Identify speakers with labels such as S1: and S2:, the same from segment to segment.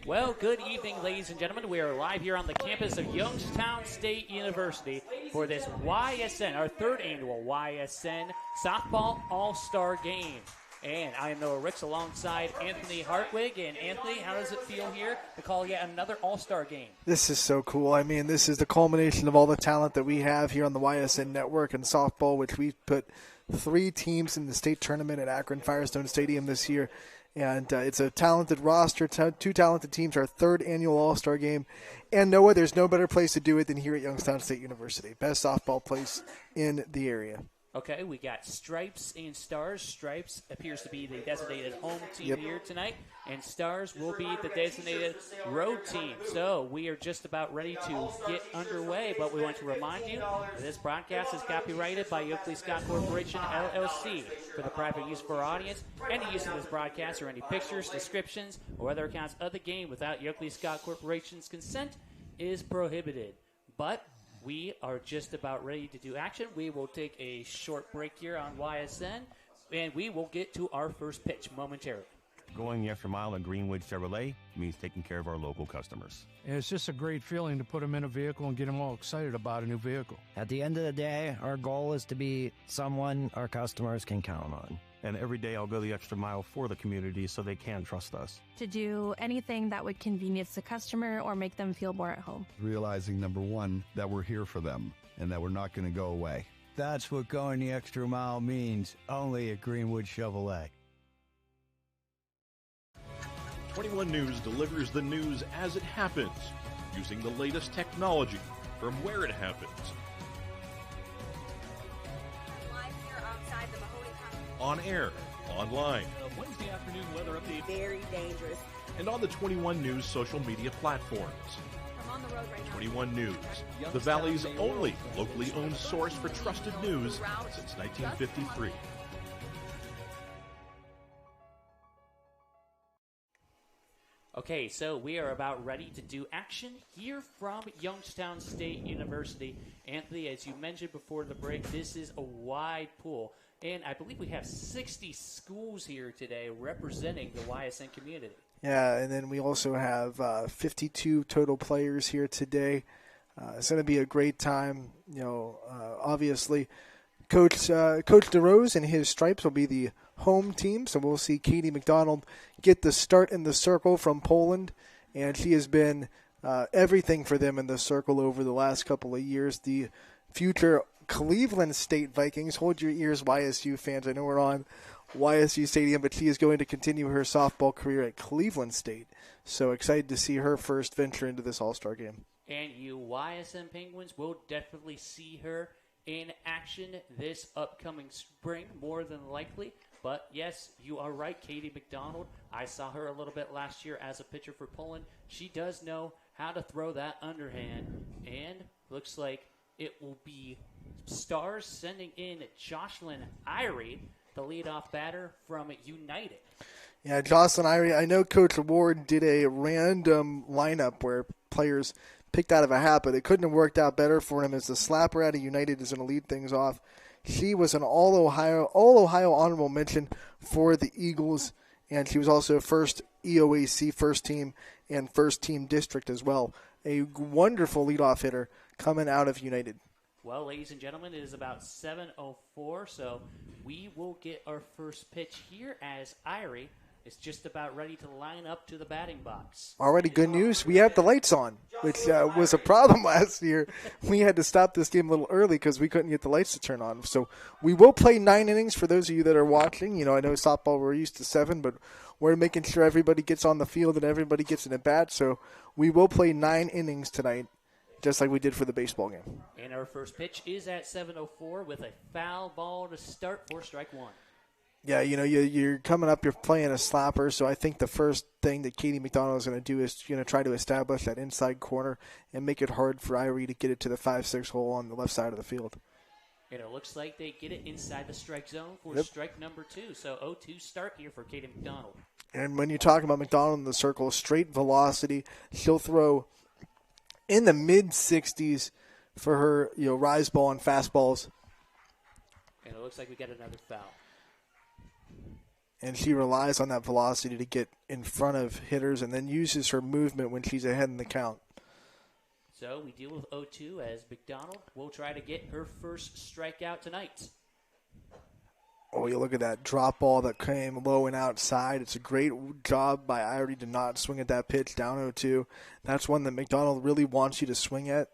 S1: Well, good evening, ladies and gentlemen. We are live here on the campus of Youngstown State University for this YSN, our third annual YSN Softball All-Star Game. And I am Noah Ricks alongside Anthony Hartwig. And Anthony, how does it feel here to call yet another All-Star Game?
S2: This is so cool. I mean, this is the culmination of all the talent that we have here on the YSN network and softball, which we put 3 teams in the state tournament at Akron Firestone Stadium this year. And it's a talented roster, 2 talented teams, our third annual All-Star Game. And Noah, there's no better place to do it than here at Youngstown State University. Best softball place in the area.
S1: Okay, we got Stripes and Stars. Stripes appears to be the designated home team here tonight, and Stars will be the designated road team. So we are just about ready to get underway, but we want to remind you that this broadcast is copyrighted by Yoakley Scott Corporation, LLC, for the private use of our audience. Any use of this broadcast or any pictures, descriptions, or other accounts of the game without Yoakley Scott Corporation's consent is prohibited. But we are just about ready to do action. We will take a short break here on YSN, and we will get to our first pitch momentarily.
S3: Going the extra mile at Greenwood Chevrolet means taking care of our local customers.
S4: And it's just a great feeling to put them in a vehicle and get them all excited about a new vehicle.
S5: At the end of the day, our goal is to be someone our customers can count on.
S3: And every day I'll go the extra mile for the community so they can trust us.
S6: To do anything that would convenience the customer or make them feel more at home.
S7: Realizing, number one, that we're here for them and that we're not going to go away.
S8: That's what going the extra mile means, only at Greenwood Chevrolet.
S9: 21 News delivers the news as it happens, using the latest technology from where it happens. On air, online, Wednesday afternoon weather update,
S10: very dangerous,
S9: and on the 21 News social media platforms.
S10: I'm on the road right now.
S9: 21 News, the Valley's only locally owned source for trusted news since 1953.
S1: Okay, so we are about ready to do action here from Youngstown State University. Anthony, as you mentioned before the break, this is a wide pool. And I believe we have 60 schools here today representing the YSN community.
S2: Yeah, and then we also have 52 total players here today. It's going to be a great time. Obviously, Coach DeRose and his Stripes will be the home team, so we'll see Katie McDonald get the start in the circle from Poland, and she has been everything for them in the circle over the last couple of years. The future Cleveland State Vikings. Hold your ears, YSU fans. I know we're on YSU Stadium, but she is going to continue her softball career at Cleveland State. So excited to see her first venture into this All-Star game.
S1: And you YSN Penguins will definitely see her in action this upcoming spring, more than likely. But, yes, you are right, Katie McDonald. I saw her a little bit last year as a pitcher for Poland. She does know how to throw that underhand, and looks like it will be Stars sending in Jocelyn Irie, the leadoff batter from United.
S2: Yeah, Jocelyn Irie. I know Coach Ward did a random lineup where players picked out of a hat, but it couldn't have worked out better for him as the slapper out of United is going to lead things off. She was an All-Ohio honorable mention for the Eagles, and she was also first EOAC first team and first team district as well. A wonderful leadoff hitter coming out of United.
S1: Well, ladies and gentlemen, it is about 7:04, so we will get our first pitch here as Irie is just about ready to line up to the batting box.
S2: Already good news. We have the lights on, which was a problem last year. We had to stop this game a little early because we couldn't get the lights to turn on. So we will play 9 innings for those of you that are watching. I know softball we're used to 7, but we're making sure everybody gets on the field and everybody gets an at-bat. So we will play 9 innings tonight, just like we did for the baseball game.
S1: And our first pitch is at 7:04 with a foul ball to start for strike one.
S2: Yeah, you're coming up, you're playing a slapper, so I think the first thing that Katie McDonald is going to do is try to establish that inside corner and make it hard for Irie to get it to the 5-6 hole on the left side of the field.
S1: And it looks like they get it inside the strike zone for strike number 2. So 0-2 start here for Katie McDonald.
S2: And when you're talking about McDonald in the circle, straight velocity, she'll throw in the mid-60s for her rise ball and fastballs.
S1: And it looks like we get another foul.
S2: and she relies on that velocity to get in front of hitters and then uses her movement when she's ahead in the count.
S1: So we deal with 0-2 as McDonald will try to get her first strikeout tonight.
S2: Oh, you look at that drop ball that came low and outside. It's a great job by Irie to not swing at that pitch down 0-2. That's one that McDonald really wants you to swing at.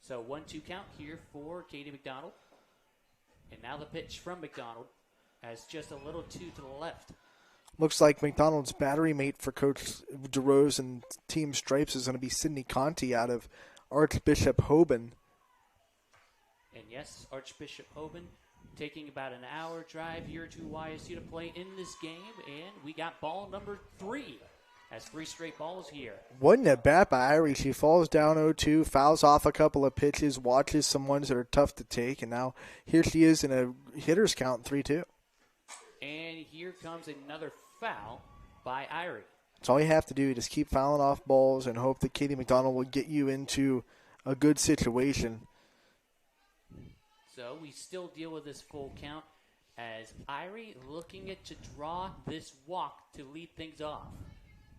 S1: So 1-2 count here for Katie McDonald. And now the pitch from McDonald as just a little two to the left.
S2: Looks like McDonald's battery mate for Coach DeRose and Team Stripes is going to be Sydney Conti out of Archbishop Hoban.
S1: And yes, Archbishop Hoban taking about an hour drive here to YSU to play in this game. And we got ball number 3. Has 3 straight balls here.
S2: Wasn't a bat by Irie. She falls down 0-2, fouls off a couple of pitches, watches some ones that are tough to take, and now here she is in a hitter's count 3-2.
S1: And here comes another foul by Irie.
S2: That's all you have to do. Just keep fouling off balls and hope that Katie McDonald will get you into a good situation.
S1: So we still deal with this full count as Irie looking to draw this walk to lead things off.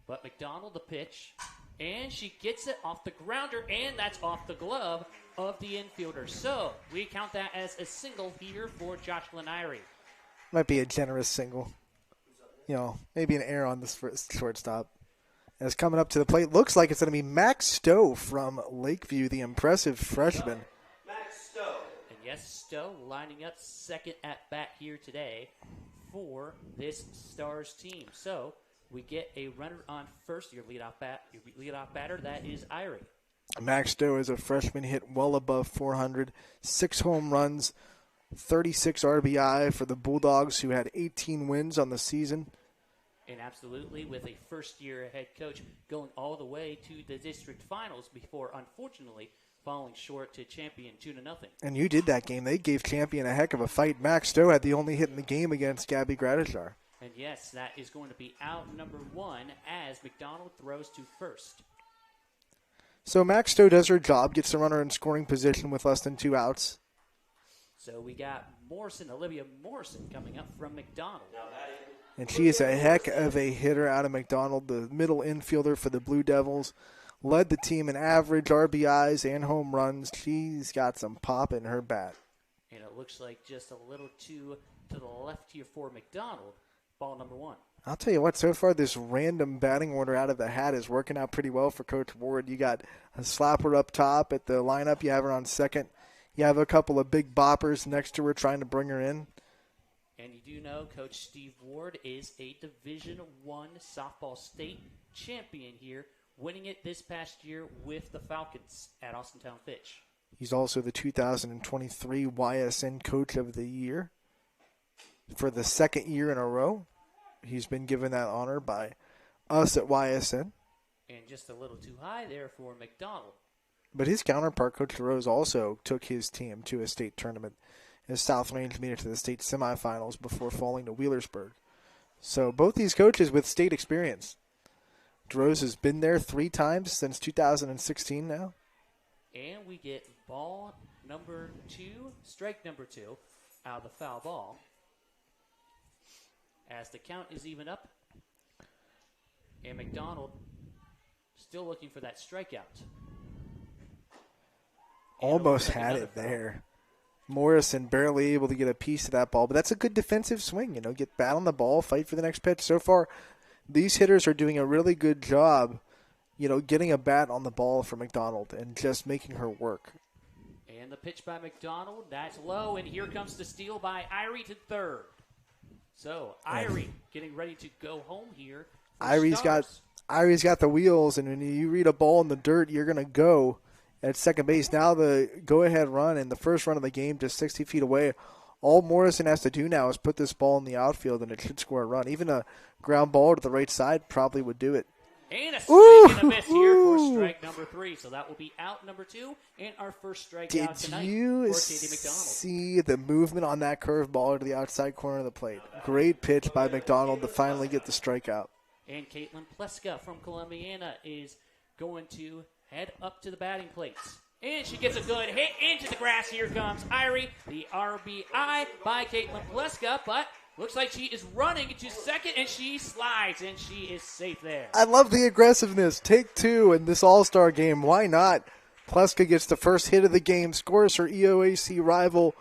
S1: But McDonald the pitch, and she gets it off the grounder, and that's off the glove of the infielder. So we count that as a single here for Jocelyn Irie.
S2: Might be a generous single. You know, maybe an error on this shortstop. As coming up to the plate, looks like it's going to be Max Stowe from Lakeview, the impressive freshman.
S1: Max Stowe. And yes, Stowe lining up second at bat here today for this Stars team. So we get a runner on first. Your leadoff batter, that is Irie.
S2: Max Stowe is a freshman, hit well above 400, 6 home runs, 36 RBI for the Bulldogs, who had 18 wins on the season.
S1: And absolutely, with a first-year head coach going all the way to the district finals before, unfortunately, falling short to Champion 2-0.
S2: And you did that game. They gave Champion a heck of a fight. Max Stowe had the only hit in the game against Gabby Gradishar.
S1: And yes, that is going to be out number 1 as McDonald throws to first.
S2: So Max Stowe does her job, gets the runner in scoring position with less than 2 outs.
S1: So we got Olivia Morrison coming up from McDonald.
S2: And she is a heck of a hitter out of McDonald, the middle infielder for the Blue Devils. Led the team in average RBIs and home runs. She's got some pop in her bat.
S1: And it looks like just a little too to the left here for McDonald. Ball number 1.
S2: I'll tell you what, so far this random batting order out of the hat is working out pretty well for Coach Ward. You got a slapper up top at the lineup. You have her on second. You have a couple of big boppers next to her trying to bring her in.
S1: And you do know Coach Steve Ward is a Division I softball state champion here, winning it this past year with the Falcons at Austintown Fitch.
S2: He's also the 2023 YSN Coach of the Year for the second year in a row. He's been given that honor by us at YSN.
S1: And just a little too high there for McDonald.
S2: But his counterpart, Coach DeRose, also took his team to a state tournament as South Range made it to the state semifinals before falling to Wheelersburg. So both these coaches with state experience. DeRose has been there 3 times since 2016 now.
S1: And we get ball number 2, strike number 2, out of the foul ball. As the count is even up. And McDonald still looking for that strikeout.
S2: Almost had it there. Morrison barely able to get a piece of that ball, but that's a good defensive swing. You know, get bat on the ball, fight for the next pitch. So far, these hitters are doing a really good job, you know, getting a bat on the ball for McDonald and just making her work.
S1: And the pitch by McDonald, that's low, and here comes the steal by Irie to third. So Irie getting ready to go home here.
S2: Irie's got the wheels, and when you read a ball in the dirt, you're going to go at second base. Now the go-ahead run and the first run of the game just 60 feet away. All Morrison has to do now is put this ball in the outfield, and it should score a run. Even a ground ball to the right side probably would do it.
S1: And a swing and a miss here for strike number 3. So that will be out number 2 and our first strikeout tonight
S2: for Katie McDonald. Did you see the movement on that curveball to the outside corner of the plate? Great pitch by McDonald to finally get the strikeout.
S1: And Caitlin Pleska from Columbiana is going to head up to the batting plates. And she gets a good hit into the grass. Here comes Irie, the RBI by Caitlin Pleska, but Looks like she is running into second, and she slides, and she is safe there.
S2: I love the aggressiveness. Take two in this all-star game. Why not? Pleska gets the first hit of the game, scores her EOAC rival,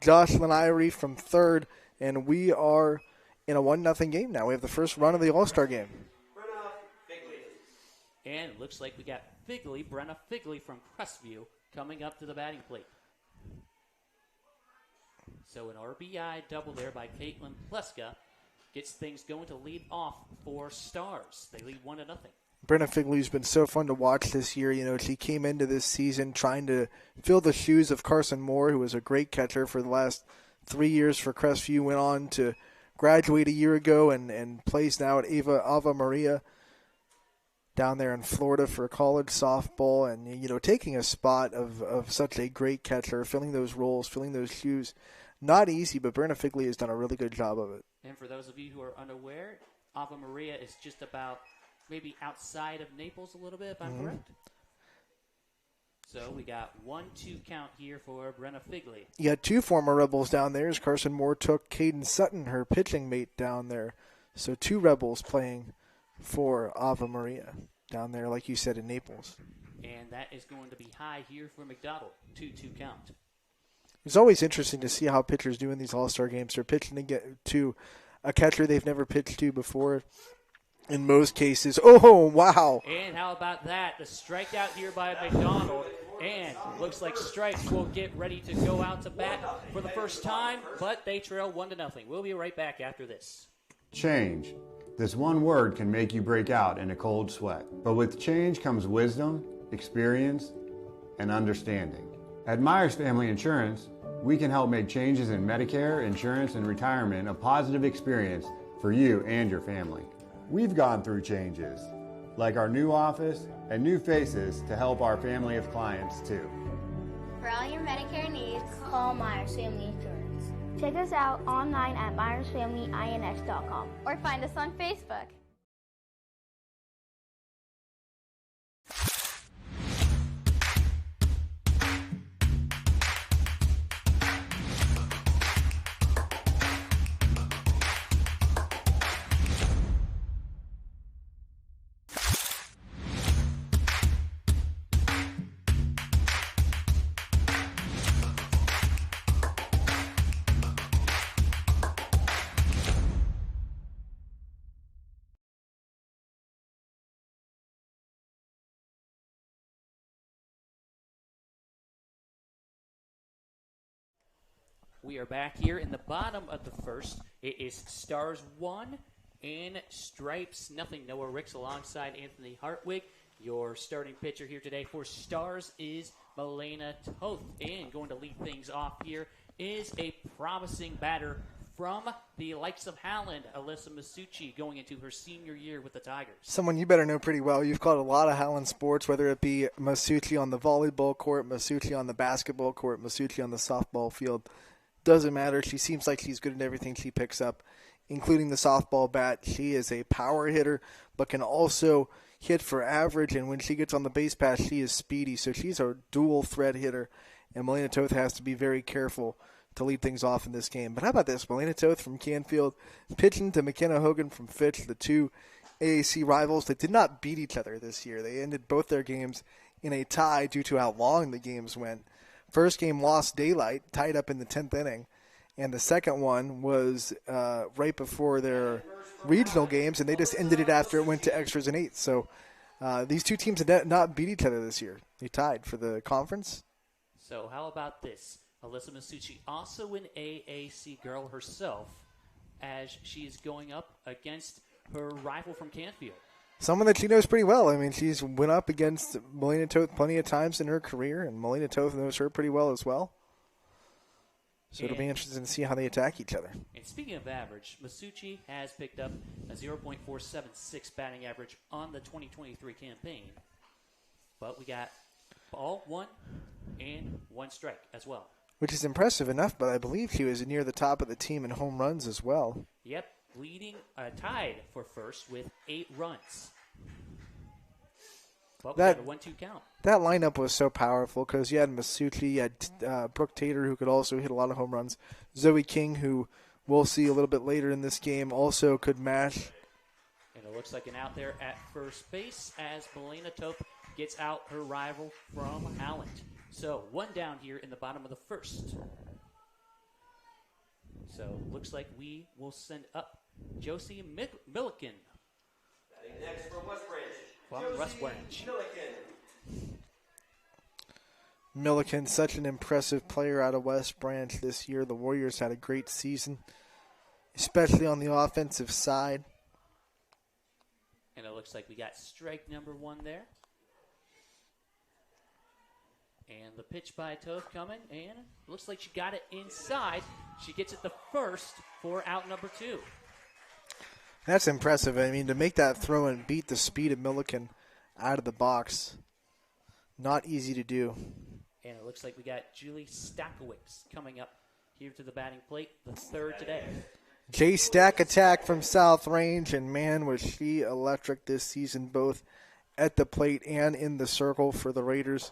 S2: Jocelyn Irie, from third, and we are in a 1-0 game now. We have the first run of the all-star game.
S1: And it looks like we got Brenna Figley from Crestview coming up to the batting plate. So an RBI double there by Caitlin Pleska gets things going to lead off for Stars. They lead 1-0.
S2: Brenna Figley's been so fun to watch this year. You know, she came into this season trying to fill the shoes of Carson Moore, who was a great catcher for the last 3 years for Crestview. Went on to graduate a year ago and plays now at Ave Maria down there in Florida for college softball. And, you know, taking a spot of such a great catcher, filling those roles, filling those shoes. Not easy, but Brenna Figley has done a really good job of it.
S1: And for those of you who are unaware, Ave Maria is just about maybe outside of Naples a little bit, if I'm correct. So we got 1-2 count here for Brenna Figley.
S2: You had two former Rebels down there as Carson Moore took Caden Sutton, her pitching mate, down there. So two Rebels playing for Ave Maria down there, like you said, in Naples.
S1: And that is going to be high here for McDonald. 2-2 count.
S2: It's always interesting to see how pitchers do in these all-star games. They're pitching to a catcher they've never pitched to before. In most cases, oh, wow.
S1: And how about that? The strikeout here by McDonald. And looks like Stripes will get ready to go out to bat for the first time, but they trail 1-0. We'll be right back after this.
S11: Change. This one word can make you break out in a cold sweat. But with change comes wisdom, experience, and understanding. At Myers Family Insurance, we can help make changes in Medicare, insurance, and retirement a positive experience for you and your family. We've gone through changes, like our new office and new faces to help our family of clients too.
S12: For all your Medicare needs, call Myers Family Insurance. Check us out online at myersfamilyins.com or find us on Facebook.
S1: We are back here in the bottom of the first. It is Stars 1 and Stripes nothing. Noah Ricks alongside Anthony Hartwig. Your starting pitcher here today for Stars is Milena Toth. And going to lead things off here is a promising batter from the likes of Howland, Alyssa Masucci, going into her senior year with the Tigers.
S2: Someone you better know pretty well. You've called a lot of Howland sports, whether it be Masucci on the volleyball court, Masucci on the basketball court, Masucci on the softball field. Doesn't matter. She seems like she's good at everything she picks up, including the softball bat. She is a power hitter, but can also hit for average, and when she gets on the base pass, she is speedy. So she's a dual threat hitter, and Milena Toth has to be very careful to lead things off in this game. But how about this? Milena Toth from Canfield pitching to McKenna Hogan from Fitch, the two AAC rivals that did not beat each other this year. They ended both their games in a tie due to how long the games went. First game lost daylight, tied up in the 10th inning, and the second one was right before their regional games, and they just ended it after it went to extras and eights. So these two teams did not beat each other this year. They tied for the conference.
S1: So how about this? Alyssa Masucci, also an AAC girl herself, as she is going up against her rival from Canfield.
S2: Someone that she knows pretty well. I mean, she's went up against Milena Toth plenty of times in her career, and Milena Toth knows her pretty well as well. So it'll be interesting to see how they attack each other.
S1: And speaking of average, Masucci has picked up a 0.476 batting average on the 2023 campaign. But we got ball one and one strike as well.
S2: Which is impressive enough, but I believe she was near the top of the team in home runs as well.
S1: Yep, leading tied for first with 8 runs. But we got a 1-2 count.
S2: That lineup was so powerful because you had Masucci, you had Brooke Tater, who could also hit a lot of home runs, Zoe King, who we'll see a little bit later in this game also could match.
S1: And it looks like an out there at first base as Melina Toth gets out her rival from Howland. So 1 down here in the bottom of the first. So looks like we will send up Josie Milliken.
S13: Next from West Branch.
S1: From West Branch.
S2: Milliken, such an impressive player out of West Branch this year. The Warriors had a great season, especially on the offensive side.
S1: And it looks like we got strike number 1 there. And the pitch by Toth coming, and looks like she got it inside. She gets it the first for out number 2.
S2: That's impressive. I mean, to make that throw and beat the speed of Milliken out of the box, not easy to do.
S1: And it looks like we got Julie Stakowicz coming up here to the batting plate, the 3rd today.
S2: Jay Stack attack from South Range, and man, was she electric this season, both at the plate and in the circle for the Raiders.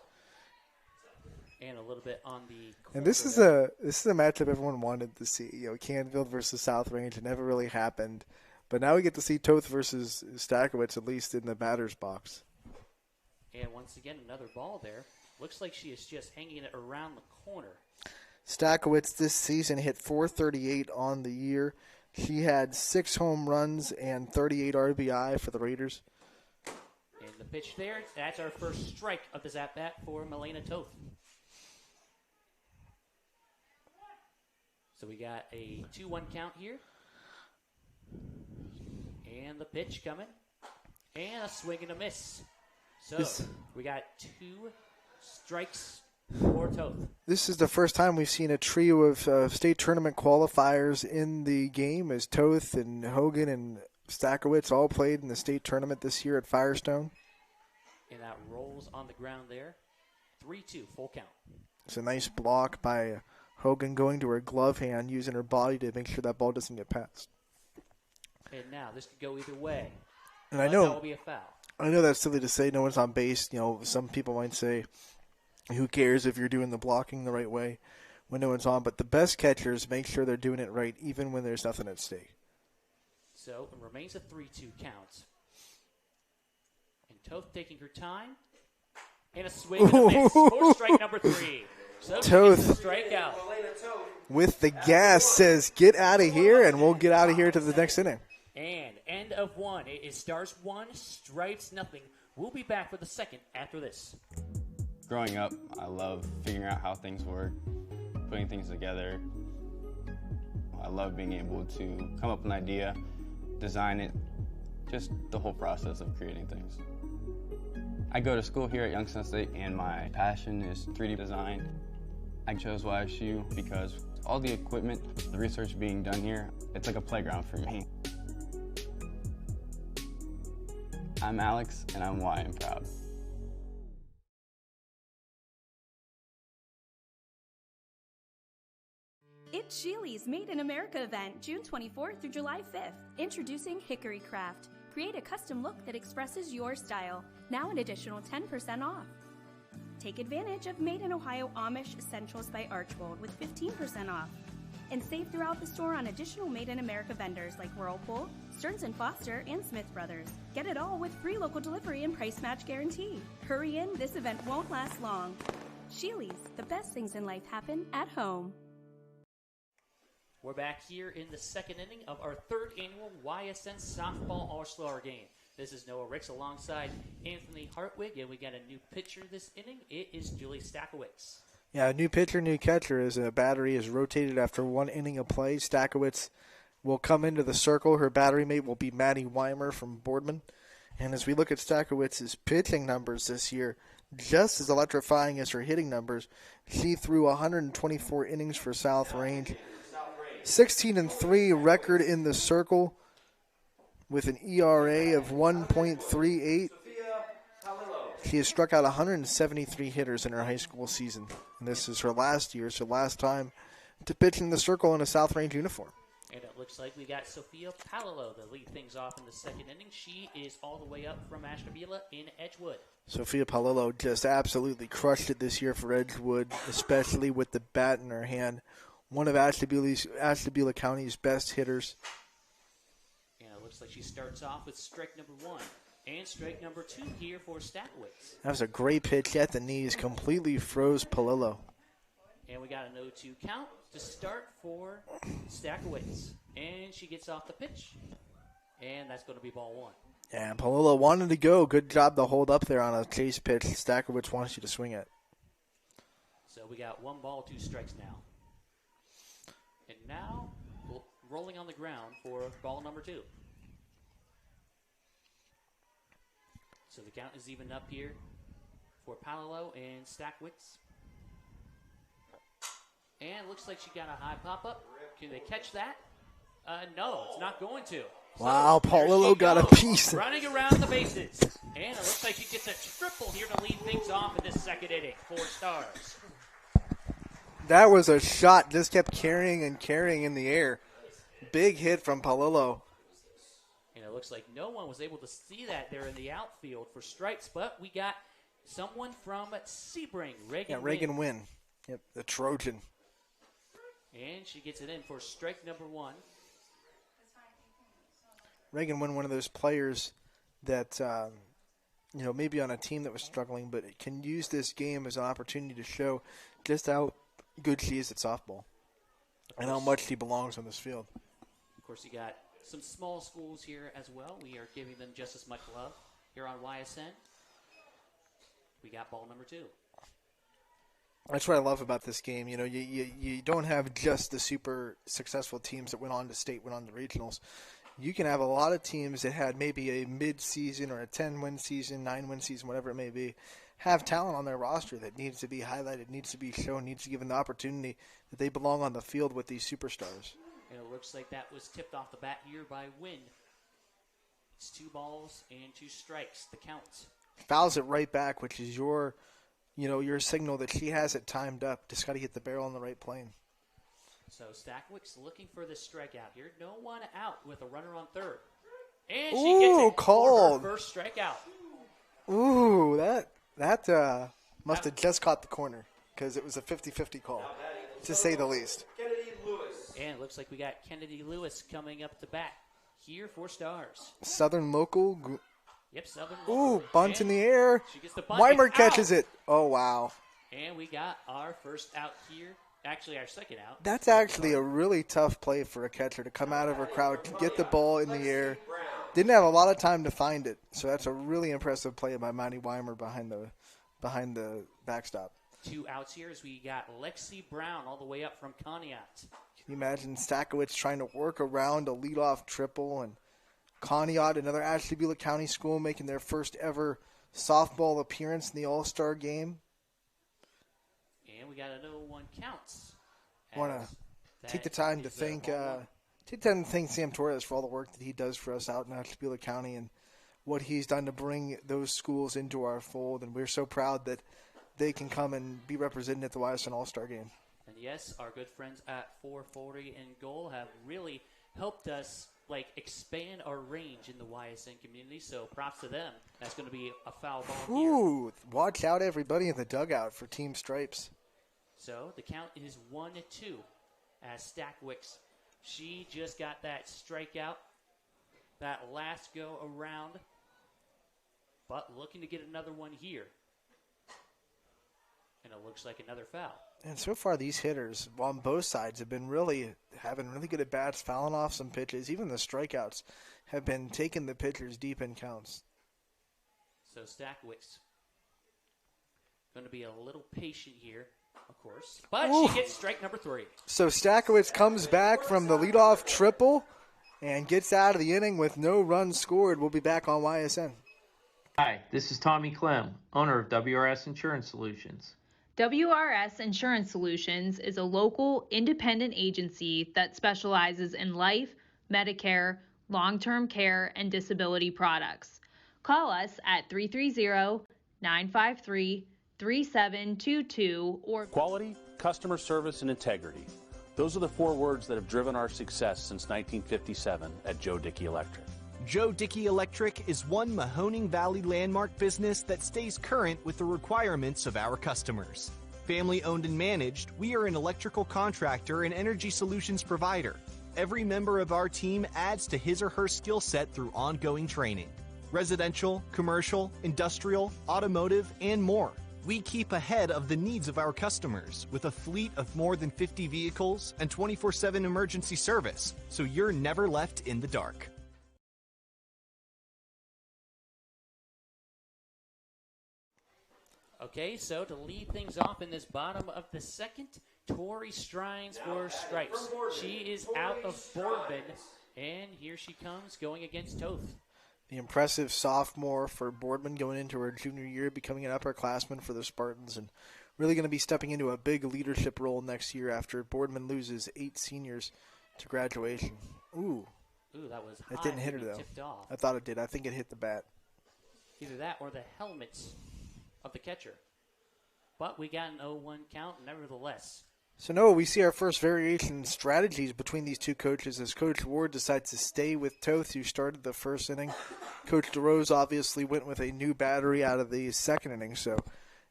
S1: And a little bit on the corner.
S2: And this is a matchup everyone wanted to see. You know, Canfield versus South Range. It never really happened, but now we get to see Toth versus Stakowicz, at least in the batter's box.
S1: And once again, another ball there. Looks like she is just hanging it around the corner.
S2: Stakowicz this season hit .438 on the year. She had 6 home runs and 38 RBI for the Raiders.
S1: And the pitch there, that's our first strike of this at-bat for Melina Toth. So we got a 2-1 count here. And the pitch coming. And a swing and a miss. So we got 2 strikes for Toth.
S2: This is the first time we've seen a trio of state tournament qualifiers in the game, as Toth and Hogan and Stakowicz all played in the state tournament this year at Firestone.
S1: And that rolls on the ground there. 3-2, full count.
S2: It's a nice block by Hogan going to her glove hand, using her body to make sure that ball doesn't get past.
S1: And now this could go either way.
S2: And
S1: but
S2: I know
S1: that will be a foul.
S2: I know that's silly to say. No one's on base. You know, some people might say, who cares if you're doing the blocking the right way when no one's on? But the best catchers make sure they're doing it right, even when there's nothing at stake.
S1: So it remains a 3-2 count. And Toth taking her time. And a swing and a miss for strike number 3. So
S2: Toth
S1: strikeout.
S2: With the gas says, get out of here, and we'll get out of here to the next inning.
S1: And end of 1. It is Stars 1, Stripes nothing. We'll be back with the second after this.
S14: Growing up, I love figuring out how things work, putting things together. I love being able to come up with an idea, design it, just the whole process of creating things. I go to school here at Youngstown State, and my passion is 3D design. I chose YSU because all the equipment, the research being done here, it's like a playground for me. I'm Alex, and I'm Y and proud.
S15: It's Sheely's Made in America event, June 24th through July 5th. Introducing Hickory Craft. Create a custom look that expresses your style. Now an additional 10% off. Take advantage of Made in Ohio Amish Essentials by Archbold with 15% off. And save throughout the store on additional Made in America vendors like Whirlpool, Stearns & Foster, and Smith Brothers. Get it all with free local delivery and price match guarantee. Hurry in, this event won't last long. Sheely's, the best things in life happen at home.
S1: We're back here in the second inning of our 3rd annual YSN Softball All-Star Game. This is Noah Ricks alongside Anthony Hartwig, and we got a new pitcher this inning. It is Julie Stakowicz.
S2: Yeah, new pitcher, new catcher, as a battery is rotated after 1 inning of play. Stakowicz will come into the circle. Her battery mate will be Maddie Weimer from Boardman. And as we look at Stakowitz's pitching numbers this year, just as electrifying as her hitting numbers, she threw 124 innings for South Range. 16-3 record in the circle with an ERA of 1.38. She has struck out 173 hitters in her high school season. And this is her last year, so last time to pitch in the circle in a South Range uniform.
S1: And it looks like we got Sophia Palillo to lead things off in the second inning. She is all the way up from Ashtabula in Edgewood.
S2: Sophia Palillo just absolutely crushed it this year for Edgewood, especially with the bat in her hand. one of Ashtabula County's best hitters.
S1: And it looks like she starts off with strike number 1 and strike number 2 here for Stackowitz.
S2: That was a great pitch at the knees, completely froze Palillo.
S1: And we got a 0-2 count to start for Stackowitz. And she gets off the pitch. And that's going to be ball 1.
S2: And Palillo wanted to go. Good job to hold up there on a chase pitch. Stackowitz wants you to swing it.
S1: So we got 1 ball, 2 strikes now. And now rolling on the ground for ball number 2. So the count is even up here for Palillo and Stackowitz. And looks like she got a high pop-up. Can they catch that? No, it's not going to.
S2: Wow,
S1: So
S2: Palillo got a piece.
S1: Running around the bases. And it looks like she gets a triple here to lead things off in this second inning. 4 Stars.
S2: That was a shot. Just kept carrying and carrying in the air. Big hit from Palillo.
S1: And it looks like no one was able to see that there in the outfield for strikes, but we got someone from Sebring,
S2: Reagan Wynn. Yep, the Trojan.
S1: And she gets it in for strike number 1.
S2: Reagan Wynn, one of those players that, maybe on a team that was struggling, but it can use this game as an opportunity to show just how good she is at softball and how much she belongs on this field.
S1: Of course, you got some small schools here as well. We are giving them just as much love here on YSN. We got ball number 2.
S2: That's what I love about this game. You don't have just the super successful teams that went on to state, went on to regionals. You can have a lot of teams that had maybe a mid-season or a 10-win season, 9-win season, whatever it may be, have talent on their roster that needs to be highlighted, needs to be shown, needs to be given the opportunity that they belong on the field with these superstars.
S1: And it looks like that was tipped off the bat here by Wynn. It's 2 balls and 2 strikes, the count.
S2: Fouls it right back, which is your signal that she has it timed up. Just got to get the barrel on the right plane.
S1: So Stackowitz looking for this strikeout here. No one out with a runner on third. And she gets it
S2: called.
S1: For her first strikeout.
S2: Ooh, that must have just caught the corner because it was a 50-50 call, to say the least.
S13: Kennedy Lewis.
S1: And it looks like we got Kennedy Lewis coming up to bat here for Stars.
S2: Southern local.
S1: Yep, Southern local.
S2: Ooh, bunt in the air.
S1: She gets the bunt.
S2: Weimer catches it. Oh, wow.
S1: And we got our first out here. Actually, our second out.
S2: That's actually a really tough play for a catcher to come out of her crowd, to get the ball in the air. Didn't have a lot of time to find it, so that's a really impressive play by Monty Weimer behind the backstop.
S1: 2 outs here as we got Lexi Brown all the way up from Conneaut.
S2: Can you imagine Stackowitz trying to work around a leadoff triple, and Conneaut, another Ashtabula County school, making their first ever softball appearance in the All-Star game?
S1: And we got a 0-1 counts.
S2: Want to take the time to thank Sam Torres for all the work that he does for us out in Ashtabula County and what he's done to bring those schools into our fold. And we're so proud that they can come and be represented at the YSN All-Star Game.
S1: And yes, our good friends at 440 and Goal have really helped us expand our range in the YSN community. So props to them. That's going to be a foul ball here.
S2: Ooh, watch out everybody in the dugout for Team Stripes.
S1: So the count is 1-2 as Stackowitz. She just got that strikeout, that last go around, but looking to get another one here. And it looks like another foul.
S2: And so far these hitters on both sides have been having really good at-bats, fouling off some pitches. Even the strikeouts have been taking the pitchers deep in counts.
S1: So Stackowitz going to be a little patient here, of course. But she gets strike number 3.
S2: So Stackowitz comes back from the leadoff triple and gets out of the inning with no runs scored. We'll be back on YSN.
S16: Hi, this is Tommy Clem, owner of WRS Insurance Solutions.
S17: WRS Insurance Solutions is a local independent agency that specializes in life, Medicare, long-term care, and disability products. Call us at 330-953-3722 or
S18: Quality, customer service, and integrity. Those are the 4 words that have driven our success since 1957 at Joe Dickey Electric.
S19: Joe Dickey Electric is one Mahoning Valley landmark business that stays current with the requirements of our customers. Family owned and managed, we are an electrical contractor and energy solutions provider. Every member of our team adds to his or her skill set through ongoing training. Residential, commercial, industrial, automotive, and more. We keep ahead of the needs of our customers with a fleet of more than 50 vehicles and 24/7 emergency service, so you're never left in the dark.
S1: Okay, so to lead things off in this bottom of the second, Tori Strines for Stripes. She is out of Boardman, and here she comes going against Toth.
S2: The impressive sophomore for Boardman going into her junior year, becoming an upperclassman for the Spartans, and really going to be stepping into a big leadership role next year after Boardman loses 8 seniors to graduation. Ooh,
S1: that was high.
S2: It didn't hit her, though.
S1: Tipped off.
S2: I thought it did. I think it hit the bat.
S1: Either that or the helmet of the catcher. But we got an 0-1 count nevertheless.
S2: So, Noah, we see our first variation in strategies between these two coaches as Coach Ward decides to stay with Toth, who started the first inning. Coach DeRose obviously went with a new battery out of the second inning, so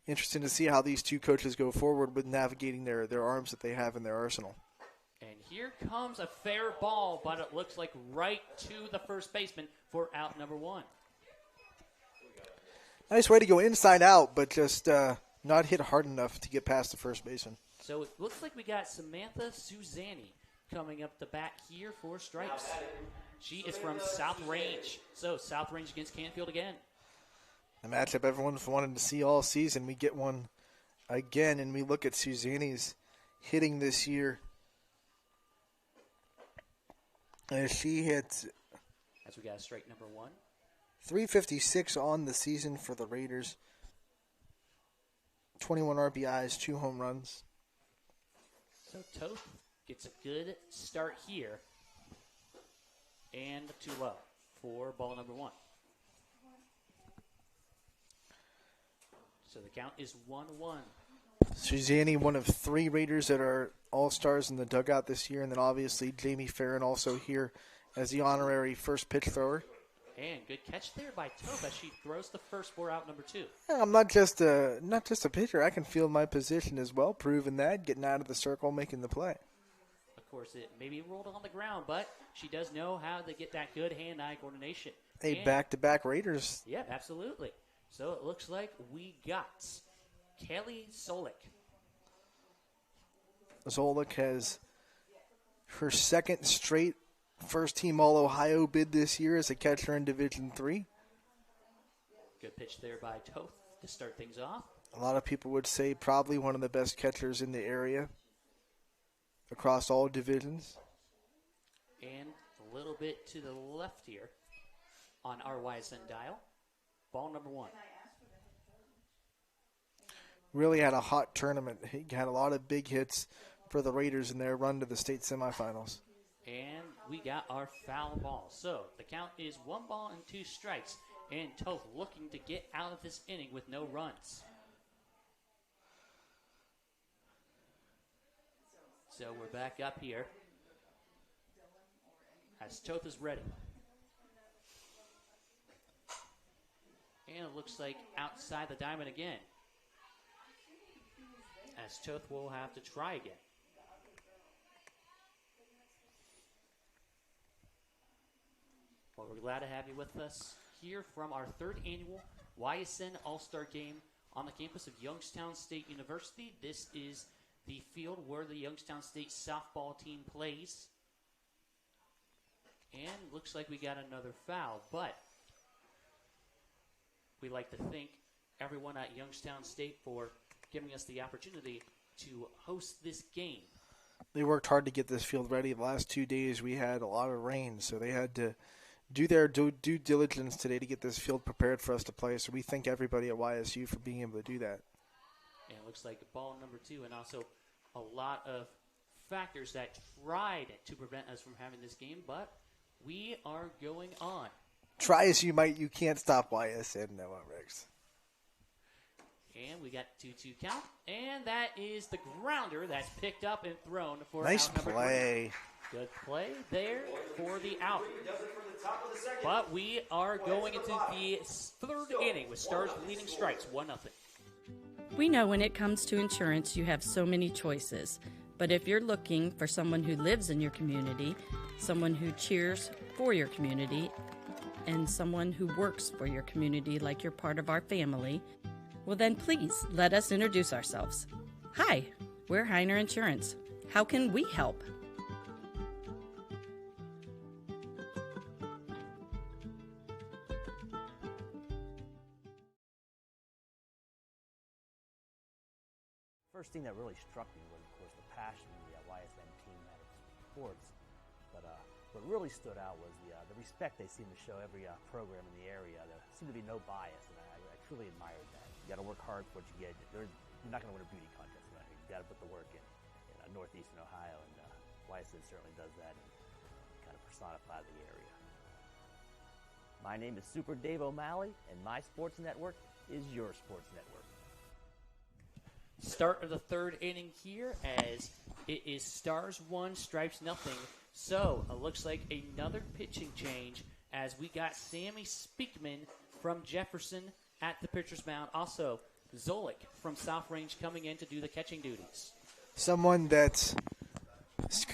S2: interesting to see how these two coaches go forward with navigating their arms that they have in their arsenal.
S1: And here comes a fair ball, but it looks like right to the first baseman for out number 1.
S2: Nice way to go inside out, but just not hit hard enough to get past the first baseman.
S1: So it looks like we got Samantha Suzanni coming up the bat here for Stripes. She is from South Range. So South Range against Canfield again.
S2: The matchup everyone's wanted to see all season. We get one again, and we look at Suzanni's hitting this year. As she hits...
S1: As we got a strike number 1.
S2: 356 on the season for the Raiders. 21 RBIs, 2 home runs.
S1: So Toth gets a good start here. And too low for ball number 1. So the count is 1-1.
S2: Suzanne, one of 3 Raiders that are all-stars in the dugout this year. And then obviously Jamie Farron also here as the honorary first pitch thrower.
S1: And good catch there by Toth as she throws the first for out number 2.
S2: I'm not just a pitcher. I can feel my position as well, proving that, getting out of the circle, making the play.
S1: Of course, it maybe rolled on the ground, but she does know how to get that good hand-eye coordination.
S2: Back-to-back Raiders.
S1: Yeah, absolutely. So it looks like we got Kelly Solik.
S2: Zolik has her second straight first-team All-Ohio bid this year as a catcher in Division III.
S1: Good pitch there by Toth to start things off.
S2: A lot of people would say probably one of the best catchers in the area across all divisions.
S1: And a little bit to the left here on our YSN dial. Ball number 1.
S2: Really had a hot tournament. He had a lot of big hits for the Raiders in their run to the state semifinals.
S1: And we got our foul ball. So the count is 1 ball and 2 strikes. And Toth looking to get out of this inning with no runs. So we're back up here as Toth is ready. And it looks like outside the diamond again, as Toth will have to try again. Well, we're glad to have you with us here from our 3rd annual YSN All-Star Game on the campus of Youngstown State University. This is the field where the Youngstown State softball team plays. And looks like we got another foul, but we like to thank everyone at Youngstown State for giving us the opportunity to host this game.
S2: They worked hard to get this field ready. The last 2 days we had a lot of rain, so they had to do their due diligence today to get this field prepared for us to play. So we thank everybody at YSU for being able to do that.
S1: And it looks like ball number 2, and also a lot of factors that tried to prevent us from having this game, but we are going on.
S2: Try as you might, you can't stop YSN, Noah Riggs.
S1: And we got 2-2 count, and that is the grounder that's picked up and thrown for
S2: nice
S1: out number
S2: play.
S1: 3. Good play there for the out. But we are going into the 3rd inning with Stars leading Stripes 1-0.
S20: We know when it comes to insurance, you have so many choices. But if you're looking for someone who lives in your community, someone who cheers for your community, and someone who works for your community like you're part of our family, well then please let us introduce ourselves. Hi, we're Heiner Insurance. How can we help?
S21: First thing that really struck me was, of course, the passion the YSN team had of sports. But what really stood out was the respect they seem to show every program in the area. There seemed to be no bias, and I truly admired that. You got to work hard for what you get. You're not going to win a beauty contest around here. You got to put the work in northeastern Ohio, and YSN certainly does that and kind of personify the area.
S13: My name is Super Dave O'Malley, and my sports network is your sports network.
S1: Start of the third inning here as it is Stars 1, Stripes nothing. So it looks like another pitching change as we got Sammy Speakman from Jefferson at the pitcher's mound. Also, Zolik from South Range coming in to do the catching duties.
S2: Someone that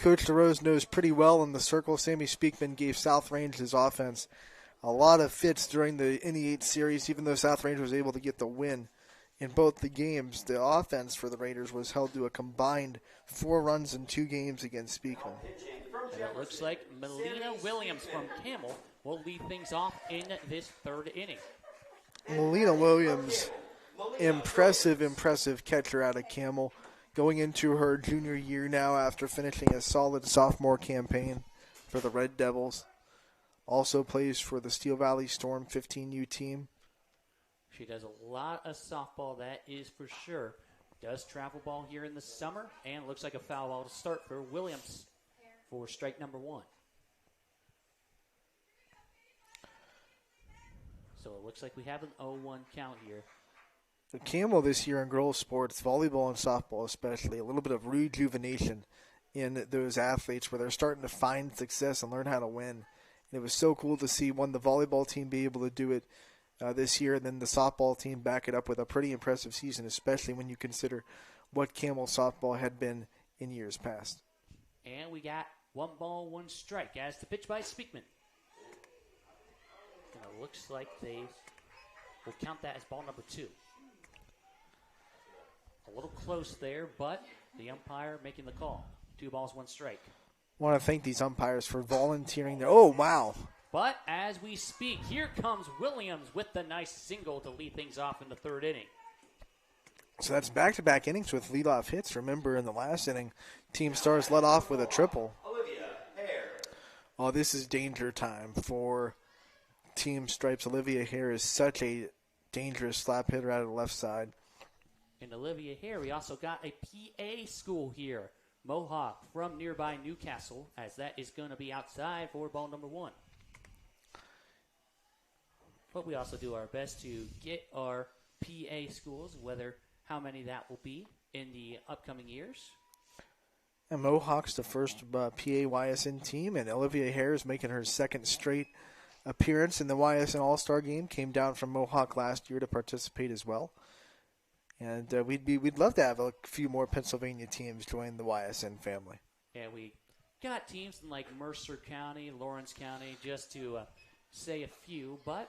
S2: Coach DeRose knows pretty well in the circle. Sammy Speakman gave South Range his offense a lot of fits during the NE8 series, even though South Range was able to get the win. In both the games, the offense for the Raiders was held to a combined 4 runs in 2 games against Speakman.
S1: And it looks like Melina Williams from Camel will lead things off in this third inning.
S2: Melina Williams, impressive catcher out of Camel, going into her junior year now after finishing a solid sophomore campaign for the Red Devils. Also plays for the Steel Valley Storm 15U team.
S1: She does a lot of softball, that is for sure. Does travel ball here in the summer, and looks like a foul ball to start for Williams for strike number 1. So it looks like we have an 0-1 count here.
S2: The Camel this year in girls sports, volleyball and softball especially, a little bit of rejuvenation in those athletes where they're starting to find success and learn how to win. And it was so cool to see, the volleyball team be able to do it this year, and then the softball team back it up with a pretty impressive season, especially when you consider what Camel softball had been in years past.
S1: And we got 1 ball, 1 strike as the pitch by Speakman. And it looks like they will count that as ball number 2. A little close there, but the umpire making the call. 2 balls, 1 strike.
S2: I want to thank these umpires for volunteering there. Oh, wow.
S1: But as we speak, here comes Williams with the nice single to lead things off in the third inning.
S2: So that's back-to-back innings with leadoff hits. Remember, in the last inning, Team Stars led off with a triple. Oh, this is danger time for Team Stripes. Olivia Hare is such a dangerous slap hitter out of the left side.
S1: And Olivia Hare, we also got a PA school here. Mohawk from nearby Newcastle, as that is going to be outside for ball number 1. But we also do our best to get our PA schools, how many that will be in the upcoming years.
S2: And Mohawk's the first PA YSN team, and Olivia Hare is making her second straight appearance in the YSN All-Star game. Came down from Mohawk last year to participate as well. And we'd love to have a few more Pennsylvania teams join the YSN family.
S1: And we got teams in like Mercer County, Lawrence County, just to say a few, but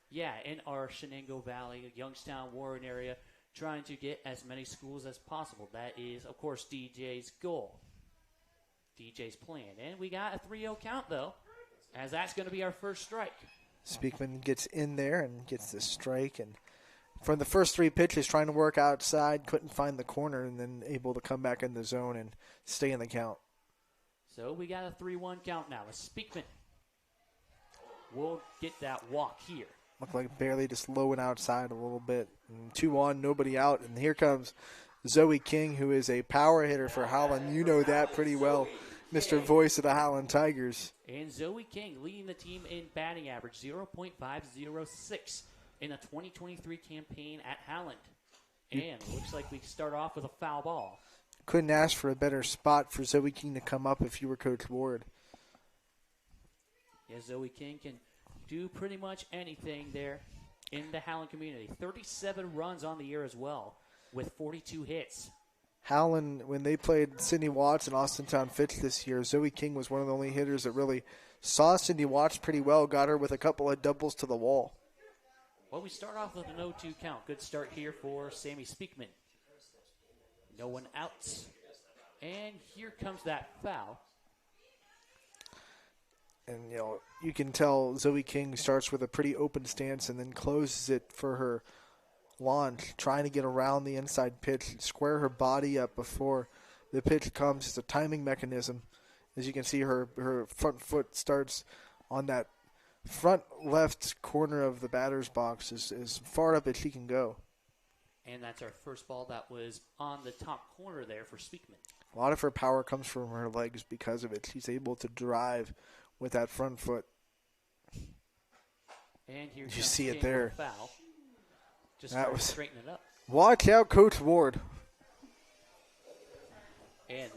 S1: yeah, in our Shenango Valley, Youngstown, Warren area, trying to get as many schools as possible. That is, of course, DJ's goal, DJ's plan. And we got a 3-0 count, though, as that's going to be our first strike.
S2: Speakman gets in there and gets the strike. And from the first 3 pitches, trying to work outside, couldn't find the corner, and then able to come back in the zone and stay in the count.
S1: So we got a 3-1 count now. As Speakman will get that walk here.
S2: Looked like barely just lowing outside a little bit. And 2-1, nobody out. And here comes Zoe King, who is a power hitter for Howland. You know that pretty well, Mr. Voice of the Howland Tigers.
S1: And Zoe King leading the team in batting average, 0.506 in the 2023 campaign at Howland. And looks like we start off with a foul ball.
S2: Couldn't ask for a better spot for Zoe King to come up if you were Coach Ward.
S1: Yeah, Zoe King can do pretty much anything there in the Howland community. 37 runs on the year as well. with 42 hits.
S2: Howland, when they played Sydney Watts and Austintown Fitch this year, Zoe King was one of the only hitters that really saw Sydney Watts pretty well, got her with a couple of doubles to the wall.
S1: Well, we start off with an 0-2 count. Good start here for Sammy Speakman. No one out. And here comes that foul.
S2: And, you can tell Zoe King starts with a pretty open stance and then closes it for her launch, trying to get around the inside pitch and square her body up before the pitch comes. It's a timing mechanism. As you can see, her front foot starts on that front left corner of the batter's box as far up as she can go.
S1: And that's our first ball that was on the top corner there for Speakman.
S2: A lot of her power comes from her legs because of it. She's able to drive with that front foot.
S1: And here
S2: you see it there.
S1: Foul. Just
S2: that was
S1: straighten it up.
S2: Watch out, Coach Ward.
S1: And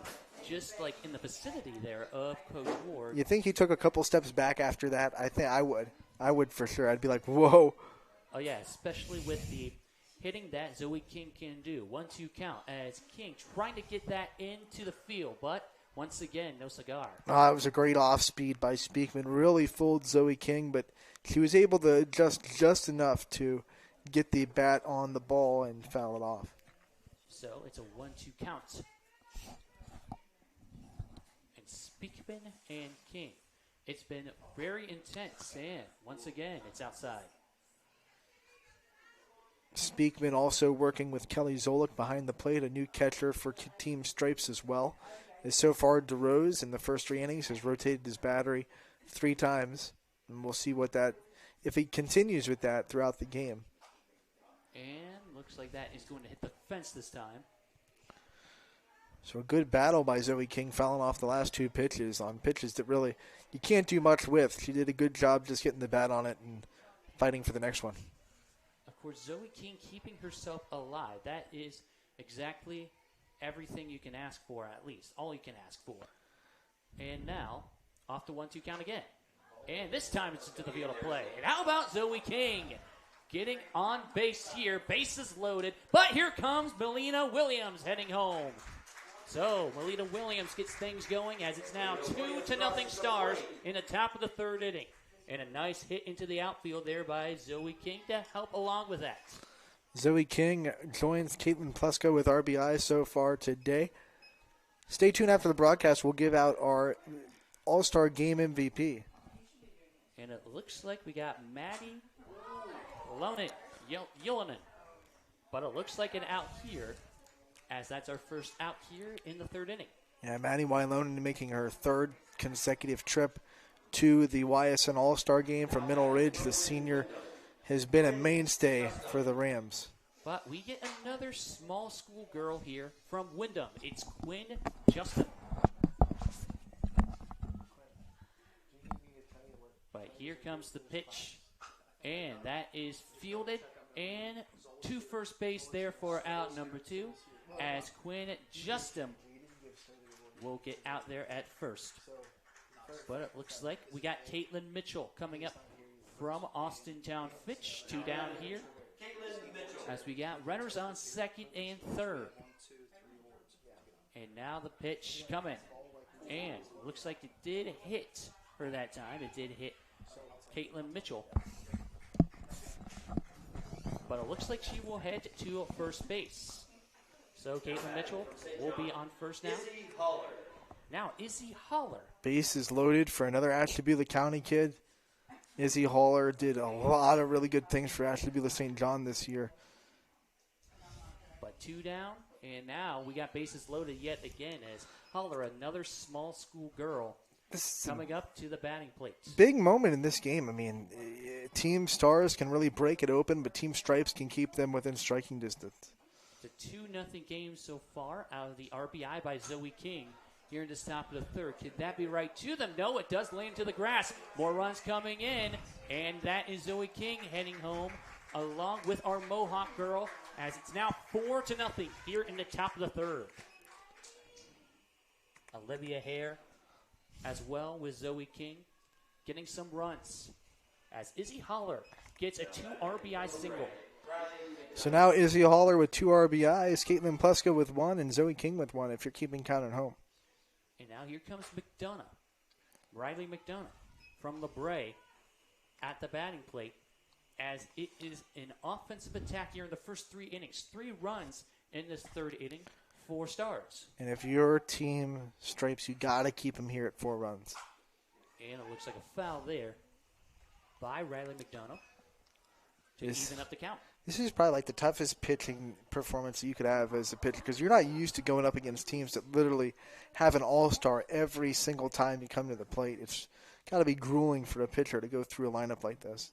S1: just like in the vicinity there of Coach Ward.
S2: You think he took a couple steps back after that? I think I would. I would for sure. I'd be like, whoa.
S1: Oh, yeah, especially with the hitting that Zoe King can do. 1-2 count as King trying to get that into the field, but once again, no cigar.
S2: It was a great off speed by Speakman. Really fooled Zoe King, but she was able to adjust just enough to get the bat on the ball and foul it off.
S1: So it's a 1-2 count. And Speakman and King. It's been very intense, and once again, it's outside.
S2: Speakman also working with Kelly Zolik behind the plate, a new catcher for Team Stripes as well. As so far, DeRose in the first 3 innings has rotated his battery 3 times, and we'll see if he continues with that throughout the game.
S1: And looks like that is going to hit the fence this time.
S2: So a good battle by Zoe King, fouling off the last 2 pitches on pitches that really you can't do much with. She did a good job just getting the bat on it and fighting for the next one.
S1: Of course, Zoe King keeping herself alive. That is exactly everything you can ask for, at least. All you can ask for. And now, off the 1-2 count again. And this time it's into the field of play. And how about Zoe King getting on base here? Bases loaded. But here comes Melina Williams heading home. So, Melina Williams gets things going as it's now 2-0 Stars in the top of the 3rd inning. And a nice hit into the outfield there by Zoe King to help along with that.
S2: Zoe King joins Caitlin Plesko with RBI so far today. Stay tuned after the broadcast. We'll give out our All-Star Game MVP.
S1: And it looks like we got Maddie Yellinen. But it looks like an out here, as that's our first out here in the 3rd inning.
S2: Yeah, Maddie Wylonen making her 3rd consecutive trip to the YSN All-Star Game from Middle Ridge. The senior has been a mainstay for the Rams.
S1: But we get another small school girl here from Wyndham. It's Quinn Justin. But here comes the pitch. And that is fielded. And to first base there for out number 2. As Quinn Justin will get out there at first. But it looks like we got Caitlin Mitchell coming up from Austintown Fitch. 2 down here. As we got runners on 2nd and 3rd. And now the pitch coming. And looks like it did hit her that time. It did hit Caitlin Mitchell. But it looks like she will head to first base. So Caitlin Mitchell will be on first now. Now, Izzy Holler.
S2: Base is loaded for another Ashtabula County kid. Izzy Holler did a lot of really good things for Ashtabula St. John this year.
S1: But 2 down, and now we got bases loaded yet again as Holler, another small school girl, coming up to the batting plate.
S2: Big moment in this game. I mean, Team Stars can really break it open, but Team Stripes can keep them within striking distance.
S1: It's a 2-0 game so far out of the RBI by Zoe King. Here in the top of the 3rd. Could that be right to them? No, it does land to the grass. More runs coming in. And that is Zoe King heading home along with our Mohawk girl as it's now 4-0 here in the top of the 3rd. Olivia Hare as well with Zoe King getting some runs as Izzy Holler gets a 2 RBI single.
S2: So now Izzy Haller with 2 RBIs, Caitlin Pleska with 1, and Zoe King with 1 if you're keeping count at home.
S1: And now here comes McDonough. Riley McDonough from LeBray at the batting plate, as it is an offensive attack here in the first 3 innings. 3 runs in this 3rd inning, 4 Stars.
S2: And if your team stripes, you got to keep them here at 4 runs.
S1: And it looks like a foul there by Riley McDonough to even up the count.
S2: This is probably like the toughest pitching performance you could have as a pitcher, because you're not used to going up against teams that literally have an all-star every single time you come to the plate. It's got to be grueling for a pitcher to go through a lineup like this.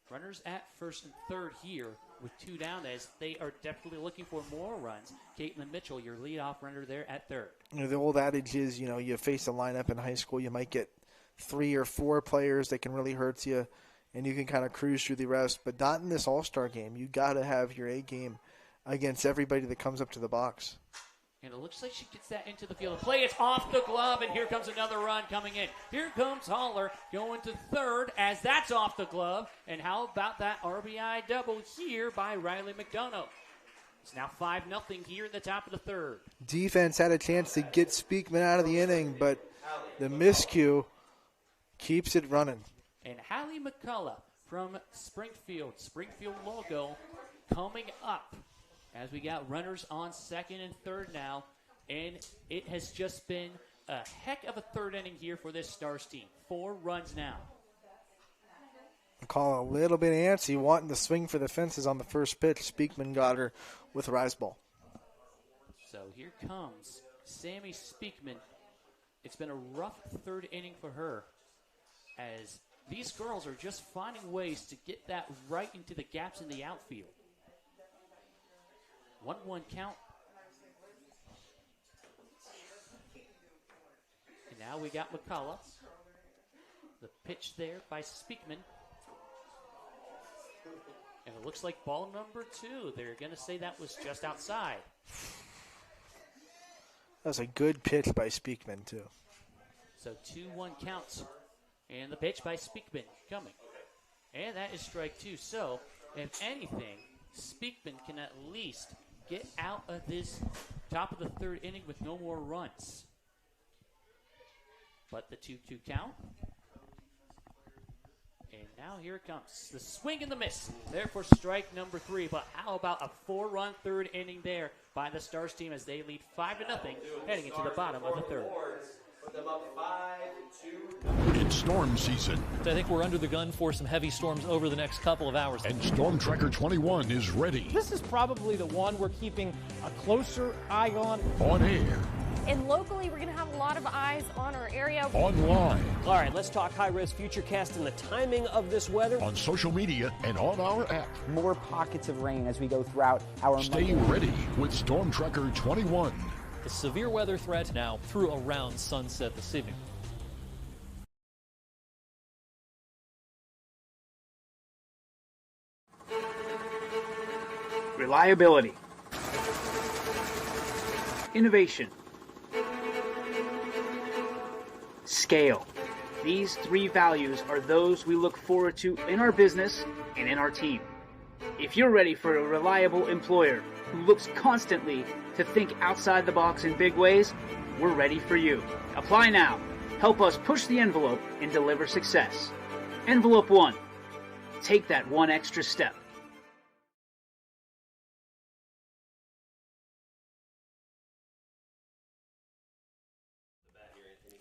S1: Runners at first and third here with 2 down, as they are definitely looking for more runs. Caitlin Mitchell, your leadoff runner there at third.
S2: You know, the old adage is, you know, you face a lineup in high school, you might get 3 or 4 players that can really hurt you, and you can kind of cruise through the rest. But not in this all-star game. You got to have your A game against everybody that comes up to the box.
S1: And it looks like she gets that into the field of play. It's off the glove, and here comes another run coming in. Here comes Haller going to third as that's off the glove. And how about that RBI double here by Riley McDonough? It's now 5-0 here in the top of the 3rd.
S2: Defense had a chance to get Speakman out of the inning, but the miscue keeps it running.
S1: And Hallie McCullough from Springfield logo, coming up as we got runners on 2nd and 3rd now. And it has just been a heck of a 3rd inning here for this Stars team. 4 runs now.
S2: McCullough a little bit antsy, wanting to swing for the fences on the first pitch. Speakman got her with a rise ball.
S1: So here comes Sammy Speakman. It's been a rough 3rd inning for her, as these girls are just finding ways to get that right into the gaps in the outfield. 1-1 count. And now we got McCullough. The pitch there by Speakman. And it looks like ball number 2. They're going to say that was just outside.
S2: That was a good pitch by Speakman, too.
S1: So 2-1 counts. And the pitch by Speakman coming. And that is strike 2. So, if anything, Speakman can at least get out of this top of the 3rd inning with no more runs. But the 2-2 count. And now here it comes. The swing and the miss. There for strike number 3. But how about a 4-run 3rd inning there by the Stars team as they lead 5-0 heading into the bottom of the 3rd.
S4: Put them up 5-2.
S9: It's storm season.
S22: I think we're under the gun for some heavy storms over the next couple of hours.
S9: And Storm Tracker 21 is ready.
S23: This is probably the one we're keeping a closer eye on.
S9: On air.
S10: And locally, we're going to have a lot of eyes on our area.
S9: Online.
S4: All right, let's talk high-risk futurecast and the timing of this weather.
S9: On social media and on our app.
S24: More pockets of rain as we go throughout our
S9: Stay ready with Storm Tracker 21.
S22: The severe weather threat now through around sunset this evening.
S25: Reliability, innovation, scale. These 3 values are those we look forward to in our business and in our team. If you're ready for a reliable employer who looks constantly to think outside the box in big ways, we're ready for you. Apply now. Help us push the envelope and deliver success. Envelope 1. Take that one extra step.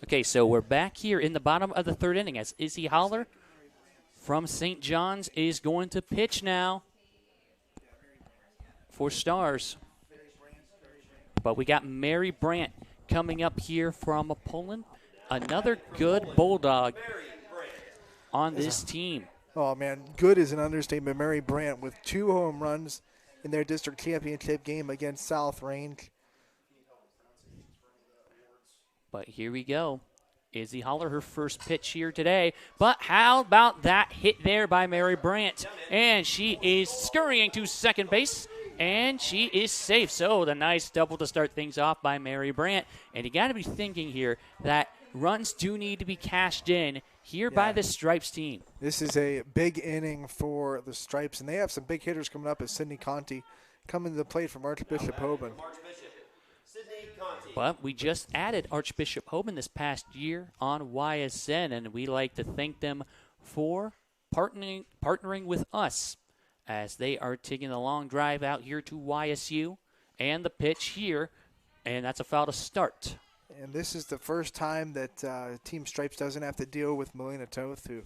S1: Okay, so we're back here in the bottom of the 3rd inning as Izzy Haller from St. John's is going to pitch now for Stars. But we got Mary Brandt coming up here from Poland. Another good Bulldog on this team.
S2: Oh, man, good is an understatement. Mary Brandt with 2 home runs in their district championship game against South Range.
S1: But here we go. Izzy Haller, her first pitch here today. But how about that hit there by Mary Brandt? And she is scurrying to second base, and she is safe. So the nice double to start things off by Mary Brandt. And you got to be thinking here that runs do need to be cashed in here by the Stripes team.
S2: This is a big inning for the Stripes, and they have some big hitters coming up as Sidney Conti coming to the plate from Archbishop Hoban.
S1: But we just added Archbishop Hoban this past year on YSN, and we like to thank them for partnering with us as they are taking the long drive out here to YSU, and the pitch here, and that's a foul to start.
S2: And this is the first time that Team Stripes doesn't have to deal with Melina Toth, who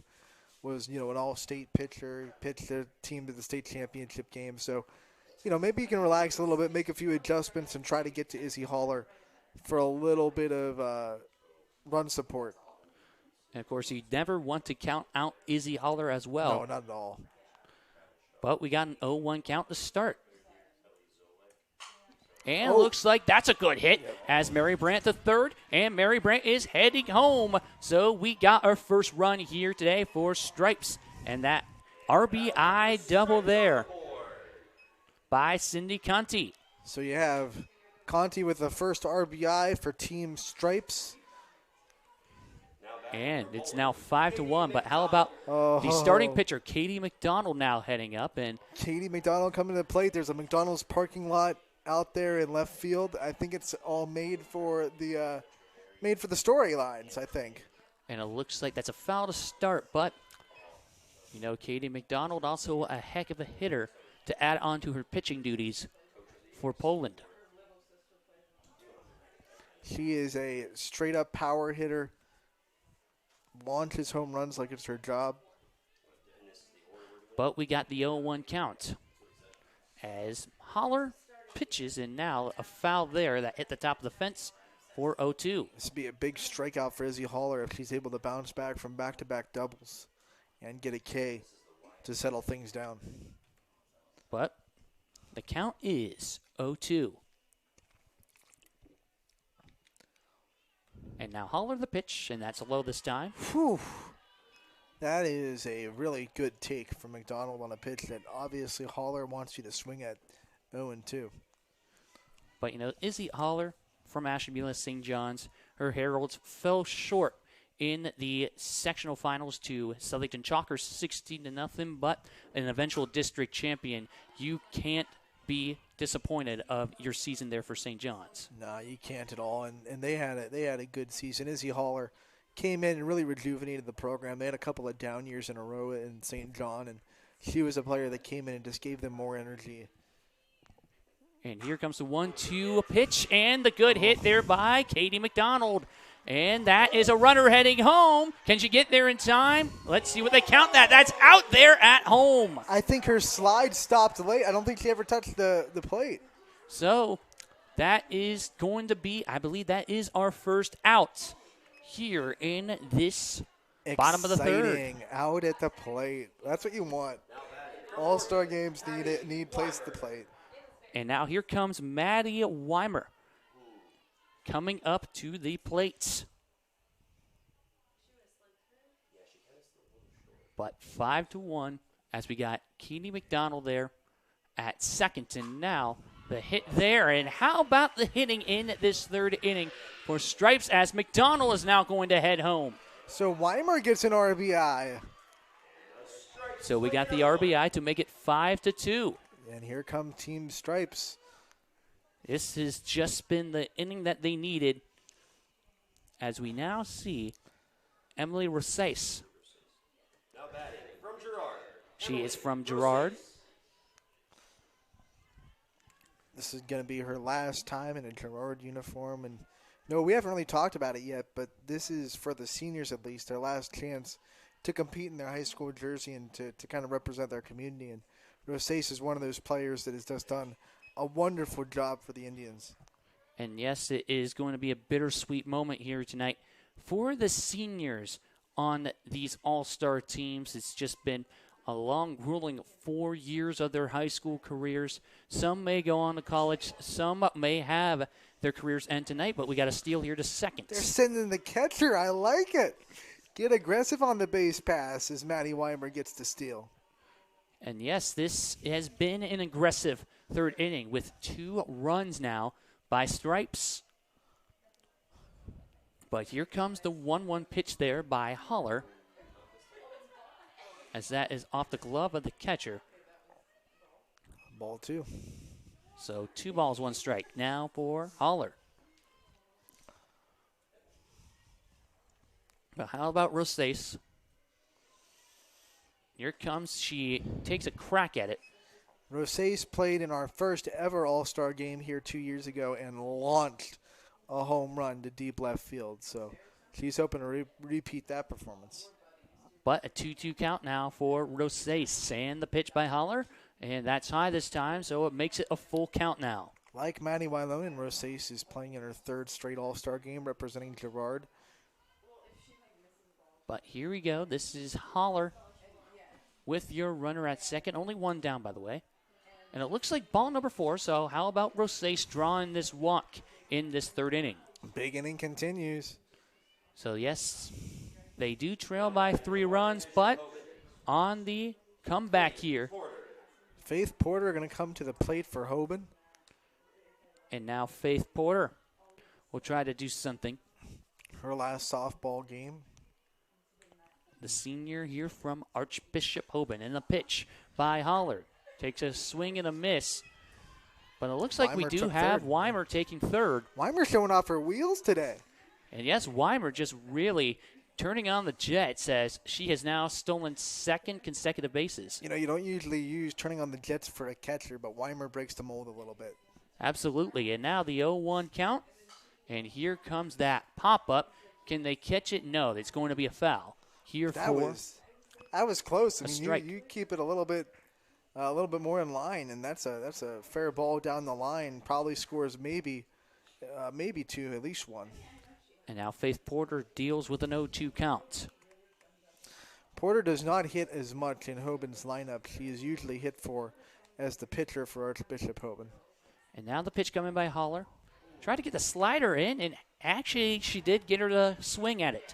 S2: was, an all-state pitcher, pitched their team to the state championship game. So, maybe you can relax a little bit, make a few adjustments, and try to get to Izzy Haller for a little bit of run support.
S1: And, of course, you never want to count out Izzy Haller as well.
S2: No, not at all.
S1: But we got an 0-1 count to start. And it looks like that's a good hit as Mary Brandt the third, and Mary Brandt is heading home. So we got our first run here today for Stripes, and that RBI double there by Cindy Conti.
S2: So you have Conti with the first RBI for Team Stripes.
S1: And it's now 5-1, but how about the starting pitcher, Katie McDonald, now heading up? And
S2: Katie McDonald coming to the plate. There's a McDonald's parking lot out there in left field. I think it's all made for the storylines, I think.
S1: And it looks like that's a foul to start, but Katie McDonald also a heck of a hitter to add on to her pitching duties for Poland.
S2: She is a straight-up power hitter, launches home runs like it's her job.
S1: But we got the 0-1 count as Holler pitches, and now a foul there that hit the top of the fence for 0-2.
S2: This would be a big strikeout for Izzy Haller if she's able to bounce back from back-to-back doubles and get a K to settle things down.
S1: But the count is 0-2. And now Holler the pitch, and that's low this time.
S2: Whew. That is a really good take from McDonald on a pitch that obviously Haller wants you to swing at 0-2.
S1: But, Izzy Haller from Ashtabula St. John's, her Heralds fell short in the sectional finals to Southington Chalkers 16-0, but an eventual district champion. You can't be disappointed of your season there for St. John's.
S2: No, you can't at all, and they had a good season. Izzy Haller came in and really rejuvenated the program. They had a couple of down years in a row in St. John, and she was a player that came in and just gave them more energy.
S1: And here comes the 1-2 pitch, and the good hit there by Katie McDonald. And that is a runner heading home. Can she get there in time? Let's see what they count that. That's out there at home.
S2: I think her slide stopped late. I don't think she ever touched the plate.
S1: So that is going to be, I believe that is our first out here in this bottom of the third.
S2: Exciting, out at the plate. That's what you want. All-star games need place at the plate.
S1: And now here comes Maddie Weimer coming up to the plate. But 5-1 as we got Katie McDonald there at second. And now the hit there. And how about the hitting in this third inning for Stripes as McDonald is now going to head home.
S2: So Weimer gets an RBI.
S1: So we got the RBI to make it 5-2.
S2: And here come Team Stripes.
S1: This has just been the inning that they needed as we now see Emily Rosais.
S3: Now batting from Girard.
S1: She is from Girard.
S2: This is going to be her last time in a Girard uniform. And no, we haven't really talked about it yet, but this is for the seniors at least, their last chance to compete in their high school jersey and to kind of represent their community. And Rosais is one of those players that has just done a wonderful job for the Indians.
S1: And yes, it is going to be a bittersweet moment here tonight for the seniors on these all-star teams. It's just been a long, grueling 4 years of their high school careers. Some may go on to college. Some may have their careers end tonight, but we got a steal here to second.
S2: They're sending the catcher. I like it. Get aggressive on the base pass as Maddie Weimer gets the steal.
S1: And yes, this has been an aggressive third inning with 2 runs now by Stripes. But here comes the 1-1 pitch there by Holler, as that is off the glove of the catcher.
S2: Ball 2.
S1: So 2 balls, 1 strike. Now for Holler. But how about Rosales? Here comes, she takes a crack at it.
S2: Rosales played in our first ever All-Star game here 2 years ago and launched a home run to deep left field. So she's hoping to repeat that performance.
S1: But a 2-2 count now for Rosales. And the pitch by Holler. And that's high this time, so it makes it a full count now.
S2: Like Maddie Wylonen, Rosales is playing in her 3rd straight All-Star game representing Girard.
S1: But here we go. This is Holler with your runner at second. Only 1 down, by the way. And it looks like ball number 4, so how about Rosales drawing this walk in this 3rd inning?
S2: Big inning continues.
S1: So, yes, they do trail by 3 runs, but on the comeback here.
S2: Faith Porter going to come to the plate for Hoban.
S1: And now Faith Porter will try to do something.
S2: Her last softball game.
S1: The senior here from Archbishop Hoban. And the pitch by Holler. Takes a swing and a miss. But it looks like we do have Weimer taking 3rd.
S2: Weimer showing off her wheels today.
S1: And yes, Weimer just really turning on the jets as she has now stolen 2nd consecutive bases.
S2: You know, you don't usually use turning on the jets for a catcher, but Weimer breaks the mold a little bit.
S1: Absolutely. And now the 0-1 count. And here comes that pop-up. Can they catch it? No, it's going to be a foul. Here
S2: that
S1: for
S2: was close. I mean,
S1: strike.
S2: You keep it a little bit more in line, and that's a fair ball down the line. Probably scores maybe 2, at least 1.
S1: And now Faith Porter deals with an 0-2 count.
S2: Porter does not hit as much in Hoban's lineup. She is usually hit for as the pitcher for Archbishop Hoban.
S1: And now the pitch coming by Holler. Tried to get the slider in, and actually she did get her to swing at it.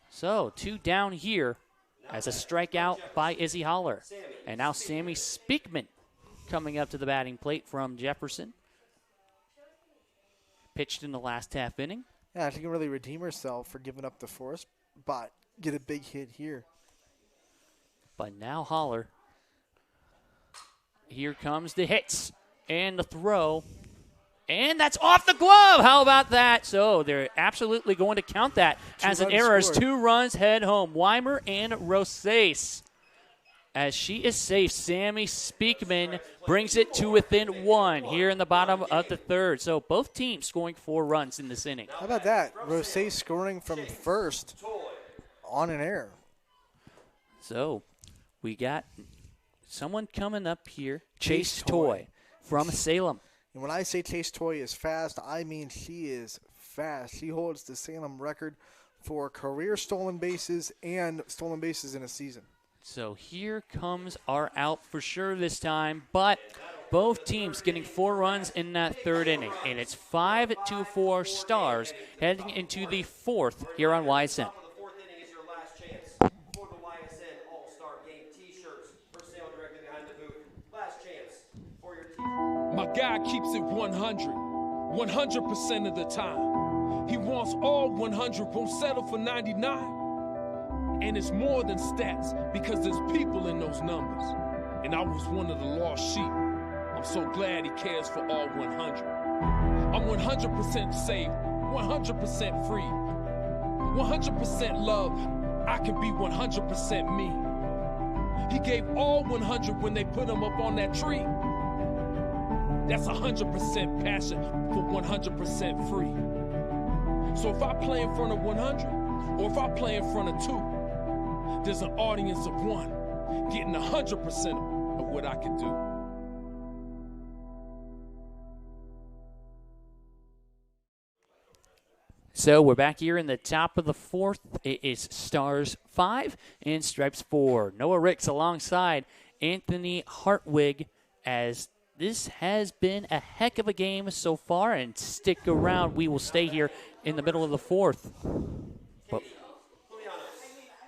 S1: So 2 down here as a strikeout by Izzy Holler. And now Sammy Speakman coming up to the batting plate from Jefferson. Pitched in the last half inning.
S2: Yeah, she can really redeem herself for giving up the force, but get a big hit here.
S1: But now Holler. Here comes the hits and the throw. And that's off the glove. How about that? So they're absolutely going to count that as an error. As 2 runs head home. Weimer and Rosales. As she is safe, Sammy Speakman brings it to within 1 here in the bottom of the 3rd. So both teams scoring 4 runs in this inning.
S2: How about that? Rosales scoring from first on an error.
S1: So we got someone coming up here, Chase Toy from Salem.
S2: And when I say Chase Toy is fast, I mean she is fast. She holds the Salem record for career stolen bases and stolen bases in a season.
S1: So here comes our out for sure this time, but both teams getting 4 runs in that 3rd inning. And it's 5-4 Stars heading into the 4th here on YSN.
S5: My guy keeps it 100% of the time. He wants all 100, won't settle for 99. And it's more than stats because there's people in those numbers. And I was one of the lost sheep. I'm so glad he cares for all 100. I'm 100% safe, 100% free, 100% love. I can be 100% me. He gave all 100 when they put him up on that tree. That's 100% passion for 100% free. So if I play in front of 100, or if I play in front of 2, there's an audience of 1 getting 100% of what I can do.
S1: So we're back here in the top of the 4th. It is Stars 5 and Stripes 4. Noah Ricks alongside Anthony Hartwig, as this has been a heck of a game so far, and stick around. We will stay here in the middle of the 4th.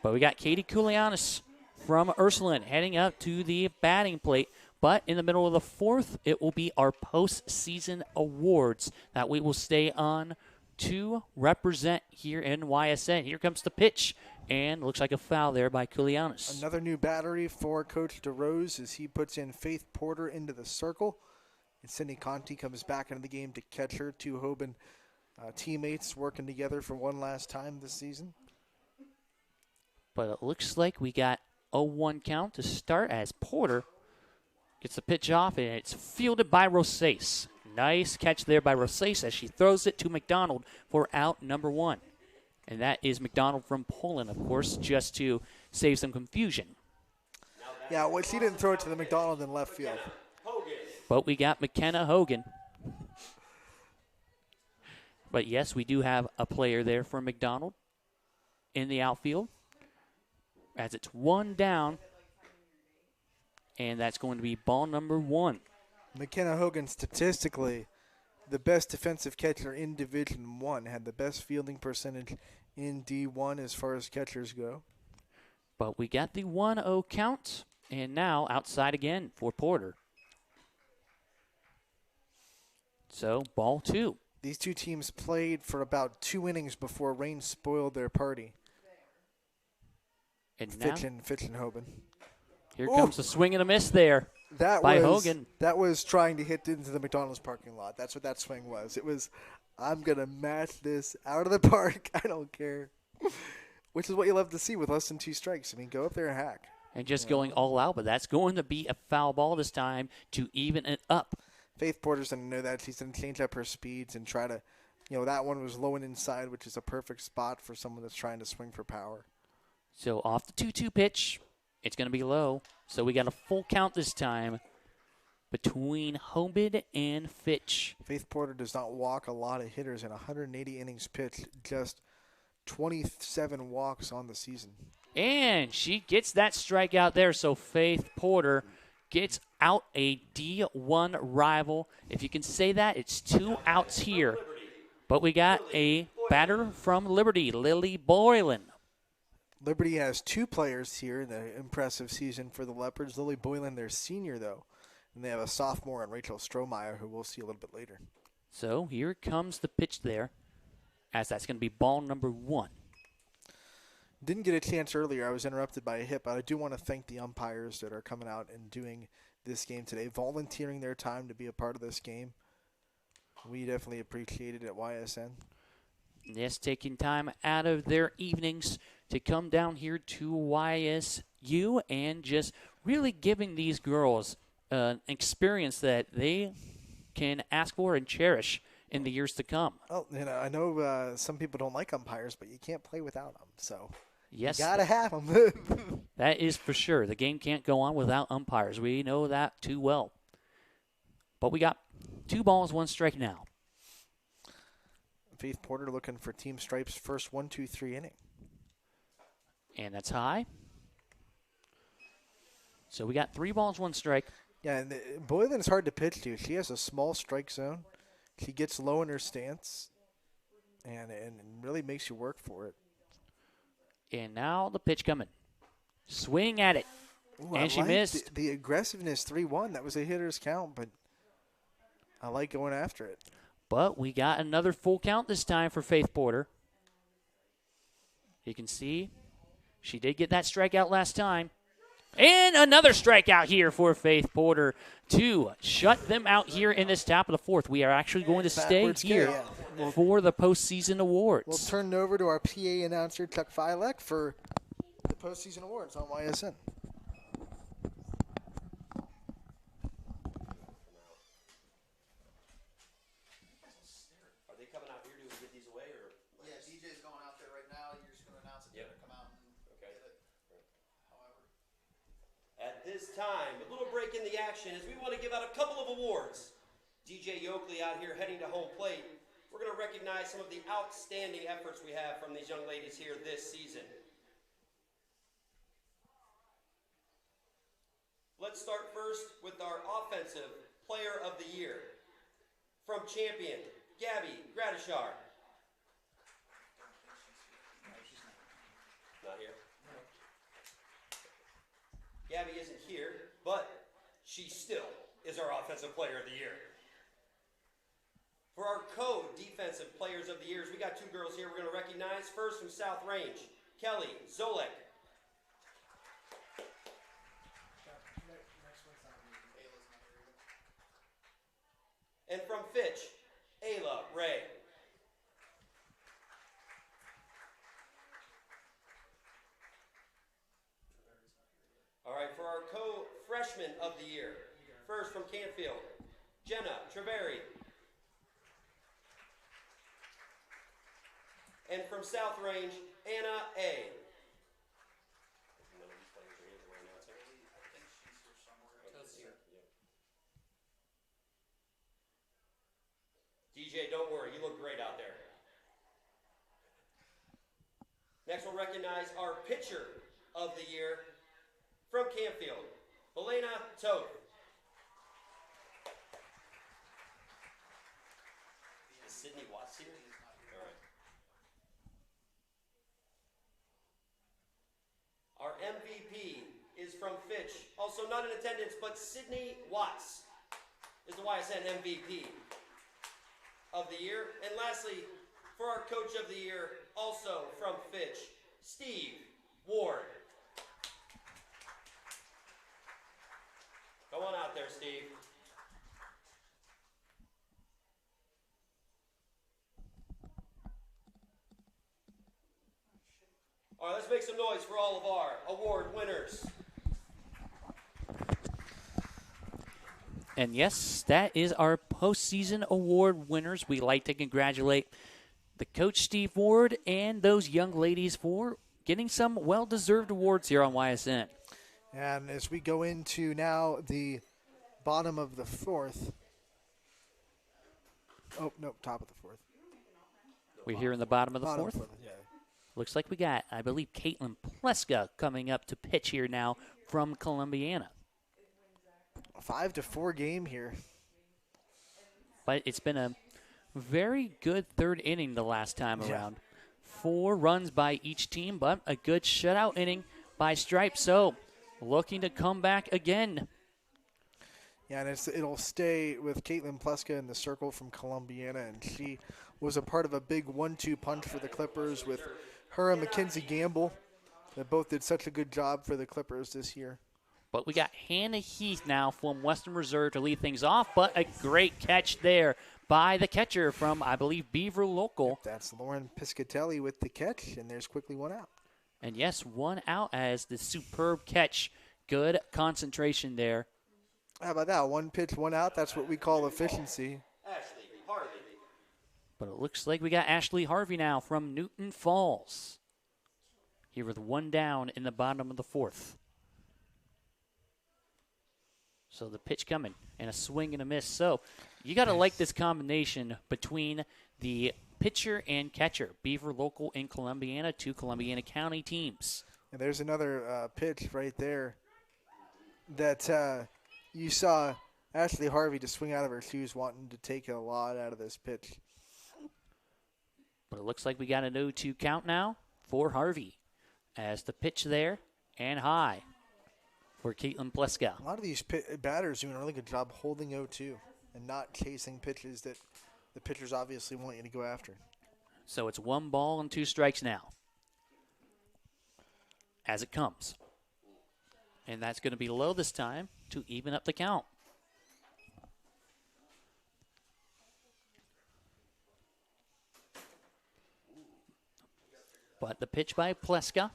S1: But we got Katie Koulianis from Ursuline heading up to the batting plate. But in the middle of the 4th, it will be our postseason awards that we will stay on to represent here in YSN. Here comes the pitch, and looks like a foul there by Kulianis.
S2: Another new battery for Coach DeRose as he puts in Faith Porter into the circle. And Cindy Conti comes back into the game to catch her. Two Hoban teammates working together for one last time this season.
S1: But it looks like we got a 1 count to start as Porter gets the pitch off, and it's fielded by Rosales. Nice catch there by Rosales as she throws it to McDonald for out number 1. And that is McDonald from Poland, of course, just to save some confusion.
S2: Yeah, well, she didn't throw it to the McDonald in left field.
S1: But we got McKenna Hogan. But yes, we do have a player there for McDonald in the outfield, as it's 1 down, and that's going to be ball number 1.
S2: McKenna Hogan, statistically, the best defensive catcher in Division I, had the best fielding percentage in D1 as far as catchers go.
S1: But we got the 1-0 count, and now outside again for Porter. So, ball 2.
S2: These two teams played for about 2 innings before rain spoiled their party.
S1: And
S2: Fitch and Hoban.
S1: Here comes the swing and a miss there by Hogan.
S2: That was trying to hit into the McDonald's parking lot. That's what that swing was. It was, I'm going to match this out of the park. I don't care. Which is what you love to see with less than 2 strikes. I mean, go up there and hack.
S1: And just going all out, but that's going to be a foul ball this time to even it up.
S2: Faith Porter's going to know that. She's going to change up her speeds and try to, that one was low and inside, which is a perfect spot for someone that's trying to swing for power.
S1: So off the 2-2 pitch, it's going to be low. So we got a full count this time between Hoban and Fitch.
S2: Faith Porter does not walk a lot of hitters in 180 innings pitched, just 27 walks on the season.
S1: And she gets that strikeout there, so Faith Porter gets out a D1 rival. If you can say that, it's 2 outs here. But we got a batter from Liberty, Lily Boylan.
S2: Liberty has 2 players here in the impressive season for the Leopards. Lily Boylan, their senior, though. And they have a sophomore in Rachel Strohmeyer, who we'll see a little bit later.
S1: So here comes the pitch there, as that's going to be ball number 1.
S2: Didn't get a chance earlier. I was interrupted by a hit, but I do want to thank the umpires that are coming out and doing this game today, volunteering their time to be a part of this game. We definitely appreciate it at YSN.
S1: Yes, taking time out of their evenings to come down here to YSU and just really giving these girls an experience that they can ask for and cherish in the years to come.
S2: Oh, I know some people don't like umpires, but you can't play without them, so
S1: yes,
S2: you got to have them.
S1: That is for sure. The game can't go on without umpires. We know that too well. But we got 2 balls, 1 strike now.
S2: Faith Porter looking for team stripes first 1-2-3 inning.
S1: And that's high. So we got 3 balls, 1 strike.
S2: Yeah, and Boylan's hard to pitch to. She has a small strike zone. She gets low in her stance and really makes you work for it.
S1: And now the pitch coming. Swing at it.
S2: Ooh,
S1: and she missed.
S2: The aggressiveness 3-1. That was a hitter's count, but I like going after it.
S1: But we got another full count this time for Faith Porter. You can see she did get that strikeout last time. And another strikeout here for Faith Porter to shut them out here in this top of the 4th. We are actually going to stay here for the postseason awards.
S2: We'll turn it over to our PA announcer, Chuck Filek, for the postseason awards on YSN.
S3: Are they coming out here to get these away, or?
S2: Yeah, DJ's going out there right now. You're just going to announce it.
S3: Yep.
S2: Come out and
S3: get
S2: it. However.
S3: At this time, a little break in the action as we want to give out a couple of awards. DJ Yoakley out here heading to home plate. We're going to recognize some of the outstanding efforts we have from these young ladies here this season. Let's start first with our Offensive Player of the Year. From Champion, Gabby Gradishar. Not here. Gabby isn't here, but she still is our Offensive Player of the Year. For our co-Defensive Players of the Years, South Range, Kelly Zolek. And from Fitch, Ayla Ray. All right, for our co-freshman of the year, first from Canfield, Jenna Treveri. And from South Range, Anna A. DJ, don't worry, you look great out there. Next, we'll recognize our pitcher of the year from Canfield, Helena Toth. Is Sydney Watts here? All right. Our MVP is from Fitch, also not in attendance, but Sydney Watts is the YSN MVP of the year. And lastly, for our coach of the year, also from Fitch, Steve Ward. Come on out there, Steve. All right, let's make some noise for all of our award winners.
S1: And yes, that is our postseason award winners. We like to congratulate the coach, Steve Ward, and those young ladies for getting some well-deserved awards here on YSN.
S2: And as we go into now the bottom of the fourth. Oh, no, top of the fourth.
S1: We're here in the bottom of the fourth.
S2: Yeah.
S1: Looks like we got, I believe, Caitlin Pleska coming up to pitch here now from Columbiana.
S2: 5-4 game here.
S1: But it's been a very good third inning the last time around. 4 runs by each team, but a good shutout inning by Stripe. So looking to come back again.
S2: Yeah, and it'll stay with Caitlin Pleska in the circle from Columbiana, and she was a part of a big 1-2 punch for the Clippers with her and Mackenzie Gamble. They both did such a good job for the Clippers this year.
S1: But we got Hannah Heath now from Western Reserve to lead things off, but a great catch there by the catcher from, I believe, Beaver Local.
S2: That's Lauren Piscatelli with the catch, and there's quickly one out.
S1: And yes, one out as the superb catch. Good concentration there.
S2: How about that? 1 pitch, 1 out. That's what we call efficiency.
S3: Ashley Harvey.
S1: But it looks like we got Ashley Harvey now from Newton Falls. Here with 1 down in the bottom of the fourth. So the pitch coming and a swing and a miss. So you got to like this combination between the pitcher and catcher. Beaver Local and Columbiana, 2 Columbiana County teams.
S2: And there's another pitch right there that you saw Ashley Harvey just swing out of her shoes wanting to take a lot out of this pitch.
S1: But it looks like we got an 0-2 count now for Harvey as the pitch there and high for Caitlin Pleska.
S2: A lot of these batters doing a really good job holding 0-2 and not chasing pitches that the pitchers obviously want you to go after.
S1: So it's 1 ball and 2 strikes now as it comes. And that's going to be low this time to even up the count. But the pitch by Pleska,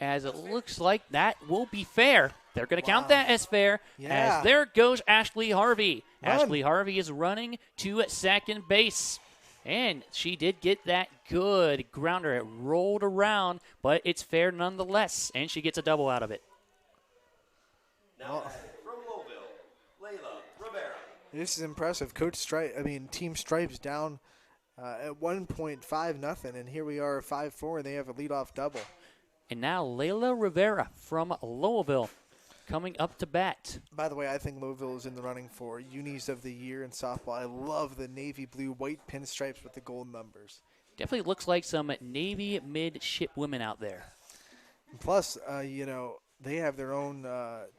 S1: as it looks like that will be fair. They're going to count that as fair.
S2: Yeah.
S1: As there goes Ashley Harvey.
S2: Run.
S1: Ashley Harvey is running to second base. And she did get that good grounder. It rolled around, but it's fair nonetheless. And she gets a double out of it.
S3: Now from Louisville, Layla Rivera.
S2: This is impressive. Team Stripes down at 1.5-0, and here we are 5-4, and they have a leadoff double.
S1: And now Layla Rivera from Louisville coming up to bat.
S2: By the way, I think Louisville is in the running for Unis of the Year in softball. I love the navy blue white pinstripes with the gold numbers.
S1: Definitely looks like some Navy midship women out there.
S2: And plus, they have their own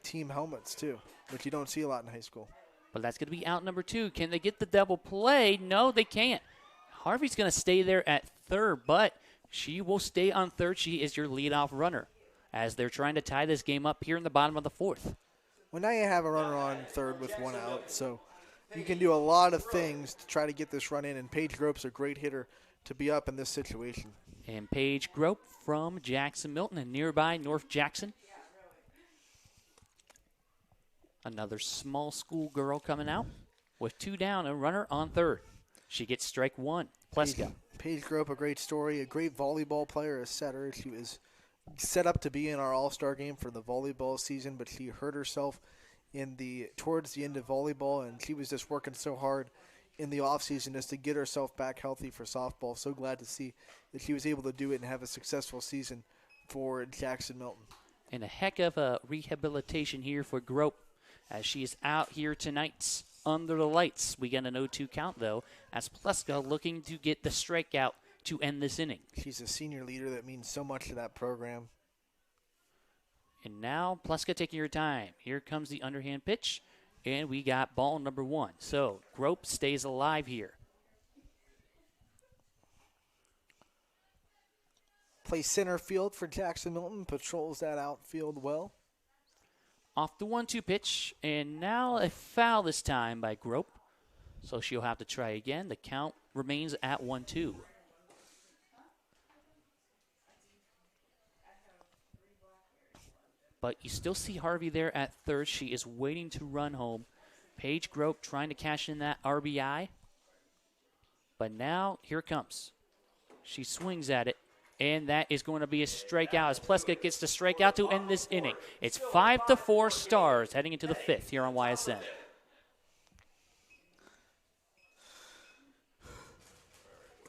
S2: team helmets too, which you don't see a lot in high school.
S1: But that's going to be out number 2. Can they get the double play? No, they can't. Harvey's going to stay there at third, but she will stay on third. She is your leadoff runner as they're trying to tie this game up here in the bottom of the fourth.
S2: Well, now you have a runner on third with one out, so you can do a lot of things to try to get this run in, and Paige Grope's a great hitter to be up in this situation.
S1: And Paige Grope from Jackson Milton and nearby North Jackson. Another small school girl coming out with 2 down, a runner on third. She gets strike 1. Pleska.
S2: Paige Grope, a great story, a great volleyball player, a setter. She was set up to be in our All-Star game for the volleyball season, but she hurt herself towards the end of volleyball, and she was just working so hard in the offseason just to get herself back healthy for softball. So glad to see that she was able to do it and have a successful season for Jackson Milton.
S1: And a heck of a rehabilitation here for Grope as she is out here tonight under the lights. We get an 0-2 count, though, as Pleska looking to get the strikeout to end this inning.
S2: She's a senior leader that means so much to that program.
S1: And now Pleska taking your time. Here comes the underhand pitch, and we got ball number 1. So Grope stays alive here.
S2: Plays center field for Jackson Milton, patrols that outfield well.
S1: Off the 1-2 pitch, and now a foul this time by Grope. So she'll have to try again. The count remains at 1-2. But you still see Harvey there at third. She is waiting to run home. Paige Grope trying to cash in that RBI. But now, here it comes. She swings at it, and that is going to be a strikeout as Pleska gets the strikeout to end this inning. It's 5-4 Stars heading into the 5th here on YSN.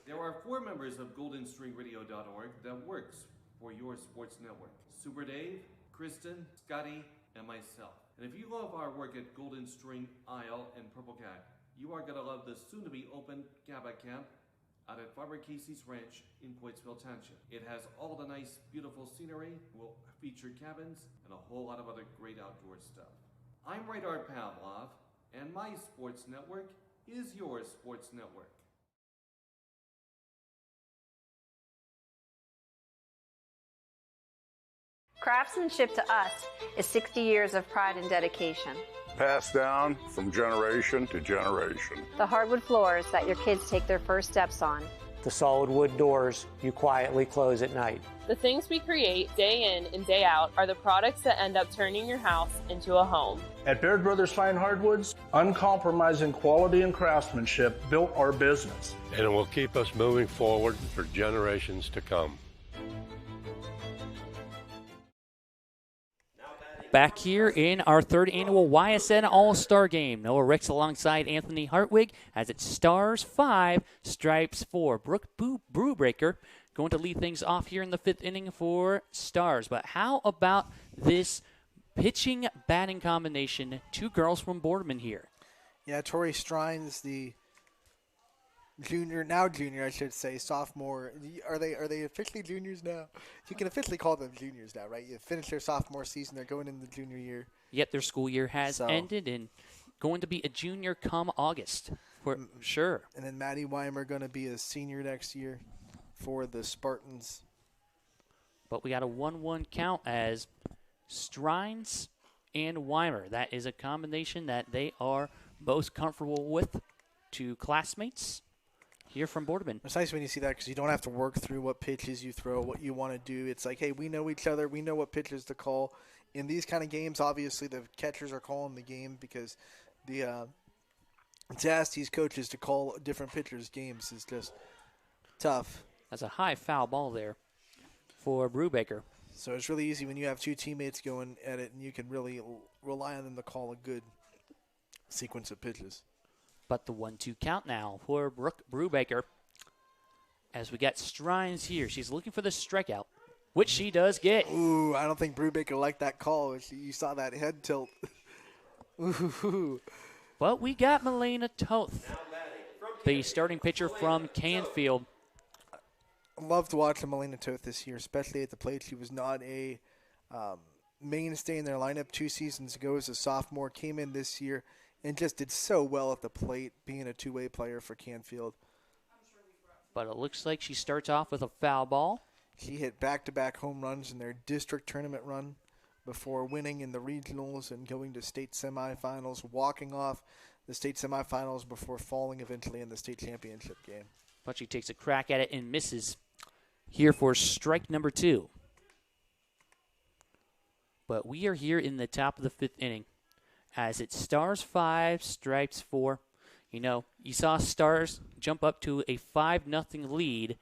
S6: There are 4 members of GoldenStringRadio.org that works for your sports network. Super Dave, Kristen, Scotty, and myself. And if you love our work at Golden String, Isle, and Purple Cat, you are going to love the soon-to-be-open GABA Camp out at Farmer Casey's Ranch in Poitsville Township. It has all the nice, beautiful scenery, will feature cabins, and a whole lot of other great outdoor stuff. I'm Radar Pavlov, and my sports network is your sports network.
S7: Craftsmanship to us is 60 years of pride and dedication.
S8: Passed down from generation to generation.
S7: The hardwood floors that your kids take their first steps on.
S11: The solid wood doors you quietly close at night.
S12: The things we create day in and day out are the products that end up turning your house into a home.
S26: At Baird Brothers Fine Hardwoods, uncompromising quality and craftsmanship built our business.
S27: And it will keep us moving forward for generations to come.
S1: Back here in our 3rd annual YSN All-Star Game. Noah Ricks alongside Anthony Hartwig as it's Stars 5, Stripes 4. Brooke Brewbreaker going to lead things off here in the 5th inning for Stars. But how about this pitching-batting combination? 2 girls from Boardman here.
S2: Yeah, Tori Strines, the junior, I should say, sophomore. Are they officially juniors now? You can officially call them juniors now, right? You finish their sophomore season, they're going into the junior year.
S1: Yep, their school year has ended and going to be a junior come August for sure.
S2: And then Maddie Weimer going to be a senior next year for the Spartans.
S1: But we got a 1-1 count as Strines and Weimer. That is a combination that they are most comfortable with. 2 classmates here from Boardman.
S2: It's nice when you see that because you don't have to work through what pitches you throw, what you want to do. It's like, hey, we know each other. We know what pitches to call. In these kind of games, obviously, the catchers are calling the game because to ask these coaches to call different pitchers' games is just tough.
S1: That's a high foul ball there for Brubaker.
S2: So it's really easy when you have 2 teammates going at it and you can really rely on them to call a good sequence of pitches.
S1: But the 1-2 count now for Brooke Brubaker. As we got Strines here. She's looking for the strikeout, which she does get.
S2: Ooh, I don't think Brubaker liked that call. You saw that head tilt. Ooh.
S1: But we got Milena Toth, the starting pitcher from Canfield.
S2: I loved watching Milena Toth this year, especially at the plate. She was not a mainstay in their lineup 2 seasons ago as a sophomore. Came in this year and just did so well at the plate, being a 2-way player for Canfield.
S1: but it looks like she starts off with a foul ball.
S2: She hit back-to-back home runs in their district tournament run before winning in the regionals and going to state semifinals, walking off the state semifinals before falling eventually in the state championship game.
S1: But she takes a crack at it and misses here for strike number 2. But we are here in the top of the 5th inning as it's Stars 5, Stripes 4. You know, you saw Stars jump up to a 5-0 lead,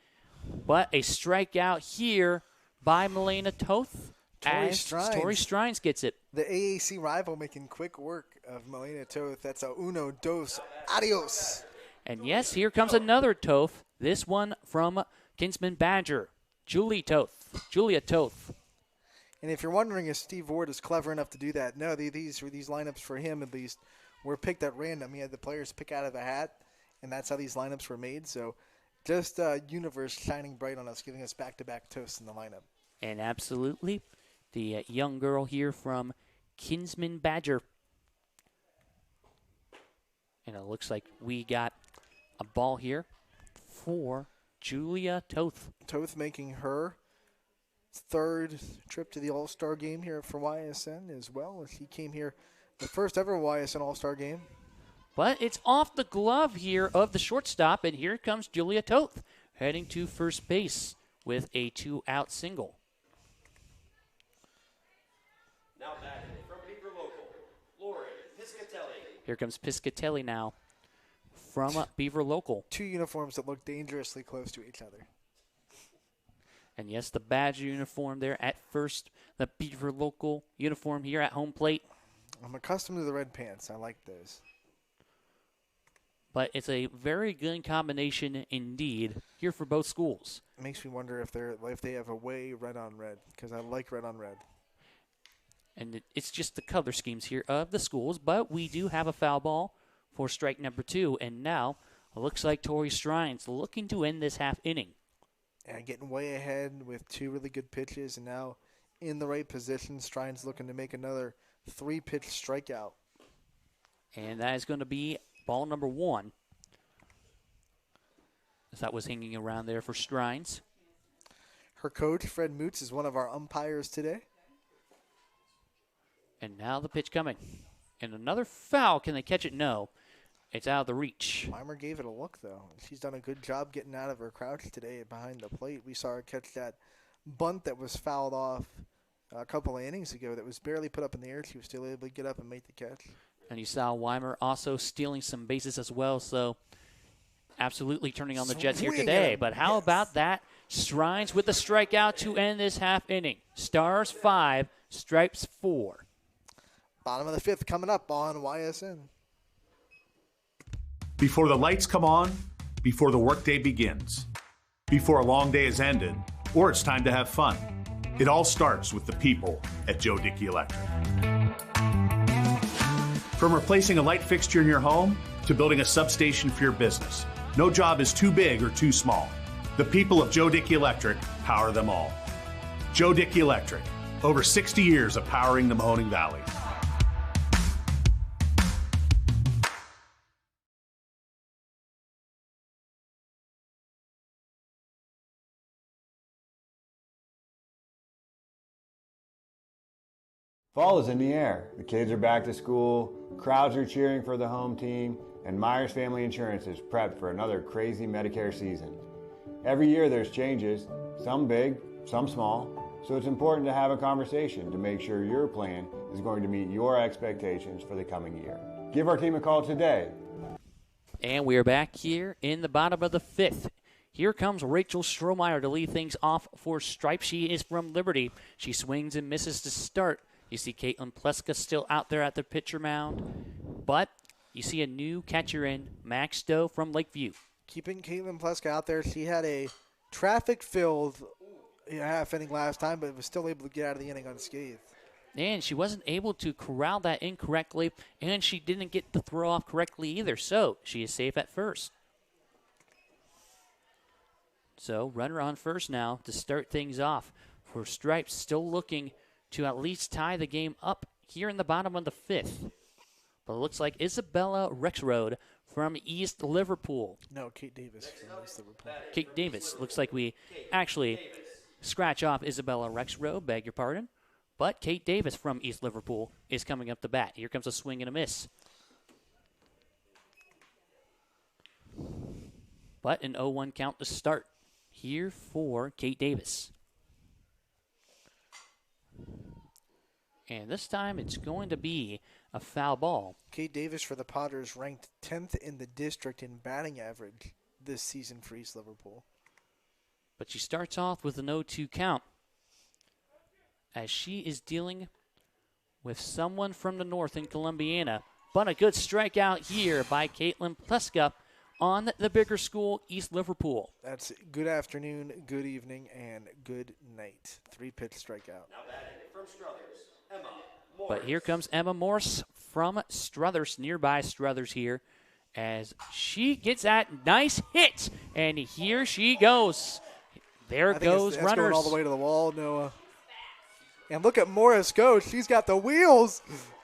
S1: but a strikeout here by Milena Toth. Tori Strines gets it.
S2: The AAC rival making quick work of Milena Toth. That's a uno, dos, adios.
S1: And yes, here comes another Toth. This one from Kinsman Badger, Julia Toth.
S2: And if you're wondering if Steve Ward is clever enough to do that, no, these lineups for him at least were picked at random. He had the players pick out of a hat, and that's how these lineups were made. So just universe shining bright on us, giving us back-to-back toasts in the lineup.
S1: And absolutely, the young girl here from Kinsman Badger. And it looks like we got a ball here for Julia Toth.
S2: Toth making her 3rd trip to the All-Star game here for YSN as well. She came here the first ever YSN All-Star game.
S1: But it's off the glove here of the shortstop, and here comes Julia Toth heading to first base with a 2-out single.
S3: Now back from Beaver Local, Lauren Piscatelli.
S1: Here comes Piscatelli now from Beaver Local.
S2: 2 uniforms that look dangerously close to each other.
S1: And yes, the Badger uniform there at first, the Beaver Local uniform here at home plate.
S2: I'm accustomed to the red pants. I like those.
S1: But it's a very good combination indeed here for both schools.
S2: It makes me wonder if they have away red on red, because I like red on red.
S1: And it's just the color schemes here of the schools, but we do have a foul ball for strike number 2, and now it looks like Tori Strines looking to end this half inning.
S2: And getting way ahead with 2 really good pitches, and now in the right position, Strines looking to make another 3-pitch strikeout.
S1: And that is going to be ball number 1. As that was hanging around there for Strines.
S2: Her coach, Fred Moots, is one of our umpires today.
S1: And now the pitch coming. And another foul. Can they catch it? No. It's out of the reach.
S2: Weimer gave it a look, though. She's done a good job getting out of her crouch today behind the plate. We saw her catch that bunt that was fouled off a couple of innings ago that was barely put up in the air. She was still able to get up and make the catch.
S1: And you saw Weimer also stealing some bases as well, so absolutely turning on the Jets here today. But how about that? Strines with the strikeout to end this half inning. Stars 5, Stripes 4.
S2: Bottom of the 5th coming up on YSN.
S14: Before the lights come on, before the workday begins, before a long day has ended, or it's time to have fun, it all starts with the people at Joe Dickey Electric. From replacing a light fixture in your home to building a substation for your business, no job is too big or too small. The people of Joe Dickey Electric power them all. Joe Dickey Electric, over 60 years of powering the Mahoning Valley.
S15: Fall is in the air. The kids are back to school, crowds are cheering for the home team, and Myers Family Insurance is prepped for another crazy Medicare season. Every year there's changes, some big, some small, so it's important to have a conversation to make sure your plan is going to meet your expectations for the coming year. Give our team a call today.
S1: And we are back here in the bottom of the 5th. Here comes Rachel Strohmeyer to lead things off for Stripes. She is from Liberty. She swings and misses to start. You see Caitlin Pleska still out there at the pitcher mound. But you see a new catcher in, Max Stowe from Lakeview.
S2: Keeping Caitlin Pleska out there. She had a traffic-filled half inning last time, but was still able to get out of the inning unscathed.
S1: And she wasn't able to corral that in correctly, and she didn't get the throw off correctly either. So she is safe at first. So runner on first now to start things off for Stripes, still looking to at least tie the game up here in the bottom of the 5th. But it looks like Isabella Rexroad from East Liverpool.
S2: No, Kate Davis from East Liverpool.
S1: Kate Davis. Looks like we actually scratch off Isabella Rexrow, beg your pardon. But Kate Davis from East Liverpool is coming up the bat. Here comes a swing and a miss. But an 0-1 count to start here for Kate Davis. And this time it's going to be a foul ball.
S2: Kate Davis for the Potters ranked 10th in the district in batting average this season for East Liverpool.
S1: But she starts off with an 0-2 count as she is dealing with someone from the north in Columbiana. But a good strikeout here by Caitlin Pleska on the bigger school, East Liverpool.
S2: That's good afternoon, good evening, and good night. 3-pitch strikeout.
S3: Now batting from Struthers, Emma Morris.
S1: But here comes Emma Morse from Struthers, nearby Struthers here, as she gets that nice hit. And here she goes. There goes
S2: that's
S1: runners.
S2: Going all the way to the wall, Noah. And look at Morris go. She's got the wheels.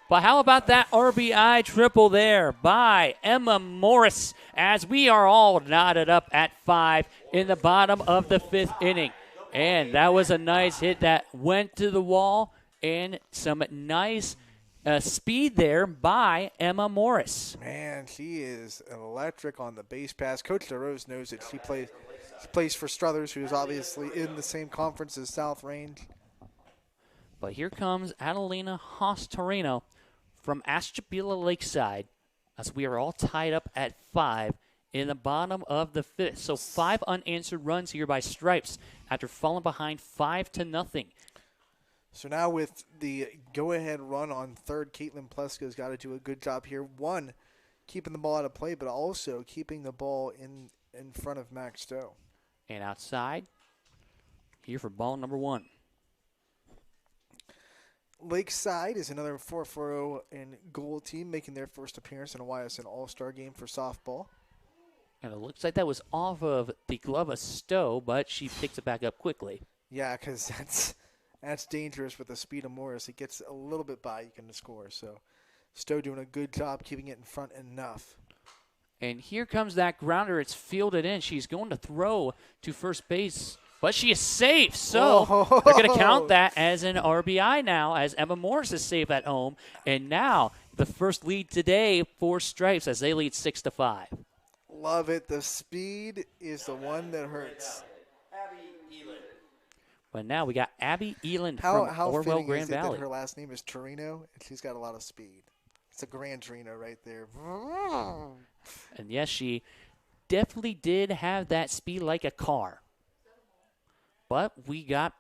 S1: But how about that RBI triple there by Emma Morris as we are all knotted up at 5 in the bottom of the 5th inning. And that was a nice hit that went to the wall and some nice speed there by Emma Morris.
S2: Man, she is electric on the base pass. Coach DeRose knows that she plays for Struthers, who is obviously in the same conference as South Range.
S1: But here comes Adelina Haas-Torino from Ashtabula Lakeside as we are all tied up at 5 in the bottom of the 5th. So 5 unanswered runs here by Stripes after falling behind 5-0.
S2: So now with the go-ahead run on third, Caitlin Pleska's got to do a good job here. One, keeping the ball out of play, but also keeping the ball in front of Max Stowe.
S1: And outside, here for ball number 1.
S2: Lakeside is another 4-4-0 and goal team making their first appearance in a YSN All-Star game for softball.
S1: And it looks like that was off of the glove of Stowe, but she picks it back up quickly.
S2: Yeah, because that's dangerous with the speed of Morris. It gets a little bit by, you can score. So Stowe doing a good job keeping it in front enough.
S1: And here comes that grounder. It's fielded in. She's going to throw to first base, but she is safe. So they're going to count that as an RBI now as Emma Morris is safe at home. And now the first lead today for Stripes as they lead 6-5.
S2: Love it. The speed is the one that hurts.
S1: But now we got Abby Eland
S2: how
S1: from Orwell
S2: fitting
S1: Grand
S2: is it
S1: Valley.
S2: that her last name is Torino, and she's got a lot of speed. It's a Gran Torino right there.
S1: And yes, she definitely did have that speed like a car. But we got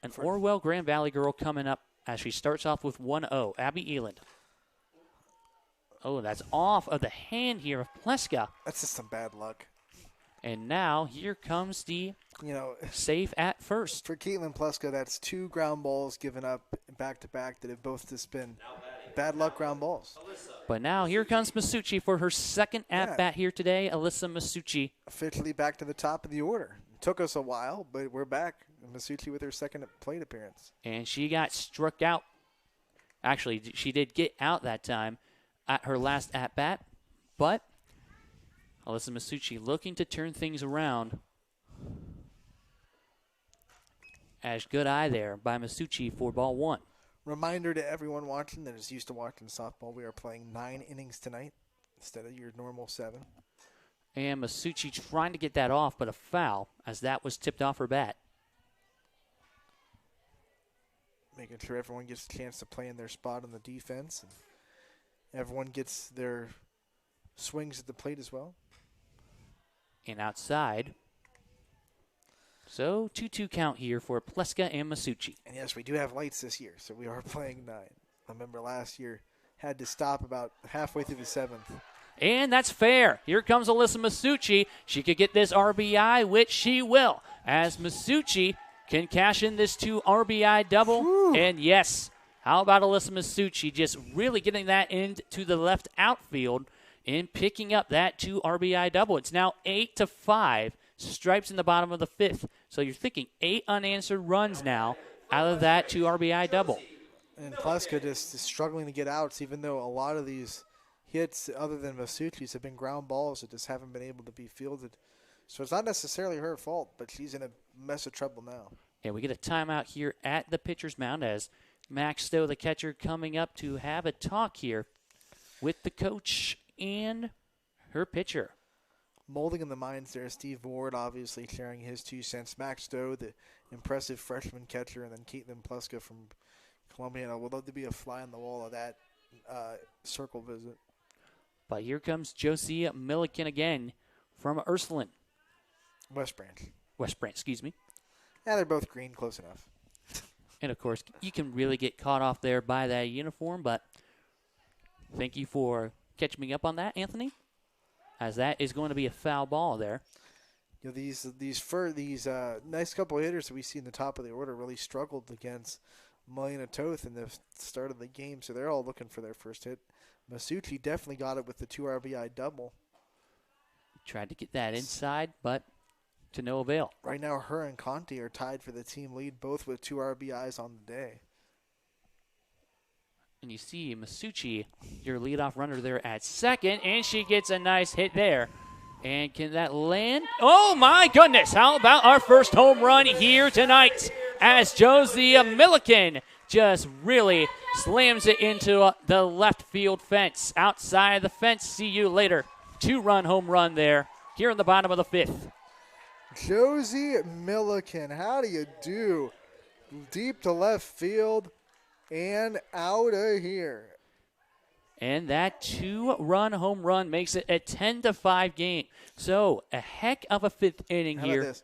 S1: an Orwell Grand Valley girl coming up as she starts off with 1-0. Abby Eland. Oh, that's off of the hand here of Pleska.
S2: That's just some bad luck.
S1: And now here comes the safe at first.
S2: For Caitlin Pleska, that's 2 ground balls given up back-to-back that have both just been bad luck ground balls.
S1: But now here comes Masucci for her second at-bat here today. Alyssa Masucci.
S2: Officially back to the top of the order. It took us a while, but we're back. Masucci with her second plate appearance.
S1: And she got struck out. Actually, she did get out that time at her last at-bat. But Alyssa Masucci looking to turn things around. As good eye there by Masucci for ball 1.
S2: Reminder to everyone watching that is used to watching softball, we are playing 9 innings tonight instead of your normal 7.
S1: And Masucci trying to get that off, but a foul as that was tipped off her bat.
S2: Making sure everyone gets a chance to play in their spot on the defense. And everyone gets their swings at the plate as well.
S1: And outside. So 2-2 count here for Pleska and Masucci.
S2: And yes, we do have lights this year, so we are playing 9. I remember last year had to stop about halfway through the 7th.
S1: And that's fair. Here comes Alyssa Masucci. She could get this RBI, which she will, as Masucci can cash in this 2 RBI double. Woo. And yes, how about Alyssa Masucci just really getting that into the left outfield and picking up that 2 RBI double. It's now 8-5. Stripes in the bottom of the 5th. So you're thinking 8 unanswered runs now out of that 2 RBI double.
S2: And Pleska just is struggling to get outs, even though a lot of these hits other than Masucci's have been ground balls that just haven't been able to be fielded. So it's not necessarily her fault, but she's in a mess of trouble now.
S1: Yeah, we get a timeout here at the pitcher's mound as Max Stowe, the catcher, coming up to have a talk here with the coach and her pitcher.
S2: Molding in the minds there, Steve Ward obviously sharing his 2 cents. Max Stowe, the impressive freshman catcher, and then Caitlin Pleska from Columbia. And I would love to be a fly on the wall of that circle visit.
S1: But here comes Josie Milliken again from Ursuline.
S2: West Branch,
S1: excuse me.
S2: Yeah, they're both green, close enough.
S1: And, of course, you can really get caught off there by that uniform, but thank you for catching me up on that, Anthony, as that is going to be a foul ball there.
S2: You know, these nice couple of hitters that we see in the top of the order really struggled against Melina Toth in the start of the game, so they're all looking for their first hit. Masucci definitely got it with the 2 RBI double.
S1: Tried to get that inside, but to no avail.
S2: Right now, her and Conti are tied for the team lead, both with 2 RBIs on the day.
S1: And you see Masucci, your leadoff runner there at second, and she gets a nice hit there. And can that land? Oh, my goodness. How about our first home run here tonight as Josie Milliken just really slams it into the left field fence. Outside the fence, see you later. 2-run home run there here in the bottom of the 5th.
S2: Josie Milliken, how do you do? Deep to left field and out of here.
S1: And that 2-run home run makes it a 10-5 game. So a heck of a 5th inning
S2: How
S1: here.
S2: about this?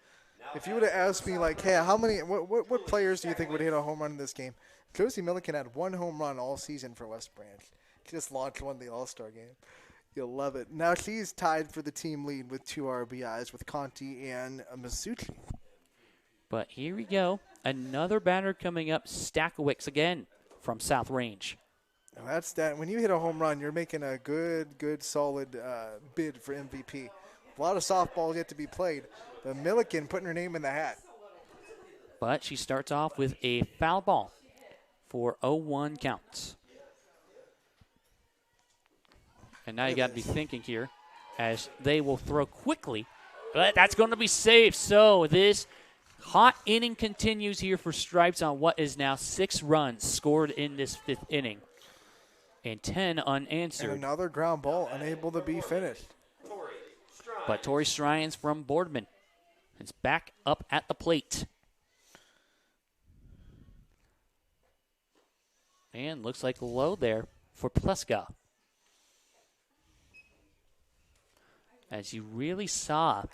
S2: If you would have asked me, like, hey, what players do you think would hit a home run in this game? Josie Milliken had 1 home run all season for West Branch. She just launched one in the All-Star game. You'll love it. Now she's tied for the team lead with 2 RBIs with Conti and Masucci.
S1: But here we go. Another batter coming up, Stackowicz again from South Range.
S2: Now that's that. When you hit a home run, you're making a good, solid bid for MVP. A lot of softballs yet to be played. But Milliken putting her name in the hat.
S1: But she starts off with a foul ball for 0-1 counts. And now you got to be thinking here as they will throw quickly. But that's going to be safe. So this hot inning continues here for Stripes on what is now 6 runs scored in this 5th inning. And 10 unanswered.
S2: And another ground ball unable to be finished.
S1: But Tori Strines from Boardman is back up at the plate. And looks like low there for Pleska. As you really saw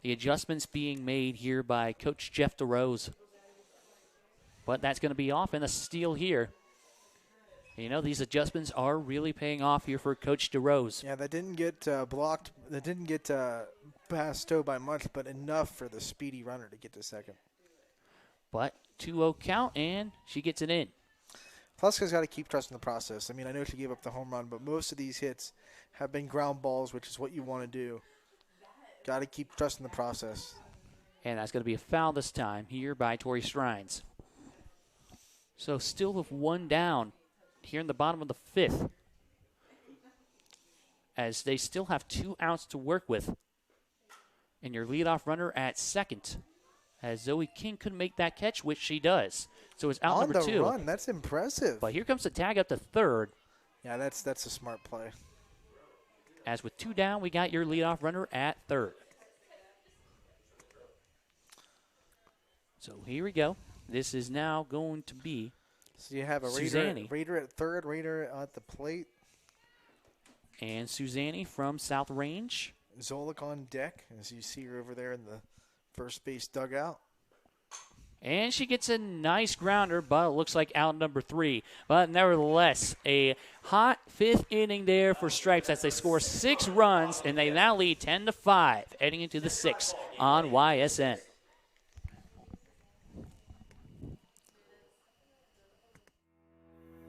S1: the adjustments being made here by Coach Jeff DeRose. But that's going to be off in a steal here. You know, these adjustments are really paying off here for Coach DeRose.
S2: Yeah, that didn't get blocked. That didn't get past Stowe by much, but enough for the speedy runner to get to second.
S1: But 2-0 count, and she gets it in.
S2: Pleska's got to keep trusting the process. I mean, I know she gave up the home run, but most of these hits have been ground balls, which is what you want to do. Got to keep trusting the process.
S1: And that's going to be a foul this time here by Tori Strines. So still with 1 down here in the bottom of the 5th, as they still have 2 outs to work with. And your leadoff runner at second, as Zoe King couldn't make that catch, which she does. So it's out number 2.
S2: On the run, that's impressive.
S1: But here comes the tag up to third.
S2: Yeah, that's a smart play.
S1: As with 2 down, we got your leadoff runner at third. So here we go. This is now going to be
S2: So you have a Raider at third, Raider at the plate.
S1: And Suzanne from South Range.
S2: Zolik on deck, as you see her over there in the first base dugout.
S1: And she gets a nice grounder, but it looks like out number 3. But nevertheless, a hot 5th inning there for Stripes as they score 6 runs, and they now lead 10-5, heading into the 6th on YSN.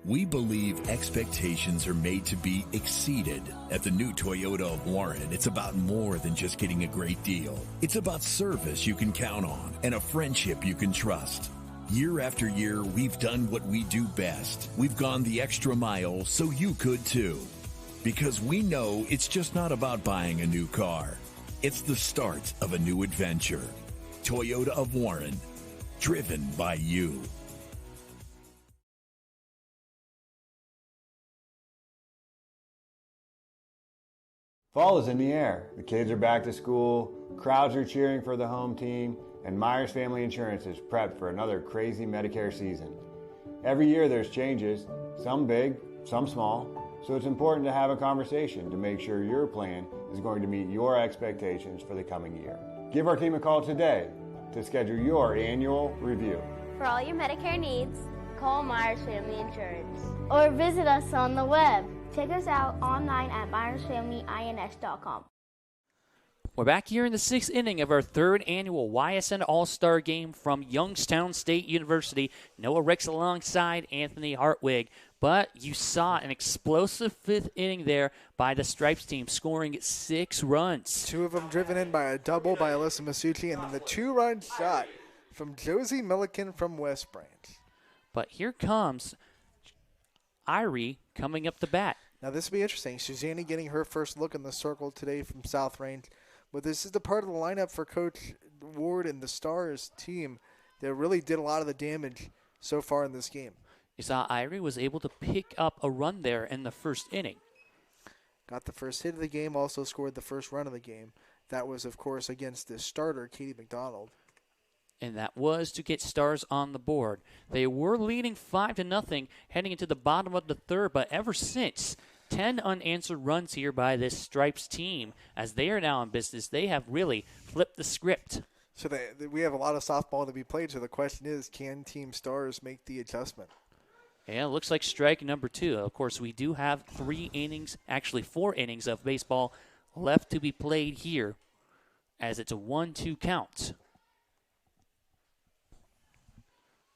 S13: We believe expectations are made to be exceeded. At the new Toyota of Warren, it's about more than just getting a great deal. It's about service you can count on and a friendship you can trust. Year after year, we've done what we do best. We've gone the extra mile so you could too. Because we know it's just not about buying a new car. It's the start of a new adventure. Toyota of Warren, driven by you.
S15: Fall is in the air. The kids are back to school, crowds are cheering for the home team, and Myers Family Insurance is prepped for another crazy Medicare season. Every year there's changes, some big, some small, so it's important to have a conversation to make sure your plan is going to meet your expectations for the coming year. Give our team a call today to schedule your annual review.
S16: For all your Medicare needs, call Myers Family Insurance or visit us on the web. Check us out online at MyersFamilyINS.com.
S1: We're back here in the 6th inning of our 3rd annual YSN All-Star Game from Youngstown State University. Noah Ricks alongside Anthony Hartwig. But you saw an explosive 5th inning there by the Stripes team, scoring 6 runs.
S2: 2 of them driven in by a double by Alyssa Masucci, and then the 2-run shot from Josie Milliken from West Branch.
S1: But here comes Irie coming up the bat.
S2: Now this will be interesting. Suzanne getting her first look in the circle today from South Range. But this is the part of the lineup for Coach Ward and the Stars team that really did a lot of the damage so far in this game.
S1: You saw Irie was able to pick up a run there in the 1st inning.
S2: Got the first hit of the game, also scored the first run of the game. That was, of course, against the starter, Katie McDonald.
S1: And that was to get Stars on the board. They were leading 5-0 heading into the bottom of the 3rd, but ever since, 10 unanswered runs here by this Stripes team. As they are now in business, they have really flipped the script.
S2: So we have a lot of softball to be played, so the question is, can Team Stars make the adjustment?
S1: Yeah, it looks like strike number 2. Of course, we do have 3 innings, actually 4 innings of baseball left to be played here, as it's a 1-2 count.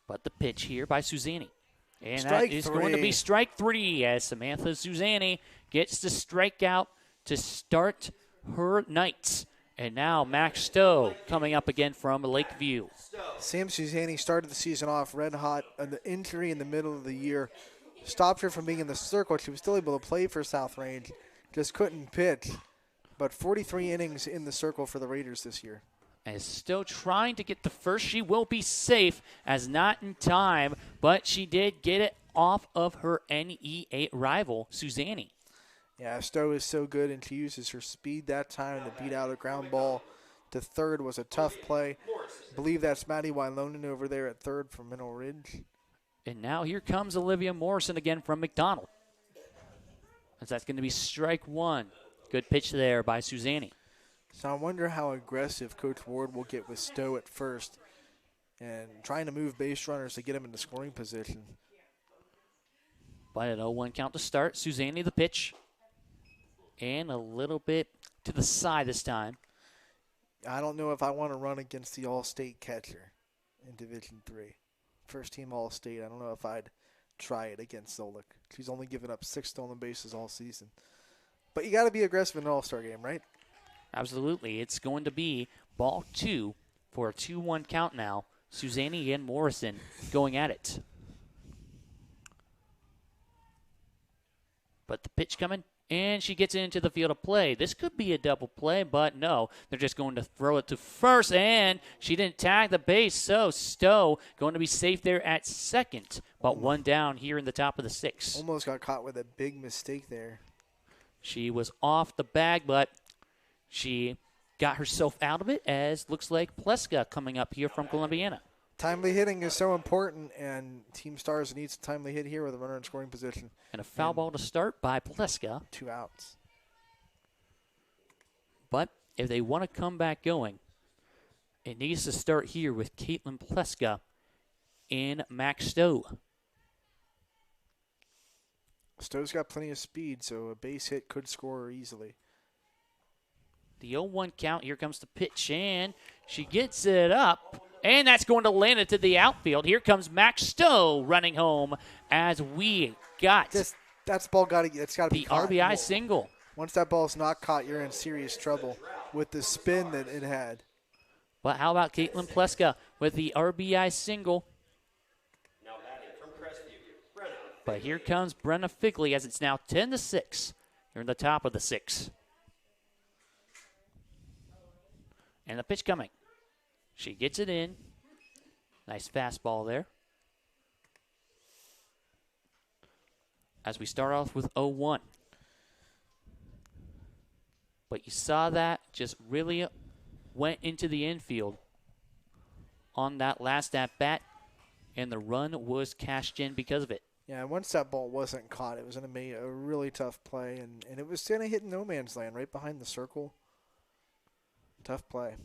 S1: But the pitch here by Suzanne. And
S2: strike
S1: that is
S2: 3.
S1: going to be strike 3 as Samantha Suzanne gets the strikeout to start her night. And now Max Stowe coming up again from Lakeview.
S2: Sam Suzanne started the season off red hot. An injury in the middle of the year stopped her from being in the circle. She was still able to play for South Range, just couldn't pitch. But 43 innings in the circle for the Raiders this year.
S1: Is still trying to get the first. She will be safe as not in time, but she did get it off of her NE8 rival, Suzanne.
S2: Yeah, Stowe is so good, and she uses her speed that time to beat out a ground ball to 3rd. Was a tough play. I believe that's Maddie Wylonen over there at 3rd from Mineral Ridge.
S1: And now here comes Olivia Morrison again from McDonald. As that's going to be strike 1. Good pitch there by Suzanne.
S2: So I wonder how aggressive Coach Ward will get with Stowe at first and trying to move base runners to get him into scoring position.
S1: But an 0-1 count to start. Suzanne the pitch. And a little bit to the side this time.
S2: I don't know if I want to run against the All-State catcher in Division III. First-team All-State. I don't know if I'd try it against Zolik. She's only given up 6 stolen bases all season. But you got to be aggressive in an All-Star game, right?
S1: Absolutely. It's going to be ball 2 for a 2-1 count now. Suzanne and Morrison going at it. But the pitch coming, and she gets into the field of play. This could be a double play, but no. They're just going to throw it to first, and she didn't tag the base, so Stowe going to be safe there at 2nd. But 1 down here in the top of the 6th.
S2: Almost got caught with a big mistake there.
S1: She was off the bag, but she got herself out of it, as looks like Pleska coming up here from Columbiana.
S2: Timely hitting is so important, and Team Stars needs a timely hit here with a runner in scoring position.
S1: And a foul ball to start by Pleska.
S2: 2 outs.
S1: But if they want to come back going, it needs to start here with Caitlin Pleska and Max Stowe.
S2: Stowe's got plenty of speed, so a base hit could score her easily.
S1: The 0-1 count. Here comes the pitch, and she gets it up. And that's going to land it to the outfield. Here comes Max Stowe running home as we got
S2: that's ball it's got to be
S1: the RBI single.
S2: Once that ball's not caught, you're in serious trouble with the spin that it had.
S1: But how about Caitlin Pleska with the RBI single? But here comes Brenna Figley as it's now 10-6. They're in the top of the 6. And the pitch coming. She gets it in. Nice fastball there. As we start off with 0-1. But you saw that just really went into the infield on that last at-bat, and the run was cashed in because of it.
S2: Yeah, and once that ball wasn't caught, it was going to be a really tough play, and it was going to hit no man's land right behind the circle. Tough play.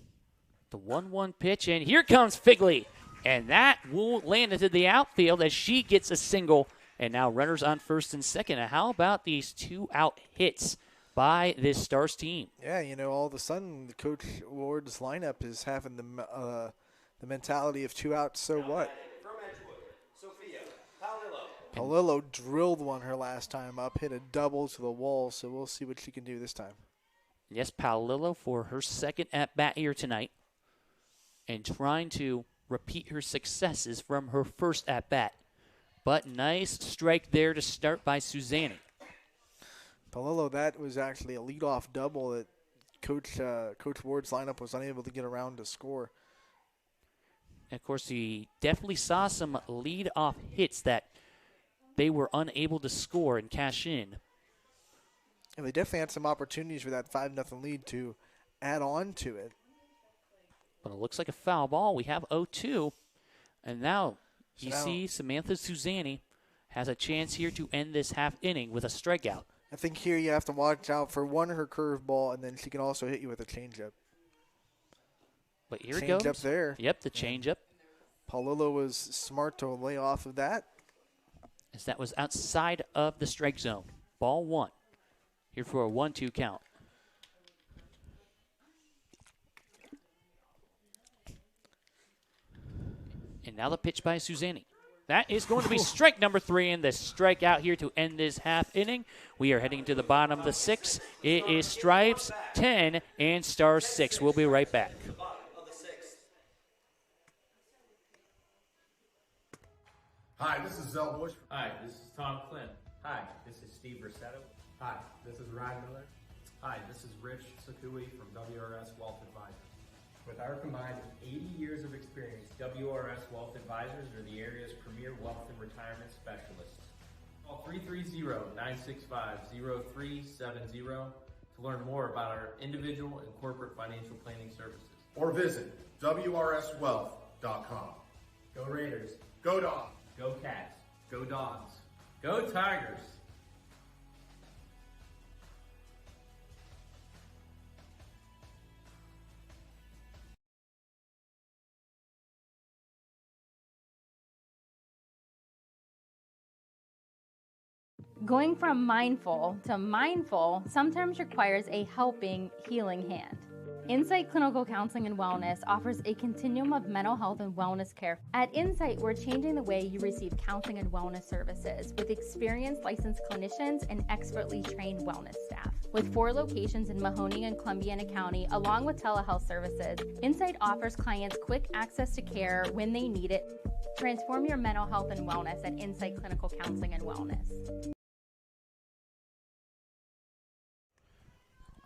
S1: The 1-1 pitch, and here comes Figley. And that will land into the outfield as she gets a single. And now runners on first and second. And how about these 2-out hits by this Stars team?
S2: Yeah, all of a sudden, the Coach Ward's lineup is having the mentality of 2 outs, so what? Palillo drilled one her last time up, hit a double to the wall, so we'll see what she can do this time.
S1: Yes, Palillo for her second at-bat here tonight, and trying to repeat her successes from her first at-bat. But nice strike there to start by Suzanne.
S2: Palillo, that was actually a leadoff double that Coach Ward's lineup was unable to get around to score.
S1: And of course, he definitely saw some lead-off hits that they were unable to score and cash in.
S2: And they definitely had some opportunities for that 5-0 lead to add on to it.
S1: But it looks like a foul ball. We have 0-2. And now you see Samantha Suzanne has a chance here to end this half inning with a strikeout.
S2: I think here you have to watch out for her curveball, and then she can also hit you with a changeup.
S1: But here it goes.
S2: Changeup there.
S1: Yep, the changeup.
S2: Palillo was smart to lay off of that.
S1: As that was outside of the strike zone. Ball 1. Here for a 1-2 count. And now the pitch by Suzanne. That is going to be strike number 3 and the strikeout here to end this half inning. We are heading to the bottom of the 6. It is Stripes 10 and Stars 6. We'll be right back.
S10: Hi, this is Zell Bush.
S17: Hi, this is Tom Clint. Hi, this is Steve Rossetto.
S10: Hi, this is Ryan Miller.
S17: Hi, this is Rich Sakui from WRS Wealth Advisors.
S18: With our combined 80 years of experience,
S17: WRS Wealth Advisors are the area's premier wealth and retirement specialists. Call 330-965-0370 to learn more about our individual and corporate financial planning services.
S10: Or visit WRSwealth.com.
S18: Go Raiders.
S10: Go Dogs.
S17: Go Cats. Go Dogs. Go Tigers.
S19: Going from mindful to mindful sometimes requires a helping, healing hand. Insight Clinical Counseling and Wellness offers a continuum of mental health and wellness care. At Insight, we're changing the way you receive counseling and wellness services with experienced licensed clinicians and expertly trained wellness staff. With 4 locations in Mahoning and Columbiana County, along with telehealth services, Insight offers clients quick access to care when they need it. Transform your mental health and wellness at Insight Clinical Counseling and Wellness.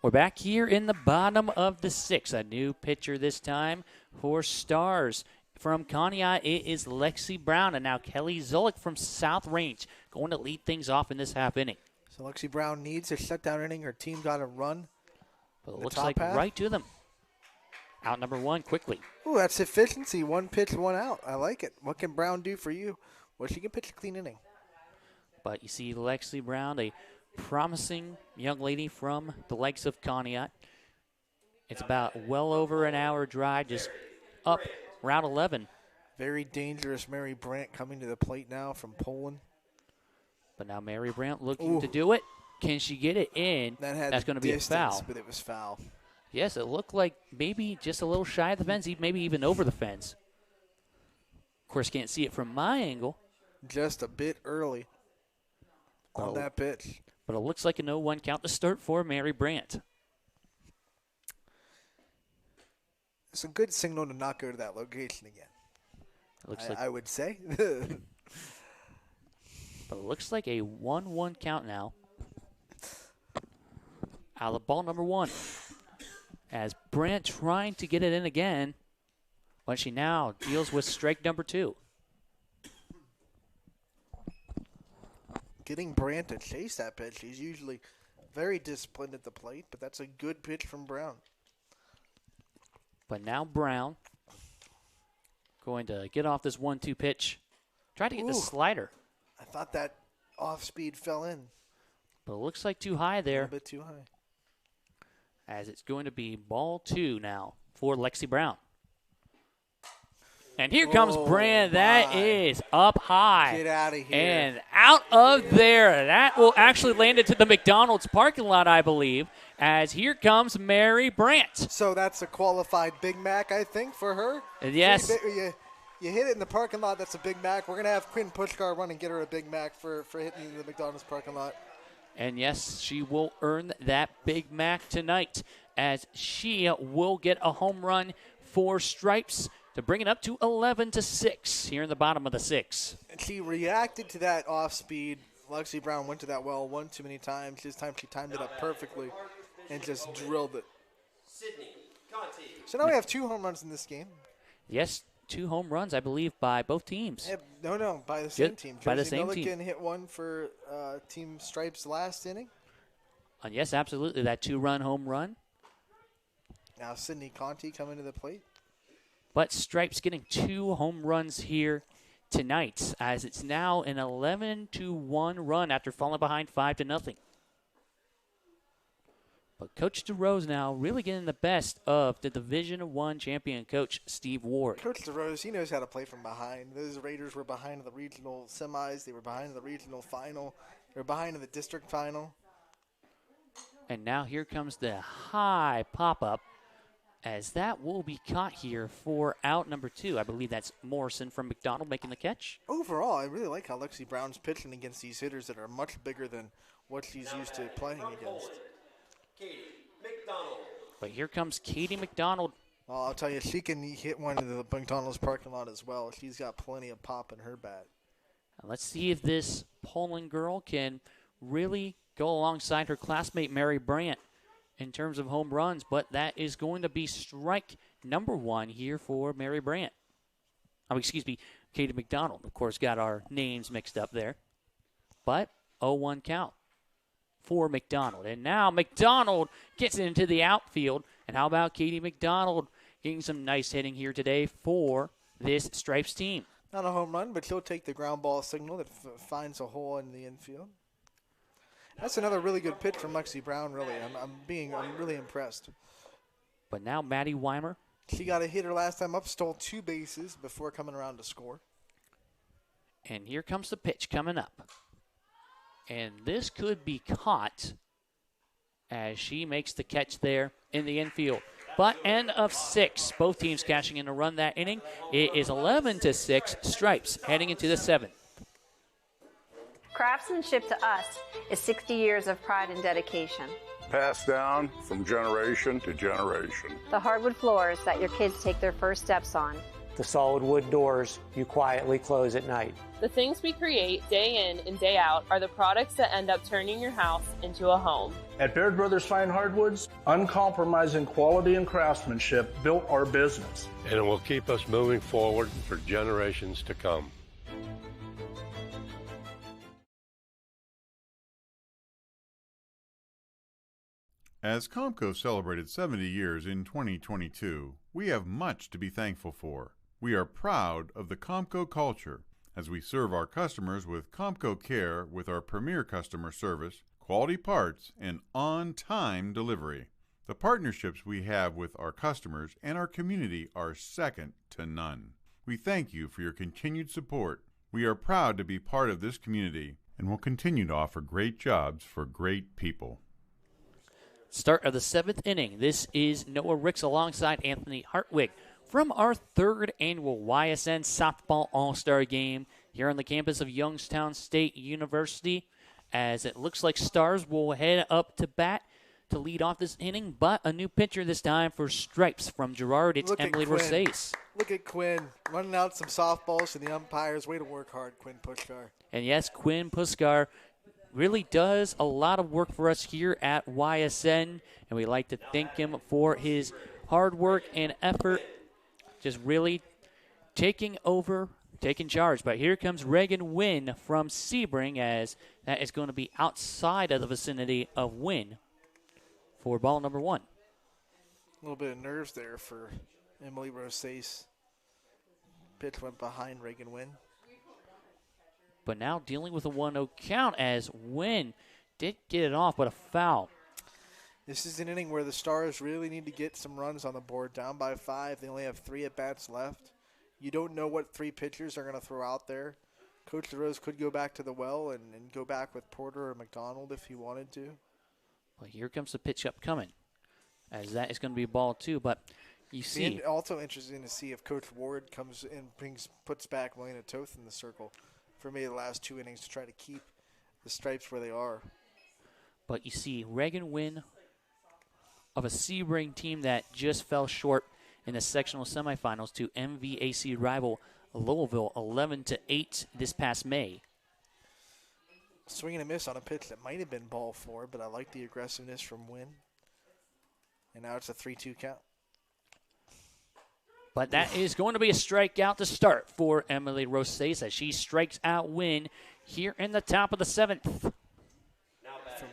S1: We're back here in the bottom of the 6. A new pitcher this time for Stars. From Conneaut, it is Lexi Brown. And now Kelly Zolik from South Range going to lead things off in this half inning.
S2: So Lexi Brown needs a shutdown inning. Her team got a run.
S1: But it looks like right to them. Out number 1 quickly.
S2: Ooh, that's efficiency. 1 pitch, 1 out. I like it. What can Brown do for you? Well, she can pitch a clean inning.
S1: But you see Lexi Brown, a promising young lady from the likes of Conneaut. It's about well over an hour drive, just up Route 11.
S2: Very dangerous Mary Brandt coming to the plate now from Poland.
S1: But now Mary Brandt looking to do it. Can she get it in? That's going to be a foul.
S2: But it was foul.
S1: Yes, it looked like maybe just a little shy of the fence, maybe even over the fence. Of course, can't see it from my angle.
S2: Just a bit early on that pitch.
S1: But it looks like a 0-1 count to start for Mary Brandt.
S2: It's a good signal to not go to that location again. I would say.
S1: But it looks like a 1-1 count now. out of ball number 1. As Brant trying to get it in again, but she now deals with strike number 2.
S2: Getting Brant to chase that pitch. He's usually very disciplined at the plate, but that's a good pitch from Brown.
S1: But now Brown going to get off this 1-2 pitch. Try to get the slider.
S2: I thought that off-speed fell in.
S1: But it looks like too high there.
S2: A bit too high.
S1: As it's going to be ball 2 now for Lexi Brown. And here comes Brand. That is up high.
S2: Get out of here.
S1: And out of there. That will actually land into the McDonald's parking lot, I believe, as here comes Mary Brandt.
S2: So that's a qualified Big Mac, I think, for her?
S1: Yes.
S2: You hit it in the parking lot, that's a Big Mac. We're going to have Quinn Pushkar run and get her a Big Mac for hitting in the McDonald's parking lot.
S1: And yes, she will earn that Big Mac tonight as she will get a home run for Stripes to bring it up to 11-6 here in the bottom of the 6th.
S2: And she reacted to that off speed. Lexi Brown went to that well one too many times. This time she timed it up perfectly and just drilled it. So now we have 2 home runs in this game.
S1: Yes, 2 home runs, I believe, by both teams.
S2: No, by the same team.
S1: By the
S2: Jersey
S1: same
S2: Milliken
S1: team.
S2: hit one for Team Stripes last inning.
S1: Yes, absolutely, that 2-run home run.
S2: Now Sydney Conti coming to the plate.
S1: But Stripes getting 2 home runs here tonight as it's now an 11-1 run after falling behind 5-0. But Coach DeRose now really getting the best of the Division I champion coach, Steve Ward.
S2: Coach DeRose, he knows how to play from behind. Those Raiders were behind in the regional semis. They were behind in the regional final. They were behind in the district final.
S1: And now here comes the high pop-up as that will be caught here for out number 2. I believe that's Morrison from McDonald making the catch.
S2: Overall, I really like how Lexi Brown's pitching against these hitters that are much bigger than what she's used to playing against.
S1: But here comes Katie McDonald.
S2: Well, I'll tell you, she can hit one in the McDonald's parking lot as well. She's got plenty of pop in her bat.
S1: And let's see if this Poland girl can really go alongside her classmate Mary Brandt in terms of home runs, but that is going to be strike number 1 here for Mary Brandt. Oh, excuse me, Katie McDonald. Of course, got our names mixed up there. But 0-1 count for McDonald. And now McDonald gets into the outfield. And how about Katie McDonald getting some nice hitting here today for this Stripes team?
S2: Not a home run, but she'll take the ground ball signal that finds a hole in the infield. That's another really good pitch from Lexi Brown, really. I'm really impressed.
S1: But now Maddie Weimer.
S2: She got a hitter last time up, stole 2 bases before coming around to score.
S1: And here comes the pitch coming up. And this could be caught as she makes the catch there in the infield. But end of 6. Both teams cashing in a run that inning. It is 11-6. Stripes heading into the 7th.
S7: Craftsmanship to us is 60 years of pride and dedication.
S8: Passed down from generation to generation.
S7: The hardwood floors that your kids take their first steps on.
S11: The solid wood doors you quietly close at night.
S12: The things we create day in and day out are the products that end up turning your house into a home.
S26: At Baird Brothers Fine Hardwoods, uncompromising quality and craftsmanship built our business.
S27: And it will keep us moving forward for generations to come.
S4: As Comco celebrated 70 years in 2022, we have much to be thankful for. We are proud of the Comco culture as we serve our customers with Comco Care with our premier customer service, quality parts, and on-time delivery. The partnerships we have with our customers and our community are second to none. We thank you for your continued support. We are proud to be part of this community and will continue to offer great jobs for great people.
S1: Start of the 7th inning. This is Noah Ricks alongside Anthony Hartwig from our 3rd annual YSN Softball All-Star Game here on the campus of Youngstown State University, as it looks like Stars will head up to bat to lead off this inning, but a new pitcher this time for Stripes from Girard. It's Emily Rosales.
S2: Look at Quinn running out some softballs to the umpires. Way to work hard, Quinn Pushkar.
S1: And yes, Quinn Pushkar really does a lot of work for us here at YSN, and we like to thank him for his hard work and effort, just really taking charge. But here comes Reagan Wynn from Sebring, as that is going to be outside of the vicinity of Wynn for ball number 1.
S2: A little bit of nerves there for Emily Rosales. Pitch went behind Reagan Wynn.
S1: But now dealing with a 1-0 count as Wynn did get it off, but a foul.
S2: This is an inning where the Stars really need to get some runs on the board. Down by 5. They only have 3 at-bats left. You don't know what 3 pitchers are going to throw out there. Coach LaRose could go back to the well and go back with Porter or McDonald if he wanted to.
S1: Well, here comes the pitch up coming, as that is going to be ball 2. But you see.
S2: And also interesting to see if Coach Ward comes and puts back Melina Toth in the circle for maybe the last 2 innings to try to keep the Stripes where they are.
S1: But you see Reagan Wynn of a Sebring team that just fell short in the sectional semifinals to MVAC rival Louisville 11-8 this past May.
S2: Swing and a miss on a pitch that might have been ball 4, but I like the aggressiveness from Wynn. And now it's a 3-2 count.
S1: But that is going to be a strikeout to start for Emily Rosales as she strikes out Wynn here in the top of the 7th.
S2: From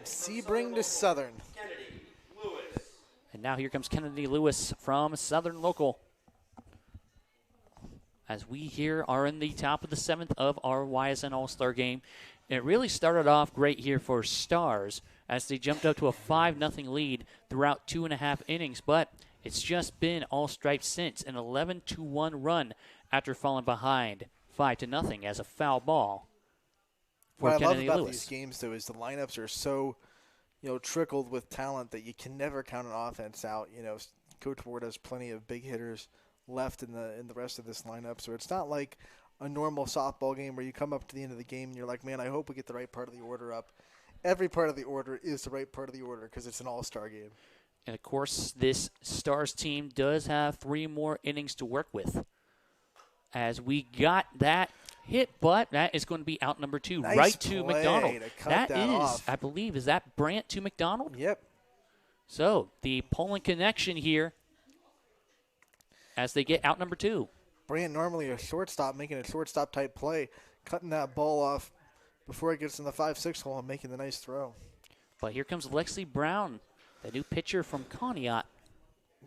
S2: Sebring to Southern.
S1: And now here comes Kennedy Lewis from Southern Local. As we here are in the top of the 7th of our YSN All-Star game. It really started off great here for Stars as they jumped up to a 5-0 lead throughout 2.5 innings. But it's just been all Stripes since, an 11-1 run after falling behind 5-0 as a foul ball for
S2: what
S1: Kennedy
S2: I love about
S1: Lewis.
S2: these games, though, is the lineups are so, trickled with talent that you can never count an offense out. Coach Ward has plenty of big hitters left in the rest of this lineup, so it's not like a normal softball game where you come up to the end of the game and you're like, man, I hope we get the right part of the order up. Every part of the order is the right part of the order because it's an all-star game.
S1: And, of course, this Stars team does have 3 more innings to work with. As we got that hit, but that is going to be out number 2,
S2: nice
S1: right to
S2: play
S1: McDonald.
S2: To cut that
S1: is,
S2: off.
S1: I believe, is that Brant to McDonald?
S2: Yep.
S1: So the Poland connection here as they get out number 2.
S2: Brant normally a shortstop, making a shortstop-type play, cutting that ball off before it gets in the 5-6 hole and making the nice throw.
S1: But here comes Lexi Brown, the new pitcher from Conneaut.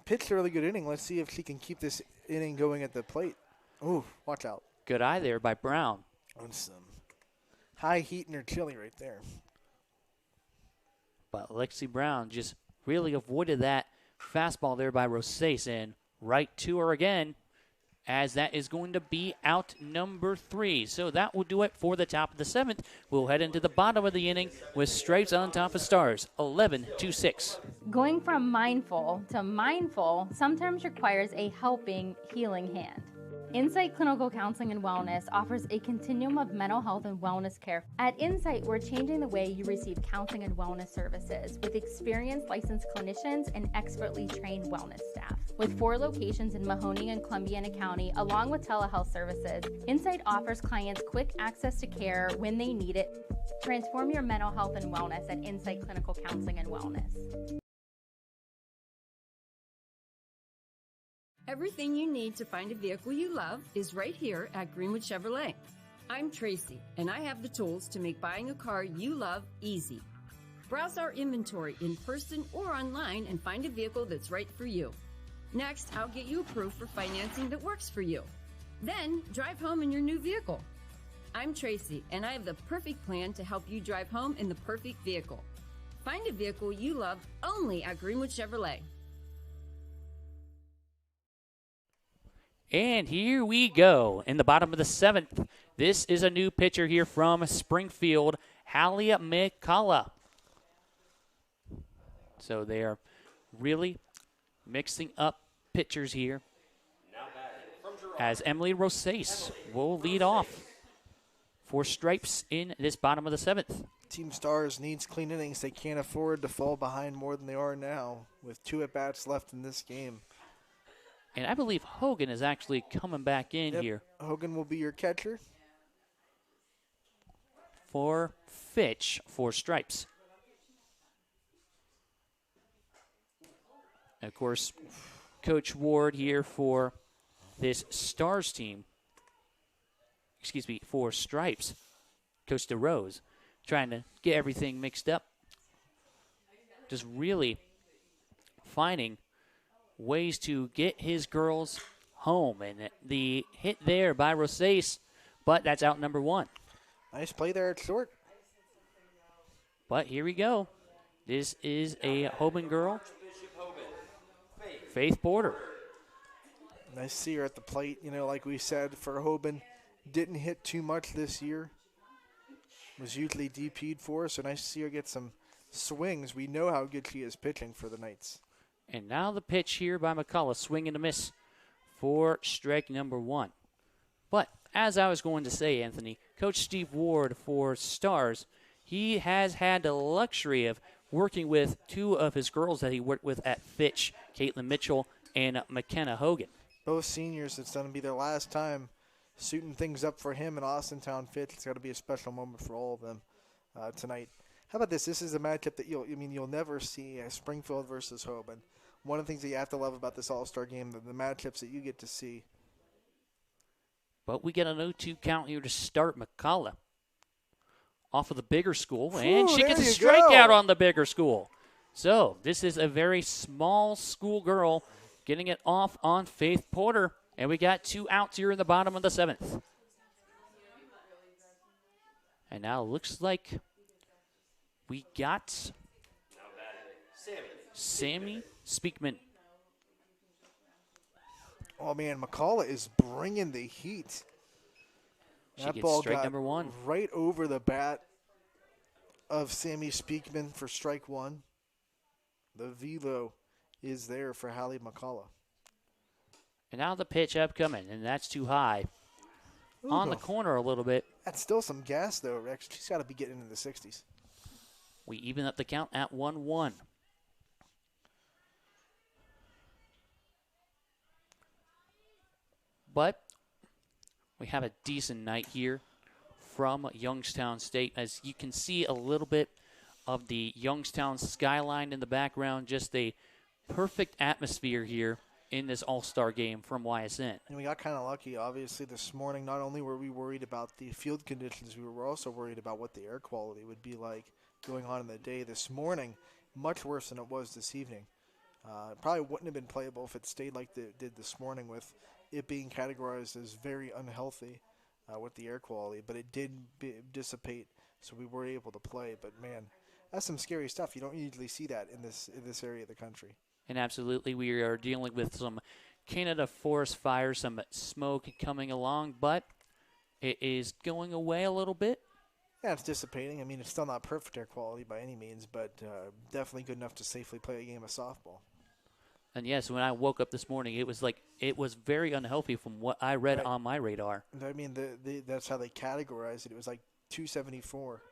S2: Pitched a really good inning. Let's see if she can keep this inning going at the plate. Ooh, watch out.
S1: Good eye there by Brown.
S2: On some high heat in her chili right there.
S1: But Lexi Brown just really avoided that fastball there by Rosales, and right to her again, as that is going to be out number 3. So that will do it for the top of the 7th. We'll head into the bottom of the inning with Stripes on top of Stars, 11-6.
S19: Going from mindful to mindful sometimes requires a helping, healing hand. Insight Clinical Counseling and Wellness offers a continuum of mental health and wellness care. At Insight, we're changing the way you receive counseling and wellness services with experienced licensed clinicians and expertly trained wellness staff. With 4 locations in Mahoning and Columbiana County, along with telehealth services, Insight offers clients quick access to care when they need it. Transform your mental health and wellness at Insight Clinical Counseling and Wellness.
S9: Everything you need to find a vehicle you love is right here at Greenwood Chevrolet. I'm Tracy, and I have the tools to make buying a car you love easy. Browse our inventory in person or online and find a vehicle that's right for you. Next, I'll get you approved for financing that works for you. Then, drive home in your new vehicle. I'm Tracy, and I have the perfect plan to help you drive home in the perfect vehicle. Find a vehicle you love only at Greenwood Chevrolet.
S1: And here we go in the bottom of the 7th. This is a new pitcher here from Springfield, Hallie McCullough. So they are really mixing up pitchers here as Emily Rosales will lead off for Stripes in this bottom of the 7th.
S2: Team Stars needs clean innings. They can't afford to fall behind more than they are now with 2 at-bats left in this game.
S1: And I believe Hogan is actually coming back in here.
S2: Hogan will be your catcher.
S1: for Fitch for Stripes. And of course, Coach Ward here for this Stars team. For Stripes. Coach DeRose trying to get everything mixed up. Just really finding ways to get his girls home. And the hit there by Rosales, but that's out number 1.
S2: Nice play there at short.
S1: But here we go. This is a Hoban girl, Faith Porter.
S2: Nice to see her at the plate. You know, like we said, for Hoban, didn't hit too much this year. Was usually DP'd for us, so nice to see her get some swings. We know how good she is pitching for the Knights.
S1: And now the pitch here by McCullough, swing and a miss for strike number 1. But as I was going to say, Anthony, Coach Steve Ward for Stars, he has had the luxury of working with 2 of his girls that he worked with at Fitch, Caitlin Mitchell and McKenna Hogan.
S2: Both seniors, it's going to be their last time suiting things up for him in Austintown Fitch. It's got to be a special moment for all of them tonight. How about this? This is a matchup that you'll never see, Springfield versus Hoban. One of the things that you have to love about this All-Star game, the matchups that you get to see.
S1: But we get a 0-2 count here to start. McCullough off of the bigger school, and she gets a strikeout on the bigger school. So this is a very small school girl getting it off on Faith Porter, and we got 2 outs here in the bottom of the 7th. And now it looks like we got Sammy Speakman.
S2: Oh, man, McCullough is bringing the heat. That ball got
S1: number 1
S2: right over the bat of Sammy Speakman for strike 1. The velo is there for Hallie McCullough.
S1: And now the pitch upcoming, and that's too high. On the corner a little bit.
S2: That's still some gas, though, Rex. She's got to be getting into the 60s.
S1: We even up the count at 1-1. But we have a decent night here from Youngstown State. As you can see a little bit of the Youngstown skyline in the background, just a perfect atmosphere here in this All-Star game from YSN.
S2: And we got kind of lucky, obviously, this morning. Not only were we worried about the field conditions, we were also worried about what the air quality would be like going on in the day. This morning, much worse than it was this evening. It probably wouldn't have been playable if it stayed like it did this morning, with it being categorized as very unhealthy with the air quality. But it did dissipate, so we were able to play. But, man, that's some scary stuff. You don't usually see that in this area of the country.
S1: And absolutely, we are dealing with some Canada forest fires, some smoke coming along, but it is going away a little bit.
S2: Yeah, it's dissipating. I mean, it's still not perfect air quality by any means, but definitely good enough to safely play a game of softball.
S1: And yes, when I woke up this morning, it was very unhealthy from what I read on my radar.
S2: I mean, that's how they categorized it. It was like 274.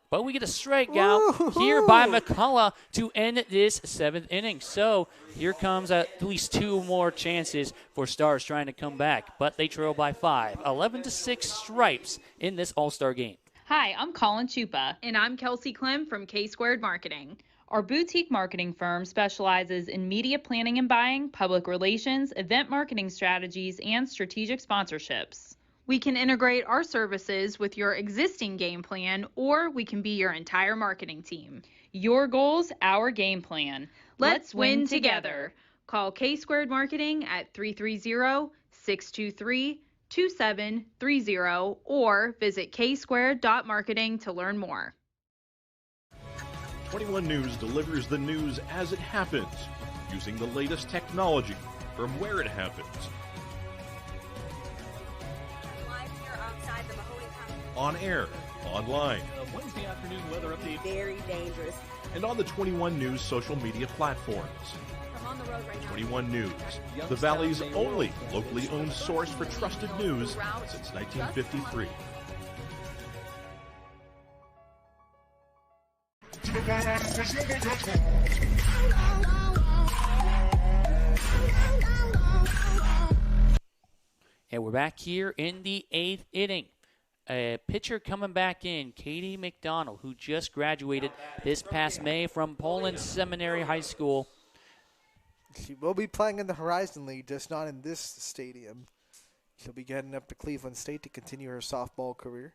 S1: But we get a strikeout here by McCullough to end this 7th inning. So here comes at least 2 more chances for Stars trying to come back. But they trail by 5. 11-6 Stripes in this All-Star game.
S5: Hi, I'm Colin Chupa. And I'm Kelsey Clem from K-Squared Marketing. Our boutique marketing firm specializes in media planning and buying, public relations, event marketing strategies, and strategic sponsorships. We can integrate our services with your existing game plan, or we can be your entire marketing team. Your goals, our game plan. Let's win together. Call K-Squared Marketing at 330-623-2730 or visit ksquared.marketing to learn more.
S20: 21 News delivers the news as it happens, using the latest technology from where it happens. On air, online,
S21: Wednesday afternoon weather update. Very dangerous.
S20: and on the 21 News social media platforms.
S21: I'm on the road right now.
S20: 21 News, the Valley's only locally owned source for trusted news since 1953.
S1: And we're back here in the 8th inning a pitcher coming back in, Katie McDonald, who just graduated this past May from Poland Seminary High School.
S2: She will be playing in the Horizon League, just not in this stadium. She'll be heading up to Cleveland State to continue her softball career.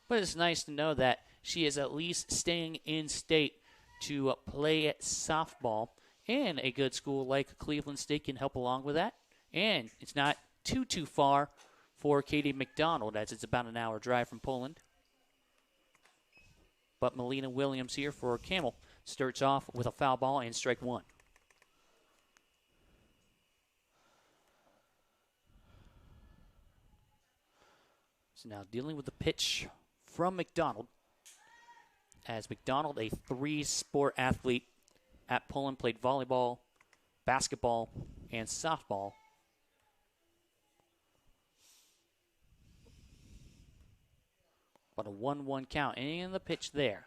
S1: But it's nice to know that she is at least staying in state to play softball. And a good school like Cleveland State can help along with that. And it's not too far for Katie McDonald, as it's about an hour drive from Poland. But Melina Williams here for Camel starts off with a foul ball and strike one. So now dealing with the pitch from McDonald. As McDonald, a three-sport athlete at Poland, played volleyball, basketball, and softball. But a 1-1 count in the pitch there.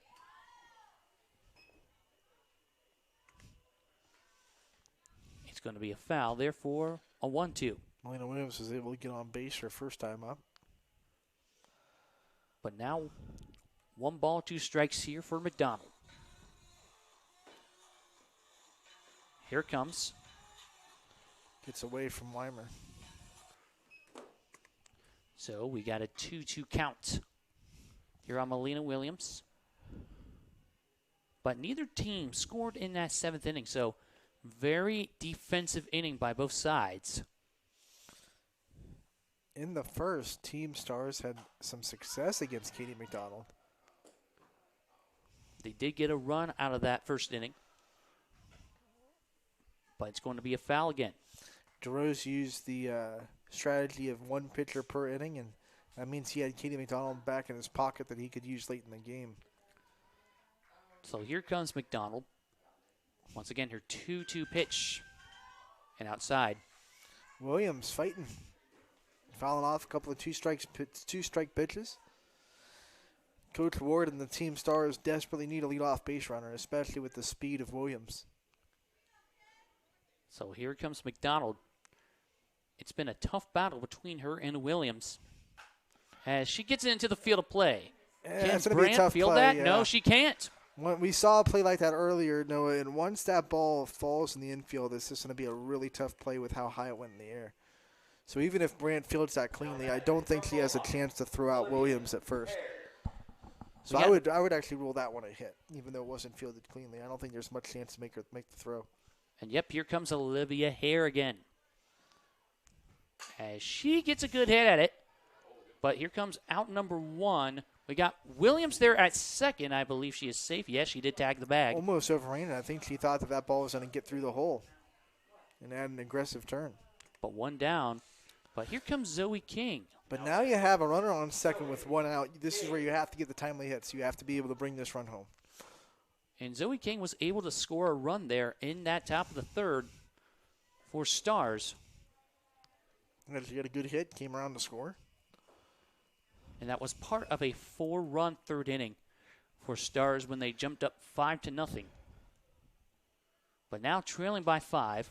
S1: It's going to be a foul, therefore a 1-2.
S2: Melina Williams was able to get on base her first time up.
S1: But now 1 ball, 2 strikes here for McDonald. Here it comes.
S2: Gets away from Weimer.
S1: So we got a 2-2 count here on Melina Williams. But neither team scored in that 7th inning, so very defensive inning by both sides.
S2: In the first, Team Stars had some success against Katie McDonald.
S1: They did get a run out of that first inning. But it's going to be a foul again.
S2: DeRose used the strategy of 1 pitcher per inning, and that means he had Katie McDonald back in his pocket that he could use late in the game.
S1: So here comes McDonald. Once again, her 2-2 pitch. And outside.
S2: Williams fighting. Fouling off a couple of two-strike pitches. Coach Ward and the Team Stars desperately need a leadoff base runner, especially with the speed of Williams.
S1: So here comes McDonald. It's been a tough battle between her and Williams as she gets into the field of play.
S2: Yeah,
S1: Can Brandt field
S2: play,
S1: that?
S2: yeah.
S1: No, she can't.
S2: We saw a play like that earlier, Noah, and once that ball falls in the infield, it's just going to be a really tough play with how high it went in the air. So even if Brandt fields that cleanly, I don't think she has a chance to throw out Williams at first. So I would actually rule that one a hit, even though it wasn't fielded cleanly. I don't think there's much chance to make the throw.
S1: And yep, here comes Olivia Hare again. As she gets a good hit at it. But here comes out number 1. We got Williams there at second. I believe she is safe. Yes, she did tag the bag.
S2: Almost overran it. I think she thought that ball was going to get through the hole and add an aggressive turn.
S1: But 1 down. But here comes Zoe King.
S2: But now you have a runner on second with 1 out. This is where you have to get the timely hits. You have to be able to bring this run home.
S1: And Zoe King was able to score a run there in that top of the 3rd for Stars.
S2: And she had a good hit, came around to score.
S1: And that was part of a 4-run 3rd inning for Stars when they jumped up 5-0. But now trailing by 5.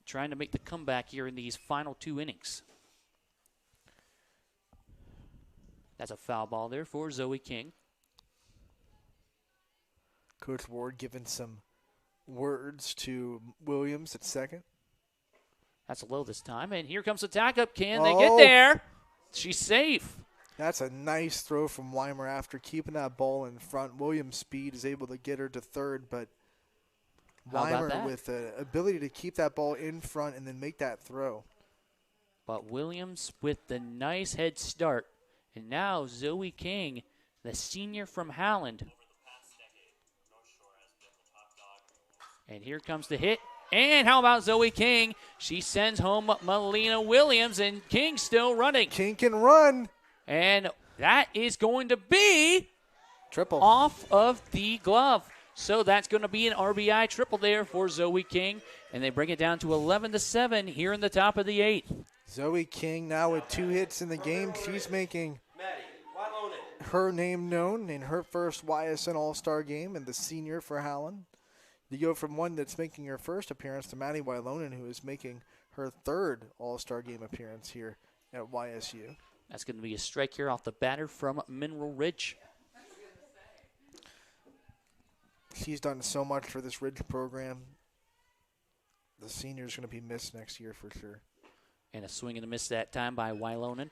S1: Trying to make the comeback here in these final 2 innings. That's a foul ball there for Zoe King.
S2: Coach Ward giving some words to Williams at second.
S1: That's low this time. And here comes the tack-up. Can they get there? She's safe.
S2: That's a nice throw from Weimer after keeping that ball in front. Williams' speed is able to get her to third, but Weimer with the ability to keep that ball in front and then make that throw.
S1: But Williams with the nice head start. And now Zoe King, the senior from Howland. And here comes the hit. And how about Zoe King? She sends home Melina Williams, and King still running.
S2: King can run.
S1: And that is going to be
S2: triple
S1: off of the glove. So that's going to be an RBI triple there for Zoe King. And they bring it down to 11-7 here in the top of the 8th.
S2: Zoe King now with 2 hits in the game. She's making her name known in her first YSN All-Star game and the senior for Howland. You go from one that's making her first appearance to Maddie Wylonen, who is making her 3rd All-Star game appearance here at YSU.
S1: That's going to be a strike here off the batter from Mineral Ridge.
S2: She's done so much for this Ridge program. The senior's going to be missed next year for sure.
S1: And a swing and a miss that time by Wylonen.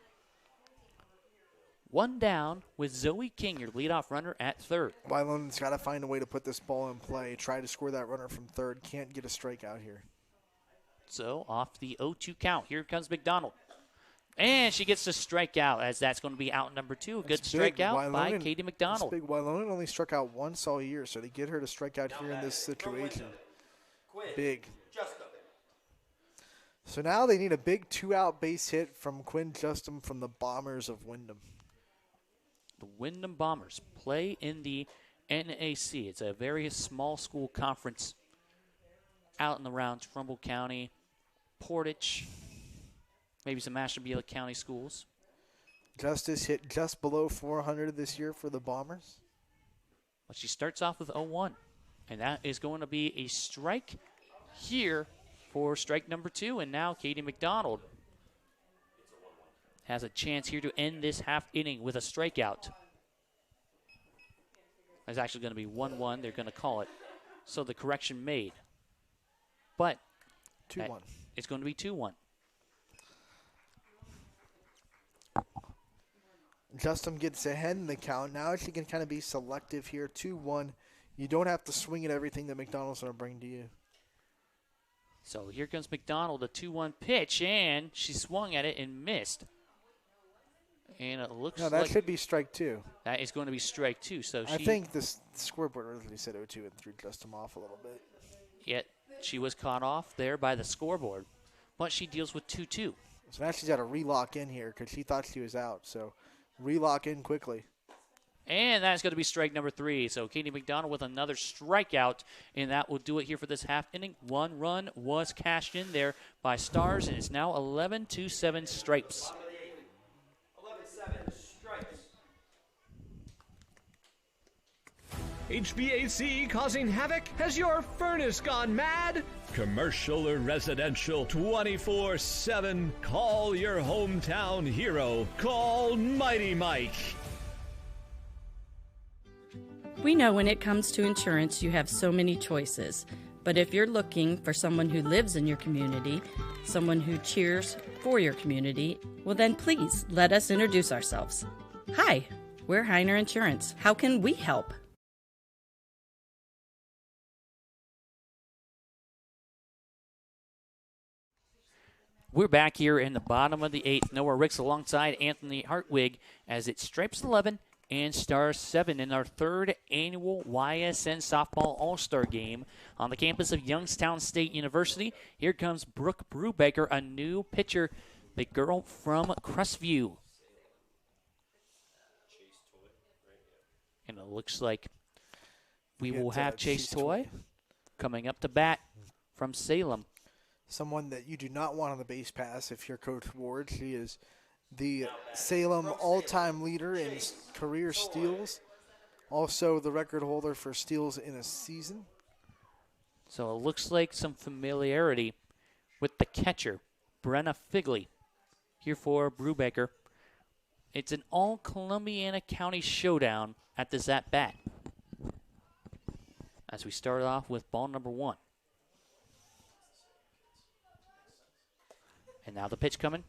S1: One down with Zoe King, your leadoff runner at third.
S2: Wylonen's got to find a way to put this ball in play. Try to score that runner from third. Can't get a strikeout here.
S1: So off the 0-2 count. Here comes McDonald. And she gets the strikeout as that's going to be out number 2. Good strikeout by Katie McDonald.
S2: Big. Wylonen only struck out once all year, so to get her to strike out here in this situation, big. So now they need a big 2-out base hit from Quinn Justin from the Bombers of Windham.
S1: The Windham Bombers play in the NAC. It's a very small school conference out and around Trumbull County, Portage, maybe some Ashtabula County schools.
S2: Justice hit just below 400 this year for the Bombers.
S1: But she starts off with 0-1, and that is going to be a strike here for strike number 2, and now Katie McDonald has a chance here to end this half inning with a strikeout. It's actually going to be 1-1. They're going to call it. So the correction made. But
S2: 2-1.
S1: It's going to be 2-1.
S2: Justin gets ahead in the count. Now she can kind of be selective here. 2-1. You don't have to swing at everything that McDonald's going to bring to you.
S1: So here comes McDonald, a 2-1 pitch, and she swung at it and missed. And it looks like
S2: that should be strike 2.
S1: That is going to be strike 2. So
S2: I think this scoreboard originally said 0-2 and threw Justin off a little bit.
S1: Yet she was caught off there by the scoreboard, but she deals with 2-2.
S2: So now she's got to relock in here because she thought she was out. So relock in quickly.
S1: And that's going to be strike number 3. So Katie McDonald with another strikeout, and that will do it here for this half inning. 1 run was cashed in there by Stars, and it's now 11-7 Stripes.
S3: HVAC causing havoc? Has your furnace gone mad? Commercial or residential, 24/7. Call your hometown hero. Call Mighty Mike.
S6: We know when it comes to insurance, you have so many choices. But if you're looking for someone who lives in your community, someone who cheers for your community, well then please let us introduce ourselves. Hi, we're Heiner Insurance. How can we help?
S1: We're back here in the bottom of the 8th. Noah Ricks alongside Anthony Hartwig as it Stripes 11 and Stars 7 in our 3rd annual YSN Softball All-Star Game on the campus of Youngstown State University. Here comes Brooke Brubaker, a new pitcher, the girl from Crestview. And it looks like we will have Chase Toy coming up to bat from Salem.
S2: Someone that you do not want on the base pass if you're Coach Ward. She is the Salem all-time leader in career steals. Also the record holder for steals in a season.
S1: So it looks like some familiarity with the catcher, Brenna Figley, here for Brubaker. It's an all-Columbiana County showdown at this at-bat. As we start off with ball number 1. And now the pitch coming.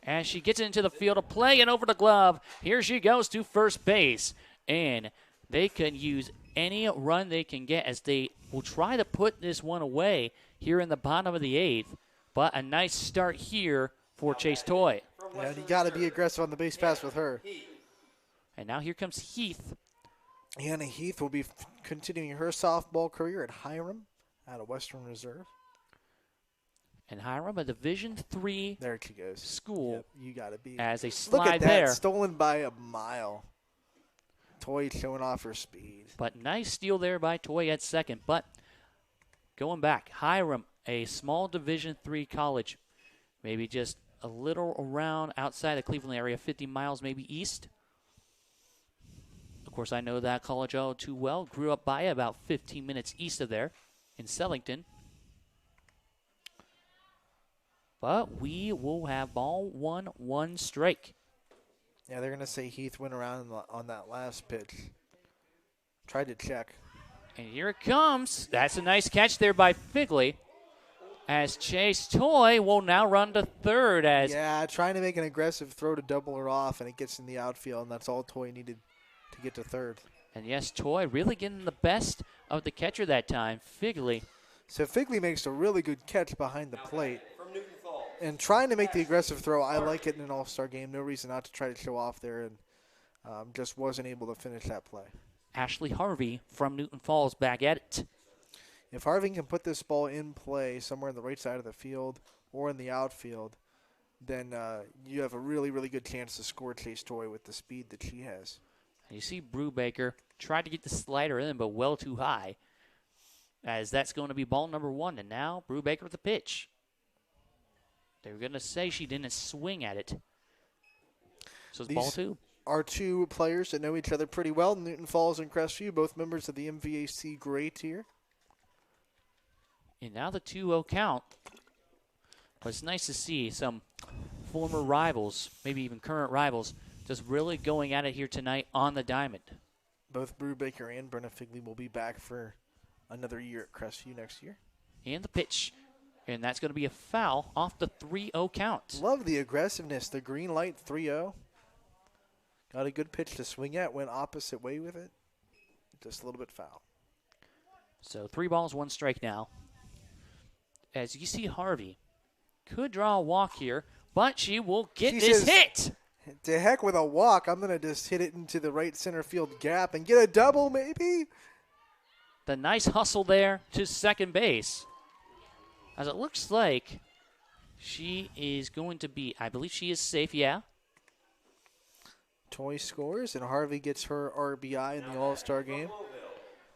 S1: As she gets into the field of play and over the glove, here she goes to first base. And they can use any run they can get as they will try to put this one away here in the bottom of the 8th. But a nice start here for Chase Toy.
S2: Yeah, you got to be aggressive on the base pass with her.
S1: And now here comes Heath.
S2: Hannah Heath will be continuing her softball career at Hiram out of Western Reserve.
S1: And Hiram, a Division III
S2: there she goes.
S1: School.
S2: Yep, you got to be.
S1: As a slide
S2: Look at that,
S1: there.
S2: Stolen by a mile. Toy showing off her speed.
S1: But nice steal there by Toy at second. But going back, Hiram, a small Division III college, maybe just a little around outside the Cleveland area, 50 miles maybe east. Of course, I know that college all too well. Grew up by about 15 minutes east of there in Sellington. But we will have ball 1, 1 strike
S2: Yeah, they're going to say Heath went around on that last pitch. Tried to check.
S1: And here it comes. That's a nice catch there by Figley. As Chase Toy will now run to third.
S2: Yeah, trying to make an aggressive throw to double her off, and it gets in the outfield, and that's all Toy needed to get to third.
S1: And yes, Toy really getting the best of the catcher that time, Figley.
S2: So Figley makes a really good catch behind the plate. And trying to make the aggressive throw, I like it in an all-star game. No reason not to try to show off there, and just wasn't able to finish that play.
S1: Ashley Harvey from Newton Falls back at it.
S2: If Harvey can put this ball in play somewhere on the right side of the field or in the outfield, then you have a really, really good chance to score Chase Toy with the speed that she has.
S1: And you see Brubaker tried to get the slider in, but well too high, as that's going to be ball number 1. And now Brubaker with the pitch. They were going to say she didn't swing at it. So it's ball 2.
S2: Are two players that know each other pretty well, Newton Falls and Crestview, both members of the MVAC great here.
S1: And now the 2-0 count. But it's nice to see some former rivals, maybe even current rivals, just really going at it here tonight on the diamond.
S2: Both Brubaker and Brenna Figley will be back for another year at Crestview next year.
S1: And the pitch. And that's going to be a foul off the 3-0 count.
S2: Love the aggressiveness. The green light 3-0. Got a good pitch to swing at. Went opposite way with it. Just a little bit foul.
S1: So 3 balls, 1 strike now. As you see, Harvey could draw a walk here, but she will get this hit.
S2: To heck with a walk. I'm going to just hit it into the right center field gap and get a double maybe.
S1: The nice hustle there to second base. As it looks like she is going to be, I believe she is safe, yeah.
S2: Toy scores, and Harvey gets her RBI in the All-Star game.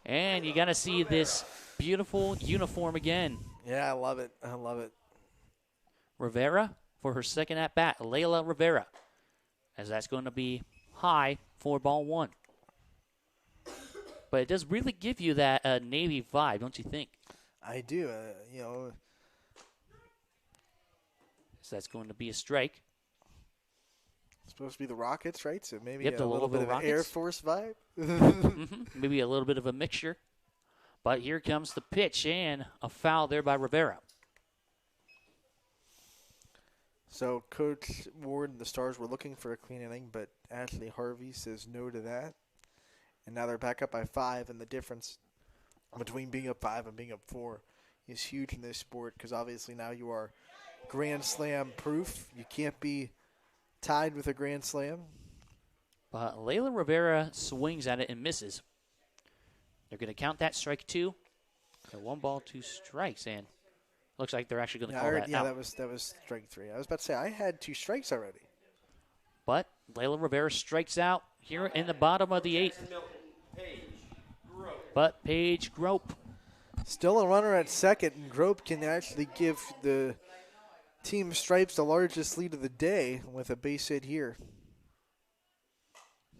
S1: And you got to see this beautiful uniform again.
S2: Yeah, I love it. I love it.
S1: Rivera for her second at-bat, Layla Rivera, as that's going to be high for ball 1. But it does really give you that Navy vibe, don't you think?
S2: I do. You know.
S1: So that's going to be a strike.
S2: It's supposed to be the Rockets, right? So maybe
S1: a
S2: little bit of an Air Force vibe.
S1: Maybe a little bit of a mixture. But here comes the pitch and a foul there by Rivera.
S2: So Coach Ward and the Stars were looking for a clean inning, but Ashley Harvey says no to that. And now they're back up by 5, and the difference between being up 5 and being up 4 is huge in this sport because obviously now you are Grand Slam proof. You can't be tied with a Grand Slam.
S1: But Layla Rivera swings at it and misses. They're going to count that strike 2. So 1 ball, 2 strikes, and looks like they're actually going to call that out.
S2: Yeah, that was strike 3. I was about to say I had 2 strikes already.
S1: But Layla Rivera strikes out here in the bottom of the 8th. But Paige Grope.
S2: Still a runner at second, and Grope can actually give the Team Stripes the largest lead of the day with a base hit here.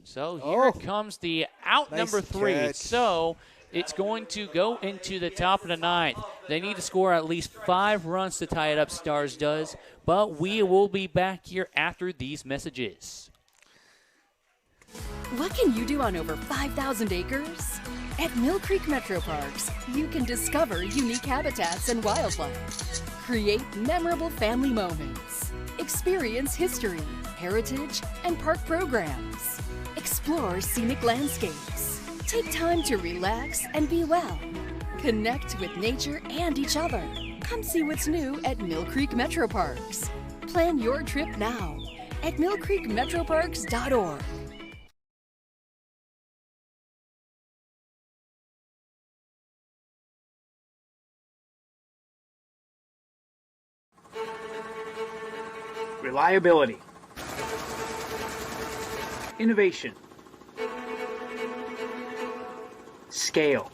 S1: So here comes the out
S2: nice
S1: number 3.
S2: catch.
S1: So it's going to go into the top of the 9th. They need to score at least 5 runs to tie it up, Stars does. But we will be back here after these messages.
S13: What can you do on over 5,000 acres? At Mill Creek Metro Parks, you can discover unique habitats and wildlife. Create memorable family moments. Experience history, heritage, and park programs. Explore scenic landscapes. Take time to relax and be well. Connect with nature and each other. Come see what's new at Mill Creek Metro Parks. Plan your trip now at millcreekmetroparks.org.
S14: Reliability, innovation, scale.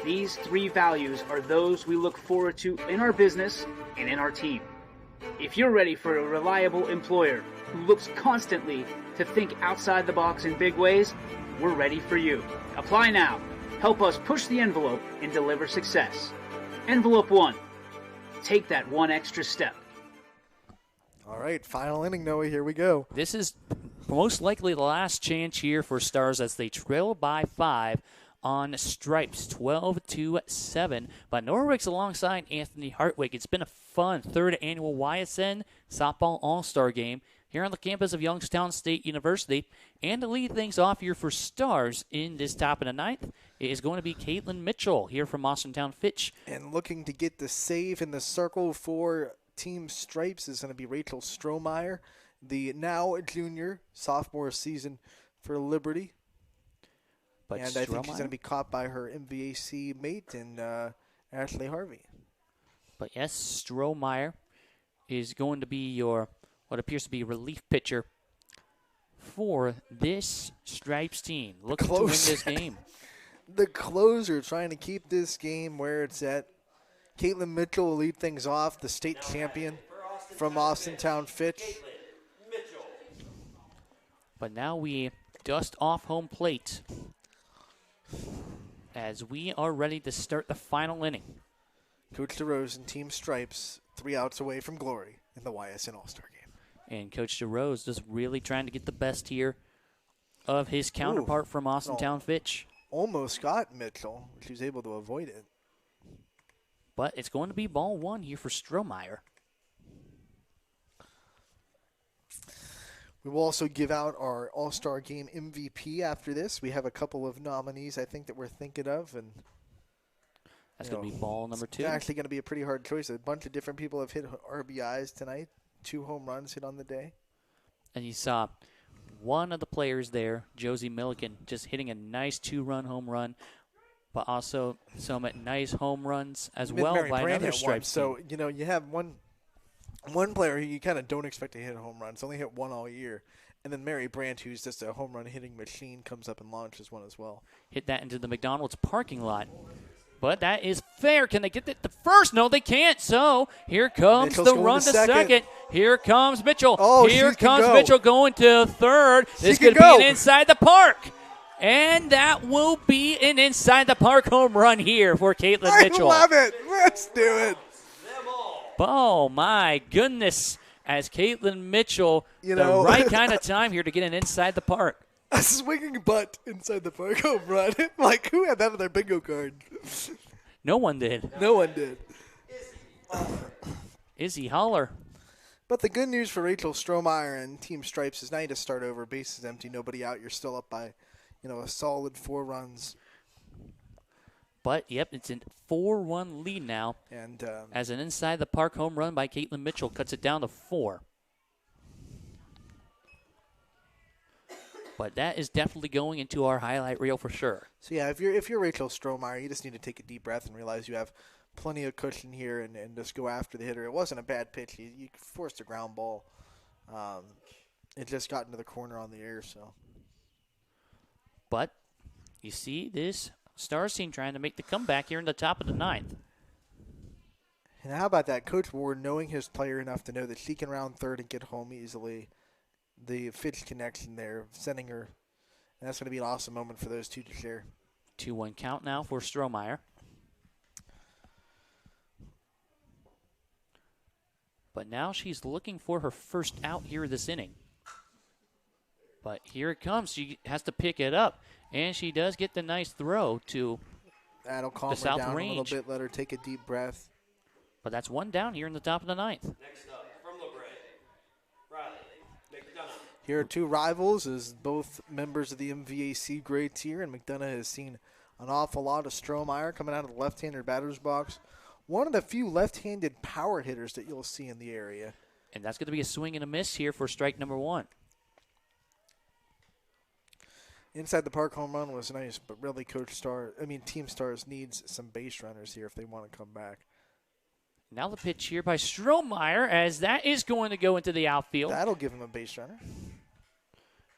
S14: These 3 values are those we look forward to in our business and in our team. If you're ready for a reliable employer who looks constantly to think outside the box in big ways, we're ready for you. Apply now. Help us push the envelope and deliver success. Envelope 1. Take that 1 extra step.
S2: All right, final inning, Noah. Here we go.
S1: This is most likely the last chance here for Stars as they trail by 5 on stripes, 12-7. But Norwick's alongside Anthony Hartwig. It's been a fun third annual YSN Softball All-Star Game here on the campus of Youngstown State University. And to lead things off here for Stars in this top of the ninth, it is going to be Caitlin Mitchell here from Austintown Fitch.
S2: And looking to get the save in the circle for Team Stripes is going to be Rachel Strohmeyer, the now junior sophomore season for Liberty.
S1: But
S2: and I think she's going to be caught by her MVAC mate and Ashley Harvey.
S1: But yes, Strohmeyer is going to be your what appears to be relief pitcher for this Stripes team. Looking to win this game.
S2: The closer trying to keep this game where it's at. Caitlin Mitchell will lead things off, the state champion from Austintown Fitch.
S1: But now we dust off home plate as we are ready to start the final inning.
S2: Coach DeRose and Team Stripes 3 outs away from glory in the YSN All-Star Game.
S1: And Coach DeRose just really trying to get the best here of his counterpart from Austintown Fitch.
S2: Almost got Mitchell. She was able to avoid it.
S1: But it's going to be ball 1 here for Strohmeyer.
S2: We will also give out our All-Star Game MVP after this. We have a couple of nominees I think that we're thinking of. And
S1: that's going to be ball number 2.
S2: It's actually going to be a pretty hard choice. A bunch of different people have hit RBIs tonight. 2 home runs hit on the day.
S1: And you saw one of the players there, Josie Milliken, just hitting a nice 2-run home run, but also some nice home runs as well
S2: Mary
S1: by
S2: Brand
S1: another
S2: hit
S1: Stripes
S2: one.
S1: team.
S2: So, you have one player who you kind of don't expect to hit a home run. It's only hit one all year. And then Mary Brandt, who's just a home run hitting machine, comes up and launches one as well.
S1: Hit that into the McDonald's parking lot. But that is fair. Can they get it to first? No, they can't. So here comes
S2: Mitchell's
S1: the run to second.
S2: second.
S1: Here comes Mitchell.
S2: Oh,
S1: here
S2: she can
S1: comes
S2: go.
S1: Mitchell going to third. This
S2: She
S1: could
S2: can
S1: be
S2: go.
S1: an inside the park. And that will be an inside the park home run here for Caitlin Mitchell.
S2: I love it. Let's do it.
S1: Oh, my goodness. As Caitlin Mitchell, the right kind of time here to get an inside the park.
S2: A swinging butt inside the park home run. Like, who had that on their bingo card?
S1: No one did.
S2: No one did.
S1: Izzy Holler.
S2: But the good news for Rachel Strohmeyer and Team Stripes is now you just start over. Bases empty, nobody out. You're still up by, a solid 4 runs.
S1: But, yep, it's a 4-1 lead now.
S2: And
S1: as an inside the park home run by Caitlin Mitchell cuts it down to 4. But that is definitely going into our highlight reel for sure.
S2: So, yeah, if you're Rachel Strohmeyer, you just need to take a deep breath and realize you have plenty of cushion here and just go after the hitter. It wasn't a bad pitch. You forced a ground ball. It just got into the corner on the air. So,
S1: but you see this Stars team trying to make the comeback here in the top of the ninth.
S2: And how about that? Coach Ward knowing his player enough to know that she can round third and get home easily. The Fitch connection there, sending her. And that's going to be an awesome moment for those two to share.
S1: 2-1 count now for Strohmeyer. But now she's looking for her first out here this inning. But here it comes. She has to pick it up. And she does get the nice throw to
S2: That'll calm
S1: the
S2: her
S1: south
S2: down
S1: range.
S2: a little bit, let her take a deep breath.
S1: But that's one down here in the top of the ninth.
S15: Next up, from LaBrea, Riley McDonough.
S2: Here are two rivals as both members of the MVAC grade tier, and McDonough has seen an awful lot of Strohmeyer coming out of the left-hander batter's box. One of the few left-handed power hitters that you'll see in the area.
S1: And that's going to be a swing and a miss here for strike number 1.
S2: Inside the park home run was nice, but really Team Stars needs some base runners here if they want to come back.
S1: Now the pitch here by Strohmeyer as that is going to go into the outfield.
S2: That'll give him a base runner.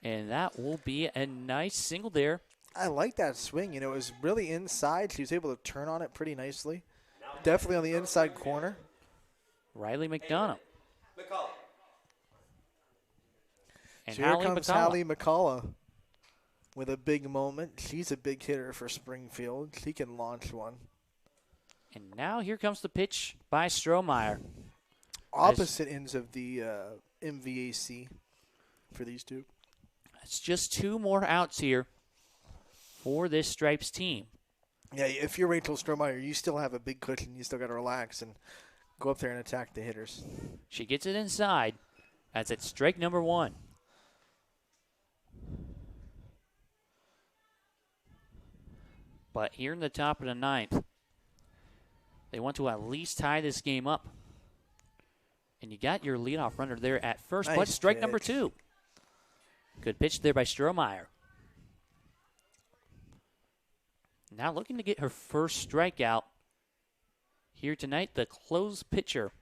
S1: And that will be a nice single there.
S2: I like that swing. It was really inside. She was able to turn on it pretty nicely. Definitely on the inside corner.
S1: Riley McDonough.
S15: McCullough.
S1: And
S2: So here
S1: Hallie
S2: comes
S1: McCullough.
S2: Hallie McCullough with a big moment. She's a big hitter for Springfield. She can launch one.
S1: And now here comes the pitch by Strohmeyer.
S2: opposite ends of the MVAC for these two.
S1: It's just 2 more outs here for this Stripes team.
S2: Yeah, if you're Rachel Strohmeyer, you still have a big cushion. You still got to relax and go up there and attack the hitters.
S1: She gets it inside as it's strike number 1. But here in the top of the 9th, they want to at least tie this game up. And you got your leadoff runner there at first,
S2: nice
S1: but strike
S2: pitch.
S1: number 2. Good pitch there by Strohmeyer. Now looking to get her first strikeout here tonight, the close pitcher.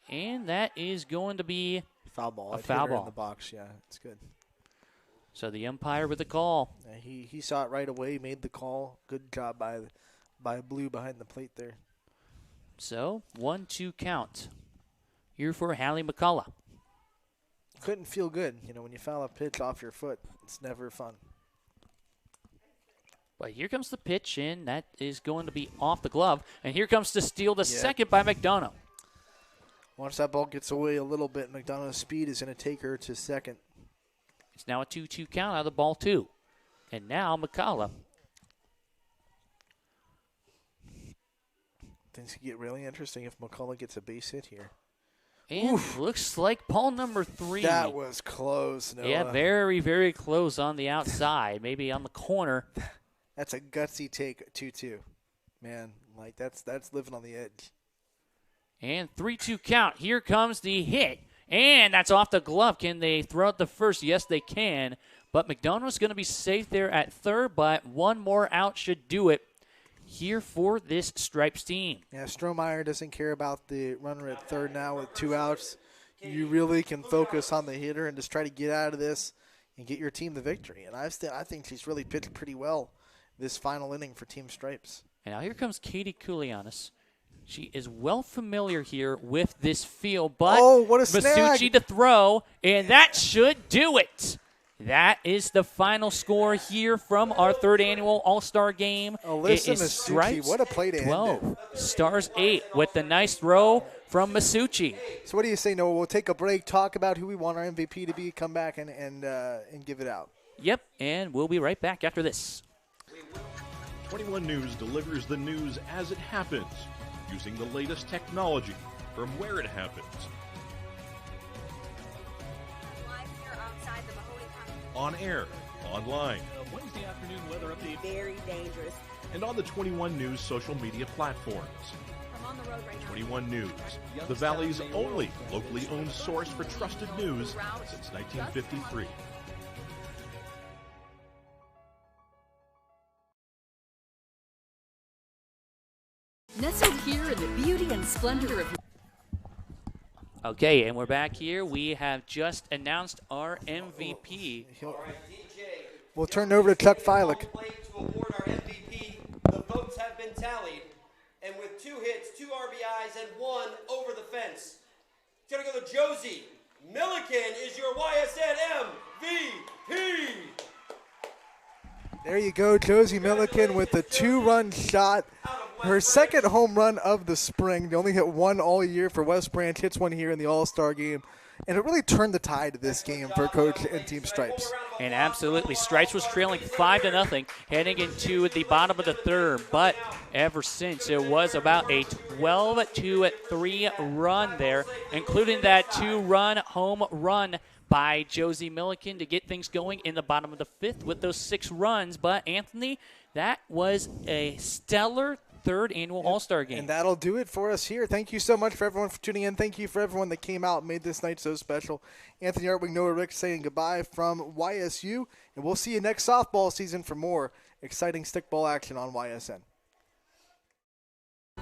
S1: And that is going to be
S2: foul ball.
S1: A foul ball
S2: in the box. Yeah, it's good.
S1: So the umpire with the call.
S2: Yeah, he saw it right away, made the call. Good job by Blue behind the plate there.
S1: So 1-2 count here for Hallie McCullough.
S2: Couldn't feel good, when you foul a pitch off your foot. It's never fun.
S1: But here comes the pitch, and that is going to be off the glove. And here comes to steal the second by McDonough.
S2: Once that ball gets away a little bit, McDonough's speed is going to take her to second.
S1: It's now a 2-2 count out of the ball 2. And now McCullough.
S2: Things could get really interesting if McCullough gets a base hit here.
S1: And looks like ball number 3.
S2: That was close, Noah.
S1: Yeah, very, very close on the outside, maybe on the corner.
S2: That's a gutsy take, 2-2. Man, that's living on the edge.
S1: And 3-2 count. Here comes the hit. And that's off the glove. Can they throw out the first? Yes, they can. But McDonough's going to be safe there at third, but one more out should do it here for this Stripes team.
S2: Yeah, Strohmeyer doesn't care about the runner at third now with 2 outs. You really can focus on the hitter and just try to get out of this and get your team the victory. And I think she's really pitched pretty well this final inning for Team Stripes.
S1: And now here comes Katie Koulianis. She is well familiar here with this field, but
S2: what a snag.
S1: Masucci to throw, and that should do it. That is the final score here from our 3rd annual All-Star Game.
S2: Alyssa
S1: It is
S2: Masucci,
S1: Stripes
S2: what a play to
S1: 12,
S2: end
S1: Stars 8 with the nice throw from Masucci.
S2: So what do you say, Noah? We'll take a break, talk about who we want our MVP to be, come back and give it out.
S1: Yep, and we'll be right back after this.
S20: 21 News delivers the news as it happens, using the latest technology from where it happens. On air, online,
S21: Wednesday afternoon weather update. Very dangerous.
S20: and on the 21 News social media platforms.
S21: I'm on the road right now.
S20: 21 News, the Valley's only locally owned source for trusted news since 1953.
S13: Nestled here in the beauty and splendor of...
S1: Okay, and we're back here. We have just announced our MVP.
S2: We'll turn it over to Chuck Feilich.
S15: The votes have been tallied, and with 2 hits, 2 RBIs, and 1 over the fence, it's going to go to Josie Milliken is your YSN MVP.
S2: There you go, Josie Milliken with a 2-run shot. Her 2nd home run of the spring. They only hit 1 all year for West Branch. Hits 1 here in the All-Star game. And it really turned the tide of this game for Coach and Team Stripes.
S1: And absolutely, Stripes was trailing 5-0 heading into the bottom of the 3rd. But ever since, it was about a 12-3 run there, including that 2-run home run by Josie Milliken to get things going in the bottom of the 5th with those 6 runs. But, Anthony, that was a stellar 3rd annual All-Star game.
S2: And that'll do it for us here. Thank you so much for everyone for tuning in. Thank you for everyone that came out and made this night so special. Anthony Artwig, Noah Rick saying goodbye from YSU. And we'll see you next softball season for more exciting stickball action on YSN.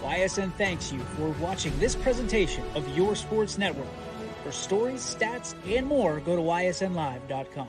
S14: YSN thanks you for watching this presentation of your sports network. For stories, stats, and more, go to ysnlive.com.